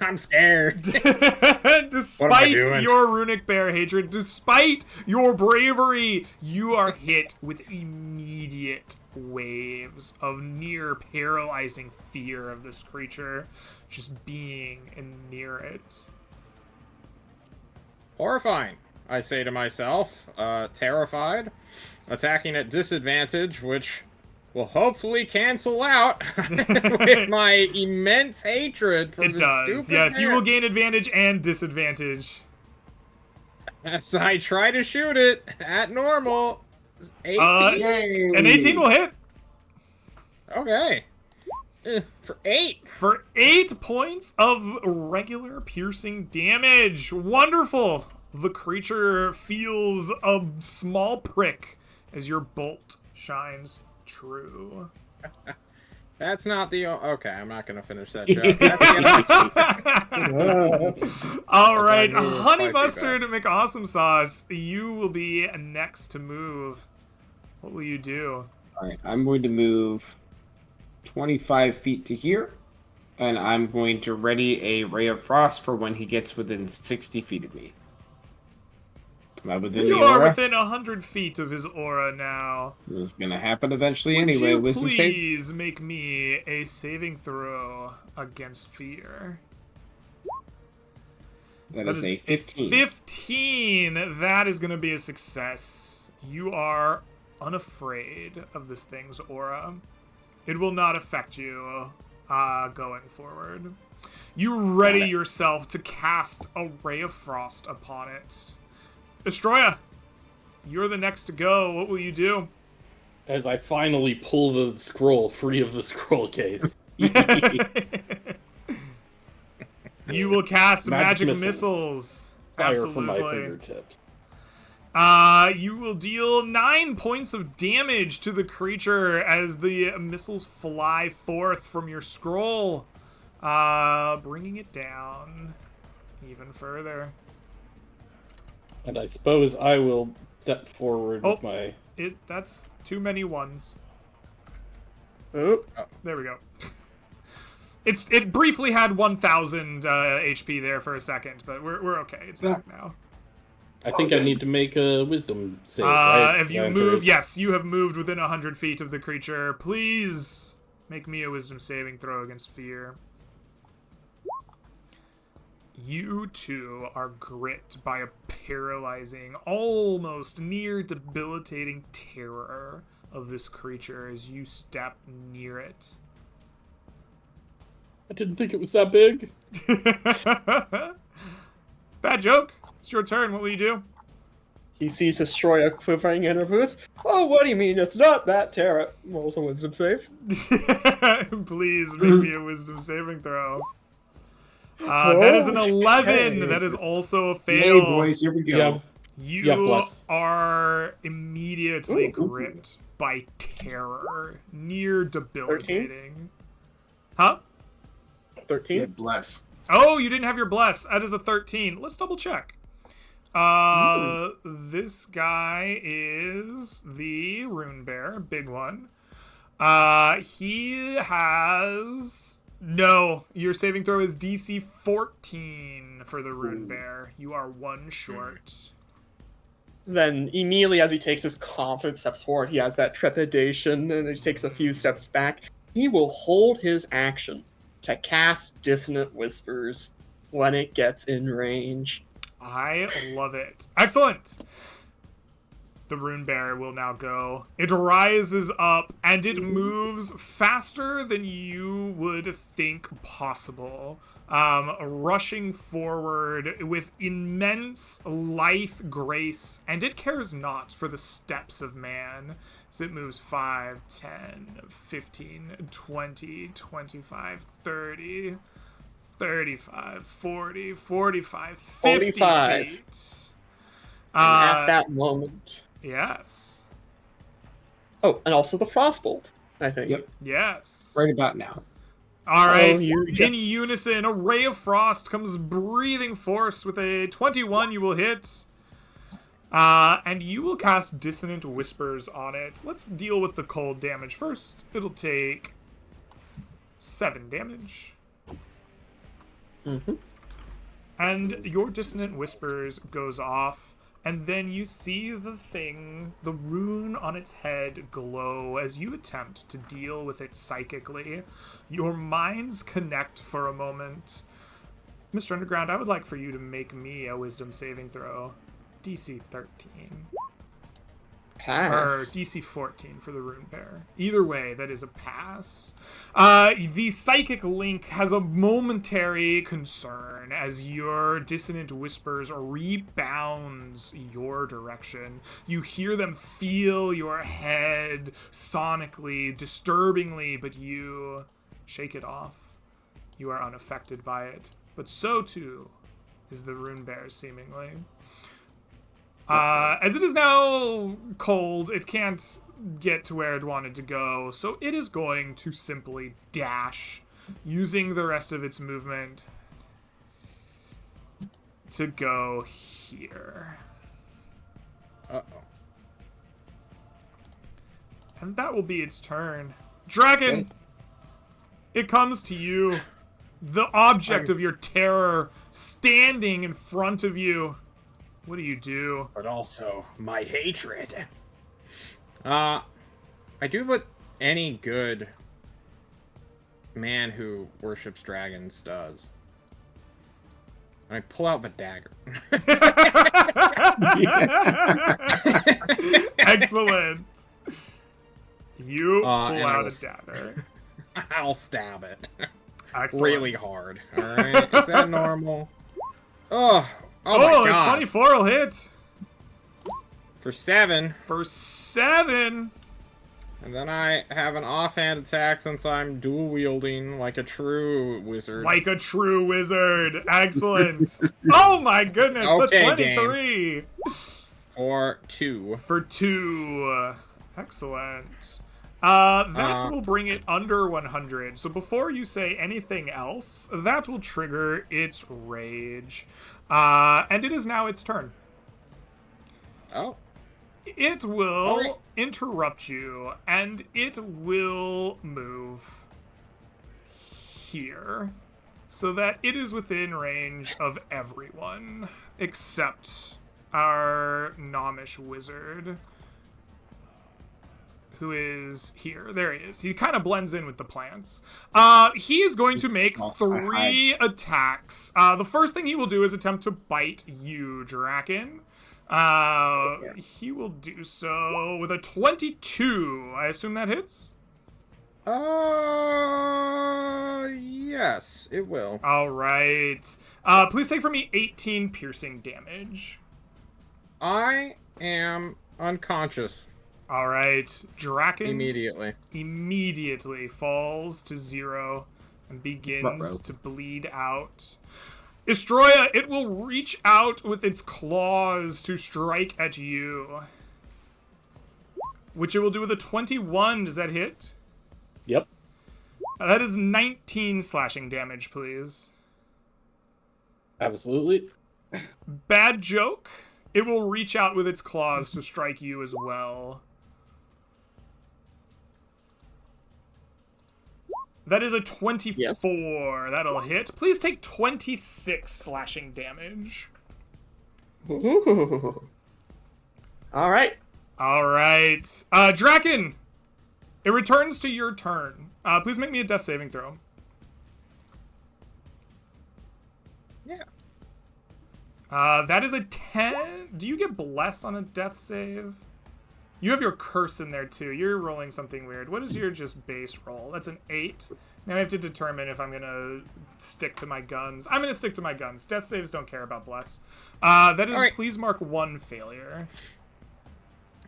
I'm scared.
Despite
doing?
your runic bear hatred, despite your bravery, you are hit with immediate waves of near paralyzing fear of this creature just being near it.
Horrifying, I say to myself, terrified, attacking at disadvantage, which will hopefully cancel out with my immense hatred for
It
this
does.
stupid
Yes, you
bear.
will gain advantage and disadvantage.
As I try to shoot it at normal. 18.
An 18 will hit.
Okay. For 8.
For 8 points of regular piercing damage. Wonderful. The creature feels a small prick as your bolt shines true.
That's not the. Okay, I'm not going to finish that joke. That's the end of my
All right,
I knew it was
Honey
quite
Mustard McAwesome Sauce, you will be next to move. What will you do?
All right, I'm going to move 25 feet to here, and I'm going to ready a Ray of Frost for when he gets within 60 feet of me. Am I within
You
the
are
aura?
within 100 feet of his aura now.
This is going to happen eventually
Would
anyway.
you
Wisdom save.
please make me a saving throw against fear?
That
That
is
is
a 15.
15. That is going to be a success. You are unafraid of this thing's aura. It will not affect you going forward. You ready
Got it.
yourself to cast a ray of frost upon it. Estroya, you're the next to go. What will you do?
As I finally pull the scroll free of the scroll case.
You will cast magic
missiles.
missiles.
Fire
Absolutely.
from my fingertips.
You will deal 9 points of damage to the creature as the missiles fly forth from your scroll, bringing it down even further.
And I suppose I will step forward with
Oh.
my...
That's too many ones.
Oh,
There we go. It briefly had 1,000 HP there for a second, but we're okay. It's back now.
I think I need to make a wisdom save, right?
If you
Enter
move,
it.
yes, you have moved within 100 feet of the creature. Please make me a wisdom saving throw against fear. You two are gripped by a paralyzing, almost near debilitating terror of this creature as you step near it.
I didn't think it was that big.
Bad joke. It's your turn. What will you do?
he sees Astroya quivering in her boots. Oh, what do you mean? It's not that terror. Rolls a wisdom save.
Please make me a wisdom saving throw. That is an 11.
Okay.
That is also a
Hey,
fail.
boys, here we go.
You have
You
Yeah, bless.
are immediately
Ooh, ooh.
gripped by terror, near debilitating. Huh?
13.
Yeah, bless.
Oh, you didn't have your bless. That is a 13. Let's double check. This guy is the Rune Bear, big one. He has... No, your saving throw is DC 14 for the Rune Bear. You are one short.
Then immediately as he takes his confident steps forward, he has that trepidation and he takes a few steps back. He will hold his action to cast Dissonant Whispers when it gets in range.
I love it. Excellent! The Rune Bear will now go. It rises up and it moves faster than you would think possible. Rushing forward with immense lithe grace, and it cares not for the steps of man. So it moves 5, 10, 15, 20, 25, 30, 35, 40, 45, 50
45.
feet.
And at that moment...
Yes.
Oh, and also the Frostbolt, I think.
Yep.
Yes.
Right about now.
All right.
you
In
just-
unison, a ray of frost comes breathing force with a 21. You will hit. And you will cast Dissonant Whispers on it. Let's deal with the cold damage first. It'll take 7 damage.
Mm-hmm.
And your Dissonant Whispers goes off, and then you see the rune on its head glow as you attempt to deal with it psychically. Your minds connect for a moment. Mr. Underground, I would like for you to make me a wisdom saving throw. DC 13. Or
Pass.
DC 14 for the Rune Bear. Either way, that is a pass. The Psychic Link has a momentary concern as your Dissonant Whispers rebounds your direction. You hear them feel your head sonically, disturbingly, but you shake it off. You are unaffected by it. But so too is the Rune Bear, seemingly. As it is now cold, it can't get to where it wanted to go, so it is going to simply dash, using the rest of its movement to go here.
Uh-oh.
And that will be its turn. Dragon! It comes to you. The object of your terror standing in front of you. What do you do?
But also my hatred. I do what any good man who worships dragons does. I pull out the dagger.
Excellent. You pull
And I
out
will
a dagger.
I'll stab it.
Excellent.
Really hard. Alright? Is that normal? Oh my
Oh, a
god.
24 will hit.
For 7.
For 7.
And then I have an offhand attack since I'm dual wielding like a true wizard.
Like a true wizard. Excellent. Oh my goodness,
Okay,
the 23.
For 2.
For 2. Excellent. That will bring it under 100. So before you say anything else, that will trigger its rage. And it is now its turn.
Oh.
It will
Alright.
interrupt you, and it will move here so that it is within range of everyone except our Gnomish wizard, who is here. There he is. He kind of blends in with the plants. He is going to make 3 attacks. The first thing he will do is attempt to bite you, Draken. He will do so with a 22. I assume that hits?
Yes, it will.
All right. Please take from me 18 piercing damage.
I am unconscious
All right. Draken
immediately.
falls to 0 and begins
Ruh-roh.
to bleed out. Istroya, it will reach out with its claws to strike at you. Which it will do with a 21. Does that hit?
Yep.
That is 19 slashing damage, please.
Absolutely.
Bad joke. It will reach out with its claws to strike you as well. That is a 24.
Yes.
That'll hit. Please take 26 slashing damage.
Ooh. All right.
All right. Draken, it returns to your turn. Please make me a death saving throw.
Yeah.
That is a 10. Do you get bless on a death save? You have your curse in there too. You're rolling something weird. What is your just base roll? That's an 8. Now I have to determine if I'm gonna stick to my guns. I'm gonna stick to my guns. Death saves don't care about bless. That is
All right.
please mark 1 failure.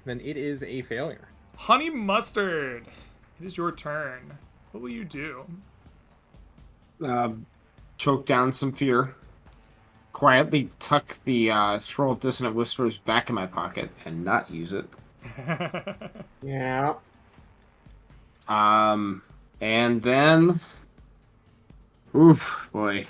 Then it is a failure.
Honey Mustard, it is your turn. What will you do?
Choke down some fear. Quietly tuck the Scroll of Dissonant Whispers back in my pocket and not use it.
Yeah.
And then, oof, boy.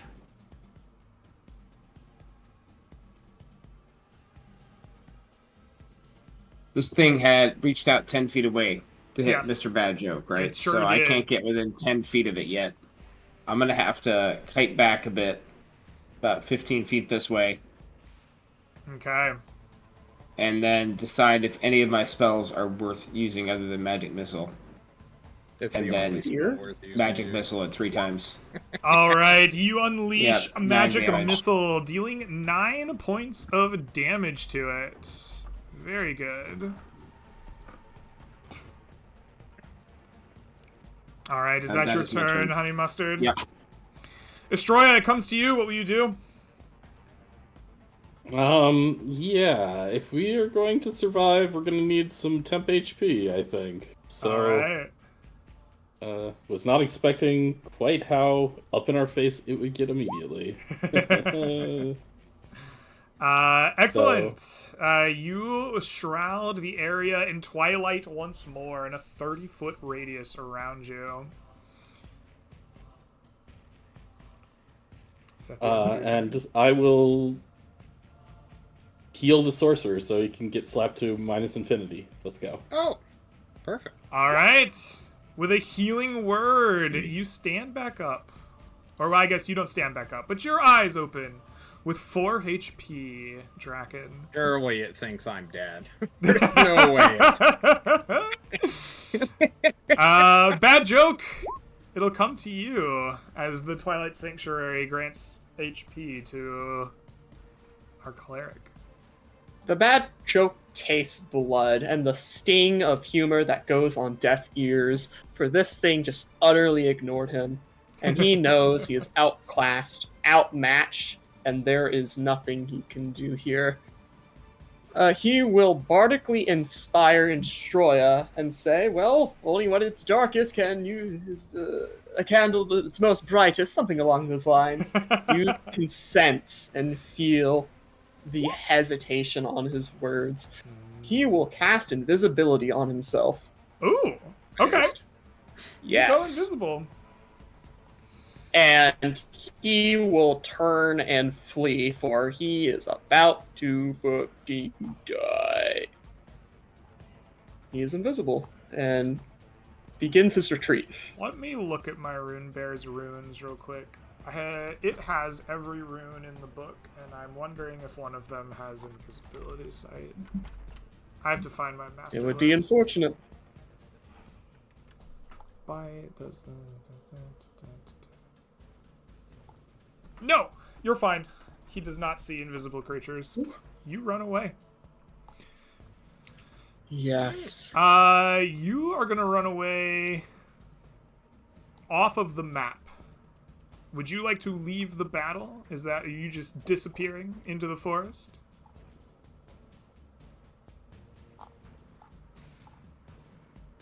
This thing had reached out 10 feet away to hit
Yes.
Mr. Bad Joke, right?
It sure
So I
did.
can't get within 10 feet of it yet. I'm going to have to kite back a bit, about 15 feet this way,
Okay.
and then decide if any of my spells are worth using other than Magic Missile.
It's
And
the
then
only
here,
spell worth using,
Magic
dude.
Missile at 3 times.
All right, you unleash
Yep,
a
9
magic
damage.
missile, dealing 9 points of damage to it. Very good. All right, is
And
that
that
your
is my
turn,
turn.
Honey Mustard?
Yep.
Estroya, it comes to you. What will you do?
Yeah, if we are going to survive, we're gonna need some temp HP, I think. So,
All right.
was not expecting quite how up in our face it would get immediately.
Excellent. You shroud the area in twilight once more in a 30-foot radius around you. Is that the end of your turn?
And I will heal the sorcerer so he can get slapped to minus infinity. Let's go.
Oh, perfect.
All right. With a healing word, you stand back up. Or well, I guess you don't stand back up, but your eyes open with 4 HP, Draken.
Surely it thinks I'm dead. There's no way.
Bad joke. It'll come to you as the Twilight Sanctuary grants HP to our cleric.
The bad joke tastes blood and the sting of humor that goes on deaf ears, for this thing just utterly ignored him. And he knows he is outclassed, outmatched, and there is nothing he can do here. He will bardically inspire Instroya and say, well, only when it's darkest can use a candle that's most brightest, something along those lines. You can sense and feel the hesitation on his words. He will cast invisibility on himself.
Ooh, okay. Go
Yes.
invisible.
And he will turn and flee, for he is about to fucking die. He is invisible and begins his retreat.
Let me look at my Rune Bear's runes real quick. It has every rune in the book, and I'm wondering if one of them has invisibility sight. I have to find my master
It would be
list.
unfortunate.
Does No! You're fine. He does not see invisible creatures. You run away.
Yes.
You are gonna run away off of the map. Would you like to leave the battle? Are you just disappearing into the forest?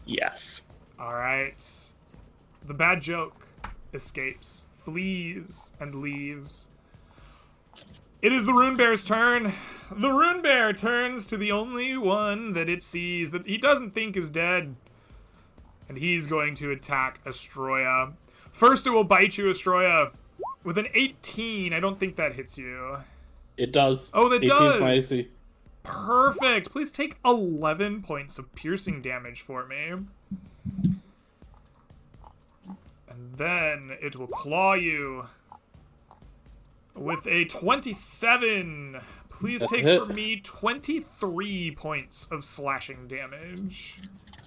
Yes.
Alright. The bad joke escapes, flees, and leaves. It is the Rune Bear's turn. The Rune Bear turns to the only one that it sees that he doesn't think is dead. And he's going to attack Astroya. First it will bite you, Astroya. With an 18, I don't think that hits you.
It does.
Oh, that
18's
does!
my AC.
Perfect! Please take 11 points of piercing damage for me. And then it will claw you. With a 27. Please
That's a
take
hit.
for me 23 points of slashing damage.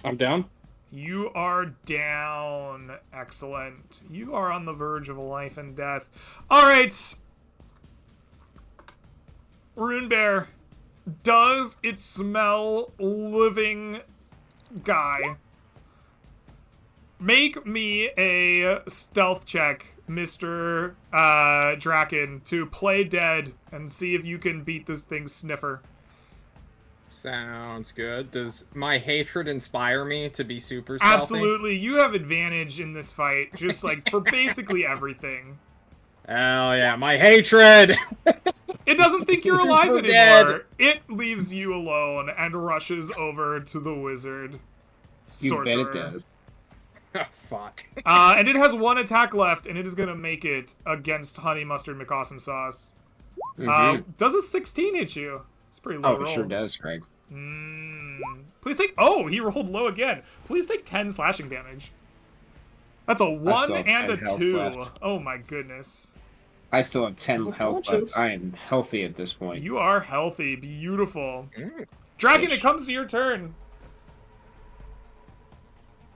I'm down.
You are down. Excellent. You are on the verge of life and death. Alright. Rune Bear. Does it smell living guy? Make me a stealth check, Mr. Draken, to play dead and see if you can beat this thing's sniffer.
Sounds good. Does my hatred inspire me to be super stealthy?
Absolutely. You have advantage in this fight, just like for basically everything.
Hell yeah, my hatred!
It doesn't think you're alive
Super
anymore.
dead.
It leaves you alone and rushes over to the wizard.
You bet it
Sorcerer.
does.
Oh, fuck.
And it has one attack left, and it is going to make it against Honey Mustard McAwesome Sauce. Does a 16 hit you? It's pretty low
Oh,
roll.
it sure does, Craig.
Please take... Oh, he rolled low again. Please take 10 slashing damage. That's a 1
still have
and a
10 health
2.
left.
Oh my goodness.
I still have 10 health
punches.
left. I am healthy at this point.
You are healthy. Beautiful. Dragon,
Ish.
it comes to your turn.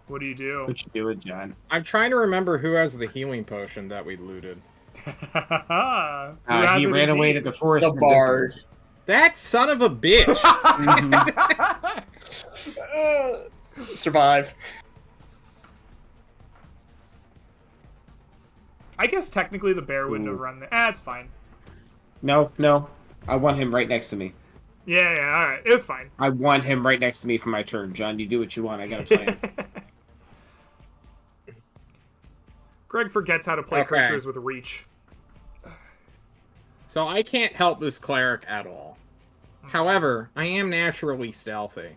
What do you do?
What you doing, John?
I'm trying to remember who has the healing potion that we looted.
Who has
He
it
ran away to
indeed?
the forest.
The
and
bard.
That son of a bitch!
Survive.
I guess technically the bear wouldn't have run there. It's fine.
No, I want him right next to me.
Yeah, alright. It's fine.
I want him right next to me for my turn. John, you do what you want. I got a plan.
Greg forgets how to play
Okay.
creatures with reach.
So I can't help this cleric at all. However, I am naturally stealthy.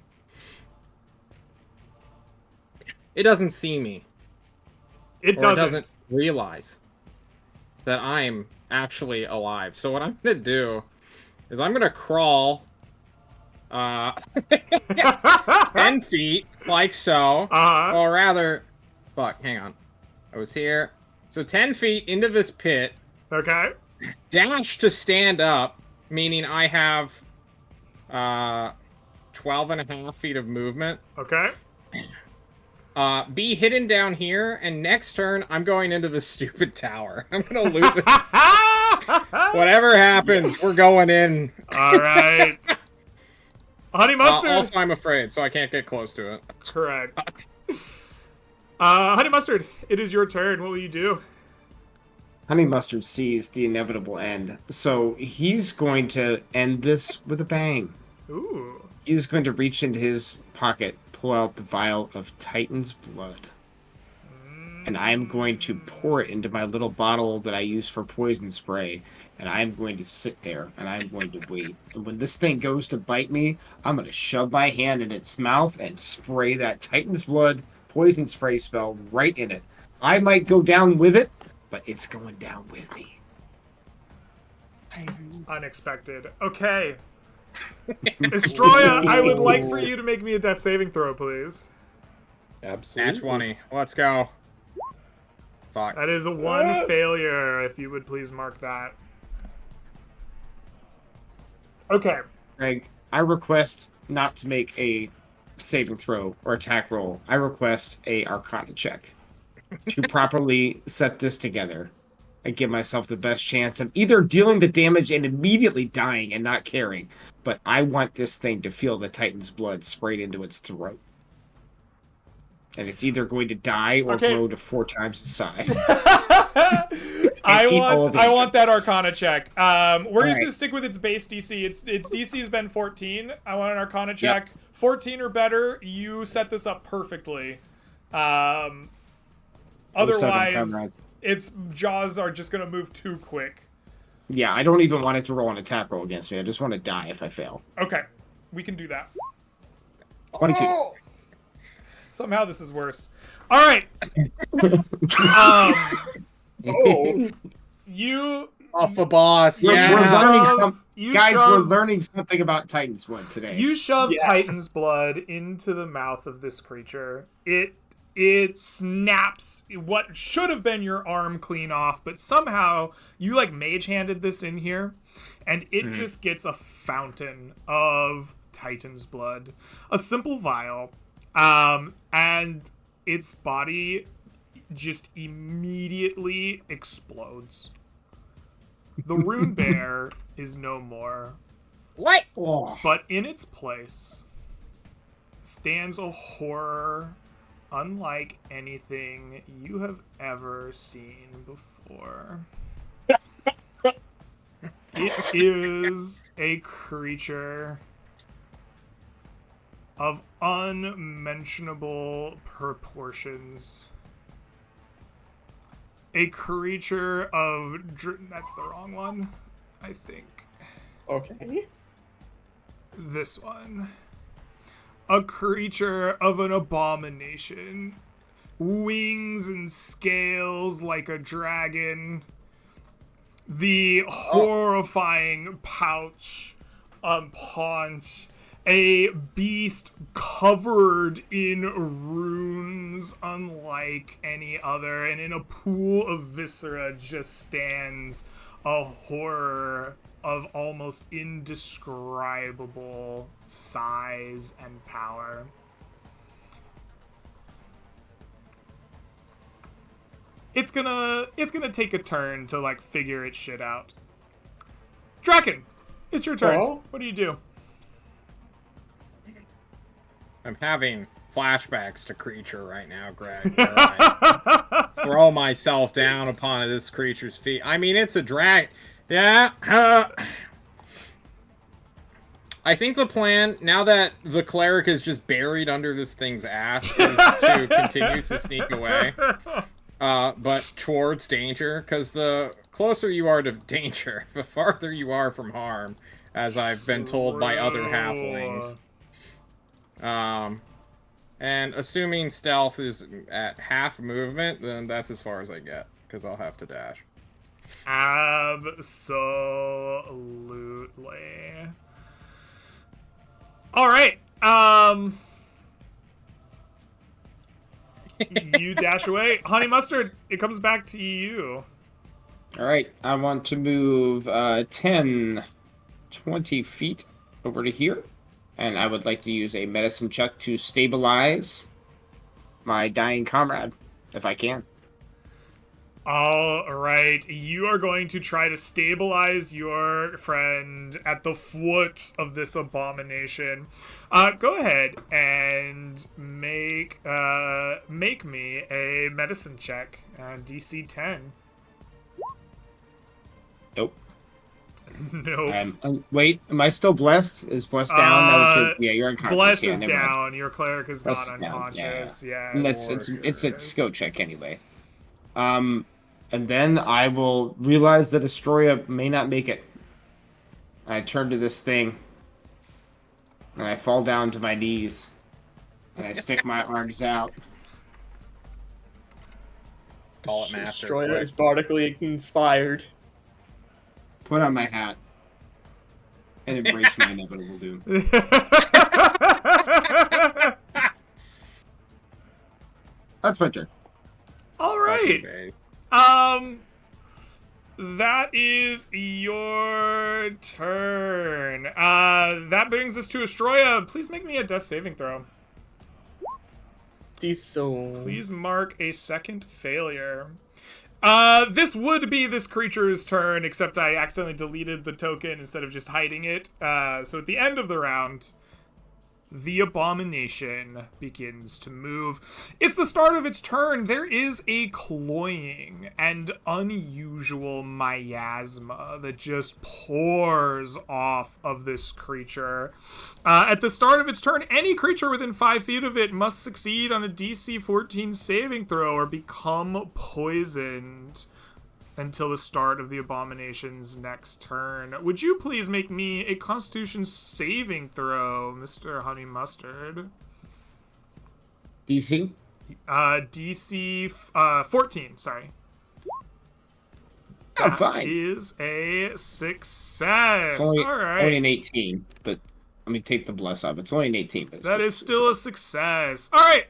It doesn't see me.
It
Or
doesn't.
it doesn't realize that I'm actually alive. So what I'm gonna do is I'm gonna crawl 10 feet, like so. Or rather, fuck, hang on. I was here. So 10 feet into this pit,
Okay.
dash to stand up, meaning I have 12 and a half feet of movement.
Okay.
Be hidden down here, and next turn, I'm going into the stupid tower. I'm gonna loot it. Whatever happens, we're going in.
Alright. Honey Mustard!
Also, I'm afraid, so I can't get close to it.
Correct. Honey Mustard, it is your turn. What will you do?
Honey Mustard sees the inevitable end, so he's going to end this with a bang.
Ooh.
He's going to reach into his pocket, pull out the vial of Titan's blood. And I'm going to pour it into my little bottle that I use for poison spray. And I'm going to sit there and I'm going to wait. And when this thing goes to bite me, I'm going to shove my hand in its mouth and spray that Titan's blood poison spray spell right in it. I might go down with it, but it's going down with me.
Unexpected. Okay. Estroya, I would like for you to make me a death saving throw, please.
Absolutely.
Nat 20. Let's go. Fuck.
That is a 1 failure, if you would please mark that. Okay.
Greg, I request not to make a saving throw or attack roll. I request a Arcana check to properly set this together and give myself the best chance of either dealing the damage and immediately dying and not caring, but I want this thing to feel the Titan's blood sprayed into its throat. And it's either going to die or
Okay.
grow to 4 times its size.
I
eat all of it.
want that Arcana check. We're just
right.
gonna stick with its base DC. Its DC has been 14. I want an Arcana check. 14 or better. You set this up perfectly. Otherwise,
comrades.
its jaws are just gonna move too quick.
Yeah, I don't even want it to roll an attack roll against me. I just want to die if I fail.
Okay, we can do that.
22.
Somehow this is worse. All right. You.
Off the boss.
We're
Yeah.
learning
Shove-
We're
shoved-
learning something about Titan's blood today.
You shove
Yeah.
Titan's blood into the mouth of this creature. It snaps what should have been your arm clean off, but somehow you like mage handed this in here, and it just gets a fountain of Titan's blood, a simple vial, and its body just immediately explodes. The rune bear is no more.
What?
Oh,
But in its place stands a horror unlike anything you have ever seen before. It is a creature of unmentionable proportions. A creature of... That's the wrong one, I think.
Okay.
This one. A creature of an abomination. Wings and scales like a dragon. The horrifying paunch. A beast covered in runes unlike any other. And in a pool of viscera just stands a horror of almost indescribable size and power. It's gonna take a turn to like figure its shit out. Draken, it's your turn.
Well?
What do you do?
I'm having flashbacks to creature right now, Greg. where I throw myself down upon this creature's feet. I mean, it's a drag. Yeah. I think the plan, now that the cleric is just buried under this thing's ass, is to continue to sneak away. But towards danger, because the closer you are to danger, the farther you are from harm, as I've been told by other halflings. And assuming stealth is at half movement, then that's as far as I get, because I'll have to dash.
Absolutely. All right. You dash away. Honey Mustard, it comes back to you.
all right. I want to move 10, 20 feet over to here. And I would like to use a medicine check to stabilize my dying comrade, if I can.
All right. You are going to try to stabilize your friend at the foot of this abomination. Go ahead and make me a medicine check. DC 10.
Nope.
Nope.
Wait, am I still blessed? Is blessed down? Yeah, you're unconscious.
Bless
yeah,
is
never mind.
down. Your cleric has gone
Bless is down,
unconscious. Yeah.
And it's a skill check anyway. And then I will realize that Astroya may not make it. I turn to this thing, and I fall down to my knees, and I stick my arms out.
Call it master.
Destroyer is bardically inspired.
Put on my hat, and embrace my inevitable doom. That's my turn.
All right.
Okay.
That is your turn. That brings us to Astroya. Please make me a death saving throw.
So
Please mark a second failure. This would be this creature's turn, except I accidentally deleted the token instead of just hiding it. So at the end of the round, the abomination begins to move. It's the start of its turn. There is a cloying and unusual miasma that just pours off of this creature. At the start of its turn, any creature within 5 feet of it must succeed on a DC 14 saving throw or become poisoned until the start of the abomination's next turn. Would you please make me a Constitution saving throw, Mr. Honey Mustard?
DC?
DC 14, sorry.
I'm fine.
Is a success.
It's only,
All right.
only an 18, but let me take the bless off. It's only an 18, but
That is still a success. All right.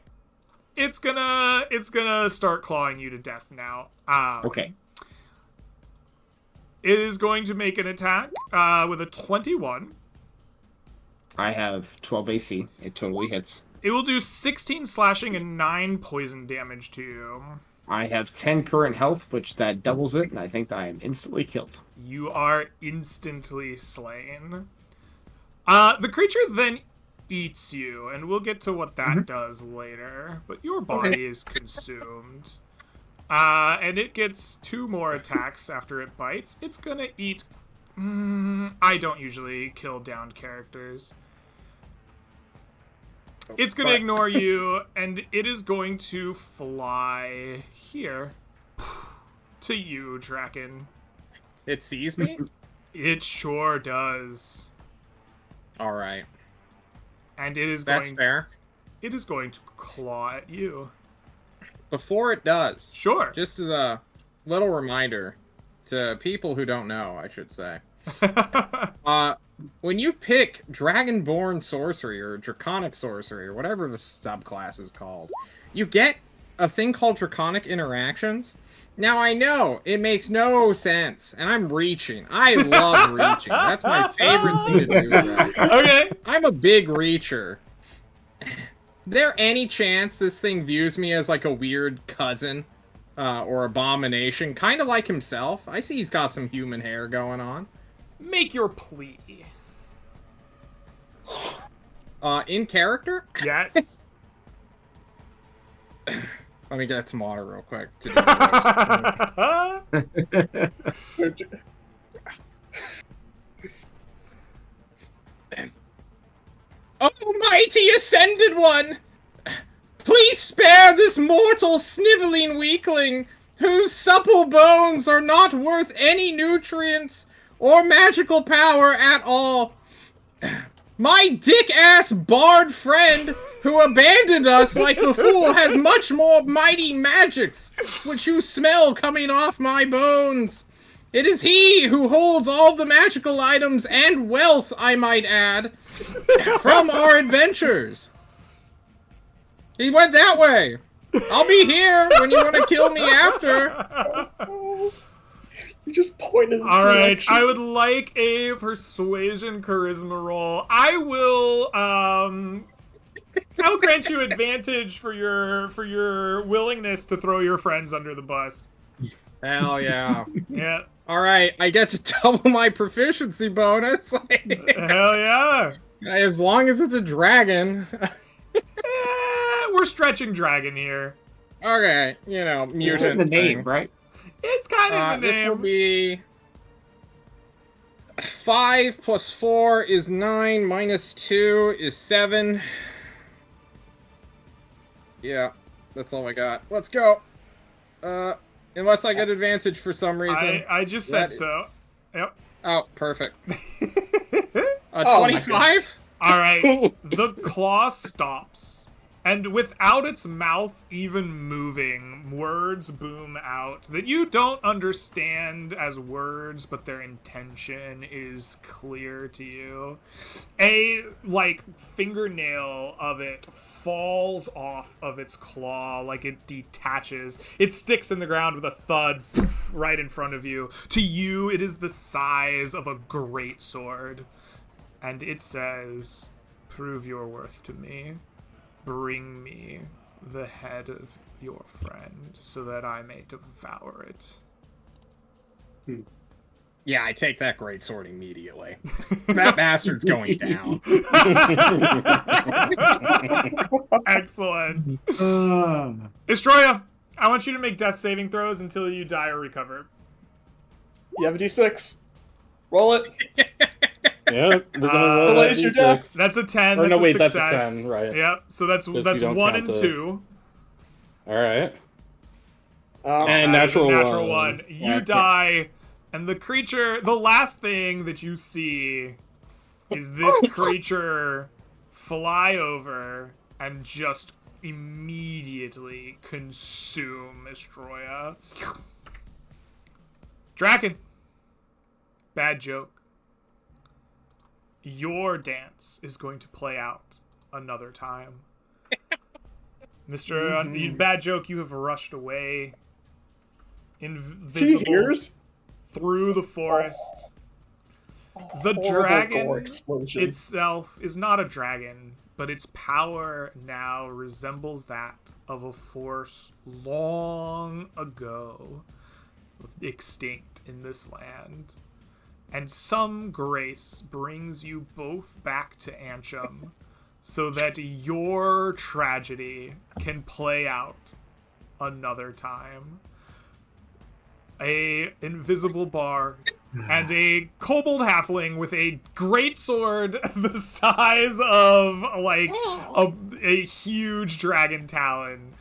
It's gonna start clawing you to death now.
Okay.
It is going to make an attack with a 21.
I have 12 AC. It totally hits.
It will do 16 slashing and 9 poison damage to you.
I have 10 current health, which that doubles it, and I think that I am instantly killed.
You are instantly slain. The creature then eats you, and we'll get to what that does later. But your body is consumed. And it gets 2 more attacks after it bites. It's gonna eat... I don't usually kill downed characters. It's gonna ignore you, and it is going to fly here to you, Draken.
It sees me?
It sure does.
Alright.
And it is
That's fair.
It is going to claw at you.
Before it does,
Sure.
just as a little reminder to people who don't know, I should say. When you pick Dragonborn Sorcery or Draconic Sorcery or whatever the subclass is called, you get a thing called Draconic Interactions. Now, I know it makes no sense, and I'm reaching. I love reaching. That's my favorite thing to do. Right?
Okay.
I'm a big reacher. There any chance this thing views me as like a weird cousin or abomination, kind of like himself? I see he's got some human hair going on.
Make your plea.
In character?
Yes.
Let me get some water real quick. To do this. Oh, mighty ascended one! Please spare this mortal sniveling weakling, whose supple bones are not worth any nutrients or magical power at all. My dick-ass bard friend, who abandoned us like the fool, has much more mighty magics, which you smell coming off my bones. It is he who holds all the magical items and wealth, I might add, from our adventures. He went that way. I'll be here when you want to kill me after.
You just pointed.
All right. I would like a persuasion charisma roll. I will I'll grant you advantage for your willingness to throw your friends under the bus.
Hell yeah.
Yeah.
All right, I get to double my proficiency bonus.
Hell yeah.
As long as it's a dragon.
We're stretching dragon here.
Okay, you know, mutant.
It's in the name,
thing.
right?
It's kind of the name.
This will be 5 plus 4 is 9, minus 2 is 7. Yeah, that's all I got. Let's go. Unless I get advantage for some reason.
I just said so. Yep.
Oh, perfect.
Oh, my
25?
All right. The claw stops. And without its mouth even moving, words boom out that you don't understand as words, but their intention is clear to you. A, fingernail of it falls off of its claw, like it detaches. It sticks in the ground with a thud right in front of you. To you, it is the size of a great sword. And it says, "Prove your worth to me. Bring me the head of your friend so that I may devour it."
Yeah, I take that great sword immediately. That bastard's going down.
Excellent. Estroya, I want you to make death saving throws until you die or recover.
You have a D6. Roll it.
Yep, we're gonna roll that
Delays your death.
D6.
That's a 10.
Or
That's
no, wait,
a
that's a
success.
10, right.
Yep. So that's
you
1
don't
and
count the-
2.
All right.
That
And
That is a
natural
natural
one.
1. You
Okay.
die, and the creature. The last thing that you see is this creature fly over and just immediately consume Estroya. Draken. Bad joke. Your dance is going to play out another time. Mr. Bad joke, you have rushed away. Invisible
Cheers.
through the forest. The
Horrible
dragon
gore explosion.
itself is not a dragon, but its power now resembles that of a force long ago extinct in this land. And some grace brings you both back to Ansham so that your tragedy can play out another time. A invisible bard and a kobold halfling with a great sword the size of a huge dragon talon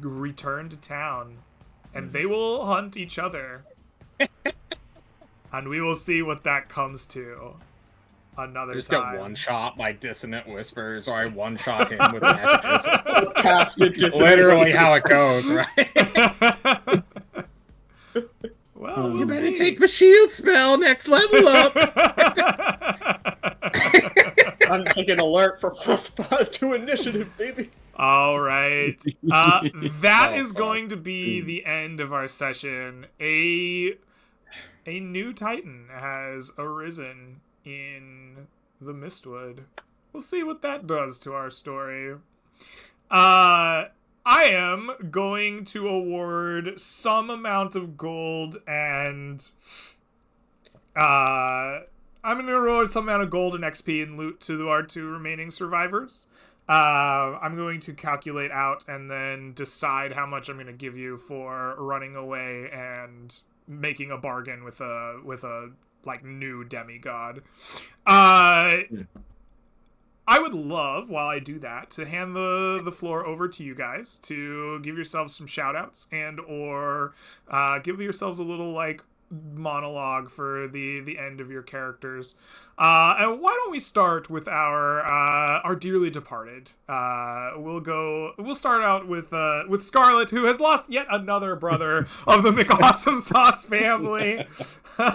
return to town, and they will hunt each other. And we will see what that comes to another
I just
time.
get one shot by Dissonant Whispers, or I one shot him with magic missile.
Casted Dissonant
Literally
Whisper.
how it goes, right?
Well,
You
we'll
better
see.
take the shield spell, next level up.
I'm taking alert for +5 to initiative, baby.
All right. That
Oh,
is
fuck.
going to be the end of our session. A new Titan has arisen in the Mistwood. We'll see what that does to our story. I am going to award some amount of gold and I'm going to award some amount of gold and XP and loot to our 2 remaining survivors. I'm going to calculate out and then decide how much I'm going to give you for running away and making a bargain with a new demigod. I would love, while I do that, to hand the floor over to you guys to give yourselves some shout outs and or give yourselves a little monologue for the end of your characters. And why don't we start with our dearly departed? We'll start out with Scarlet, who has lost yet another brother of the McAwesome Sauce family.
You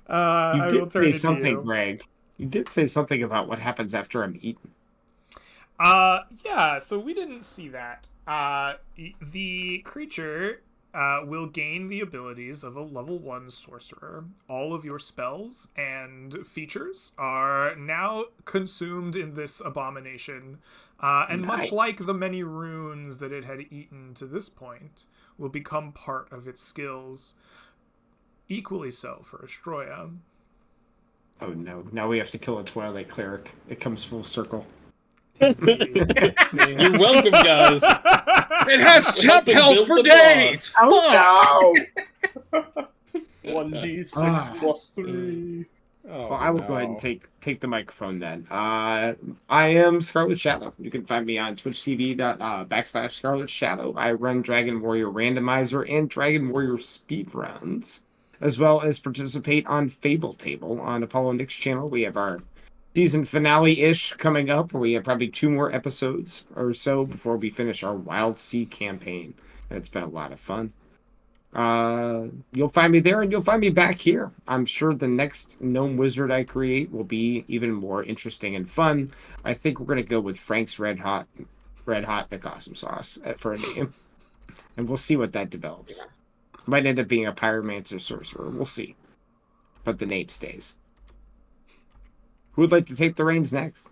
I will
did
turn
say
it to
something,
you.
Greg. You did say something about what happens after I'm eaten.
Yeah, so we didn't see that. The creature will gain the abilities of a level 1 sorcerer. All of your spells and features are now consumed in this abomination. And much
Nice.
like the many runes that it had eaten to this point, will become part of its skills. Equally so for Estroya.
Oh no, now we have to kill a Twilight Cleric. It comes full circle.
You're welcome, guys.
It has temp
Helping
health
build
for
the
days.
Oh
1d6 plus 3.
Oh,
Well, I will go ahead and take the microphone then. I am Scarlet Shadow. You can find me on Twitch TV / Scarlet Shadow. I run Dragon Warrior Randomizer and Dragon Warrior Speedruns, as well as participate on Fable Table on Apollo Nick's channel. We have our season finale-ish coming up, where we have probably 2 more episodes or so before we finish our Wild Sea campaign. And it's been a lot of fun. You'll find me there, and you'll find me back here. I'm sure the next gnome wizard I create will be even more interesting and fun. I think we're gonna go with Frank's Red Hot McAwesome Sauce for a name, and we'll see what that develops. Might end up being a pyromancer sorcerer. We'll see, but the name stays. Who would like to take the reins next?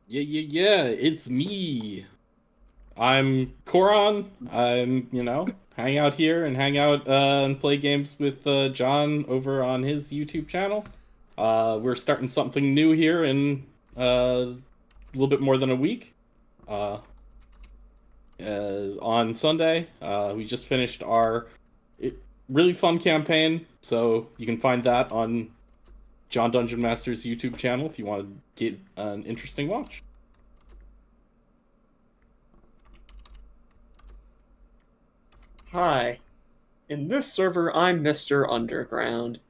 Yeah, it's me. I'm Koron. I'm, hang out here and hang out and play games with John over on his YouTube channel. We're starting something new here in a little bit more than a week. On Sunday, we just finished our really fun campaign, so you can find that on John Dungeon Master's YouTube channel if you want to get an interesting watch.
Hi. In this server, I'm Mr. Underground,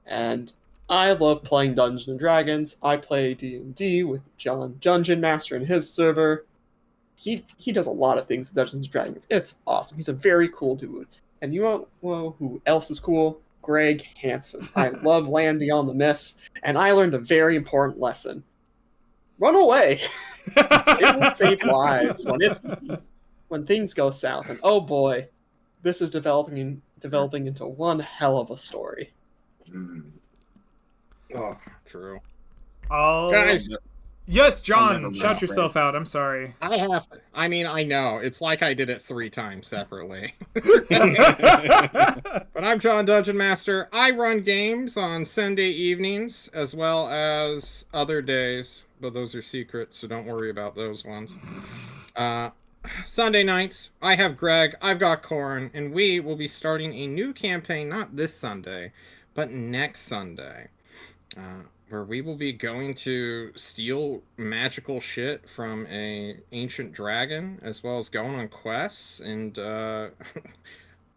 and I love playing Dungeons and Dragons. I play D&D with John Dungeon Master in his server. He does a lot of things with Dungeons and Dragons. It's awesome. He's a very cool dude. And you know who else is cool? Greg Hansen. I love landing on the miss, and I learned a very important lesson. Run away. It will save lives when things go south. And oh boy, this is developing into one hell of a story.
Oh, true.
Oh,
Guys,
yes, John,
never
shout
mind,
yourself out. I'm sorry.
I have to. I mean, I know. It's like I did it 3 times separately. But I'm John Dungeon Master. I run games on Sunday evenings as well as other days, but those are secrets, so don't worry about those ones. Sunday nights, I have Greg, I've got Corin, and we will be starting a new campaign, not this Sunday, but next Sunday, where we will be going to steal magical shit from a ancient dragon, as well as going on quests and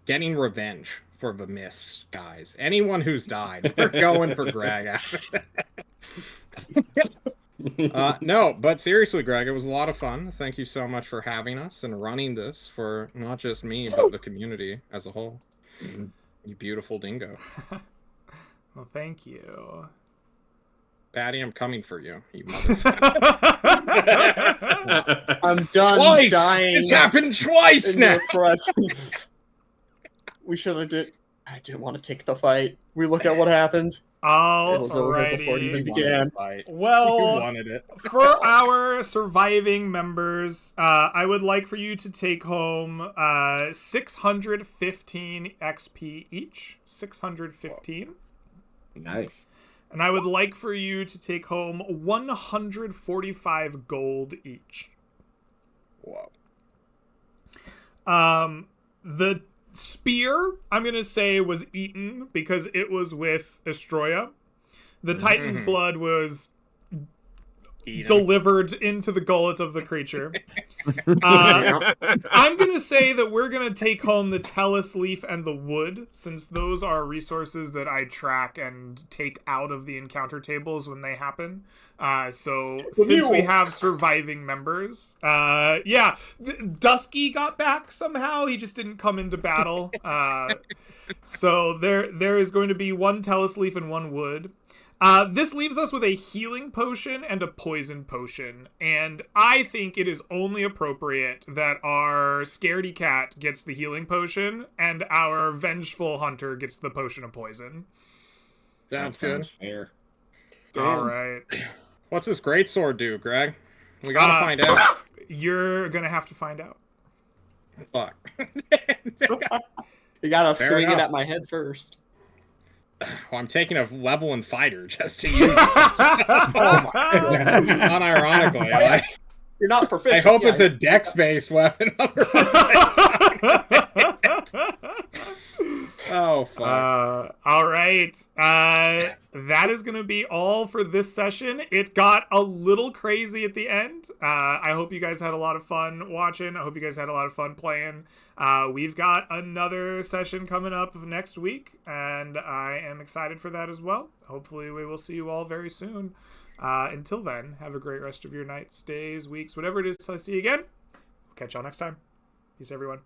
getting revenge for the miss, guys. Anyone who's died, we're going for Greg after that. No, but seriously, Greg, it was a lot of fun. Thank you so much for having us and running this for not just me, but the community as a whole. You beautiful dingo.
Well, thank you.
Patty, I'm coming for you, you motherfucker.
I'm done
Twice!
dying.
It's happened twice
in
now!
your presence. We should have did. I didn't want to take the fight. We look at what happened. It was over before it even
Alrighty.
began.
You
Well,
wanted it.
for our surviving members, I would like for you to take home 615 XP each. 615.
Nice.
And I would like for you to take home 145 gold each.
Whoa.
The spear, I'm going to say, was eaten because it was with Estroya. The Titan's blood was delivered into the gullet of the creature. I'm going to say that we're going to take home the Tellus leaf and the wood, since those are resources that I track and take out of the encounter tables when they happen. So since we have surviving members, Dusky got back somehow. He just didn't come into battle. So there is going to be 1 Tellus leaf and 1 wood. This leaves us with a healing potion and a poison potion, and I think it is only appropriate that our scaredy cat gets the healing potion and our vengeful hunter gets the potion of poison.
Sounds good.
Sounds fair.
All right.
What's this greatsword do, Greg? We gotta find out.
You're gonna have to find out.
Fuck.
You gotta
Fair
swing it
enough.
at my head first.
Well, I'm taking a level in fighter just to use it. Unironically.
You're not
I
proficient.
hope
yeah.
it's a dex-based weapon. Oh, fuck.
All right. That is going to be all for this session. It got a little crazy at the end. I hope you guys had a lot of fun watching. I hope you guys had a lot of fun playing. We've got another session coming up next week, and I am excited for that as well. Hopefully we will see you all very soon. Until then, have a great rest of your nights, days, weeks, whatever it is till I see you again. We'll catch y'all next time. Peace, everyone.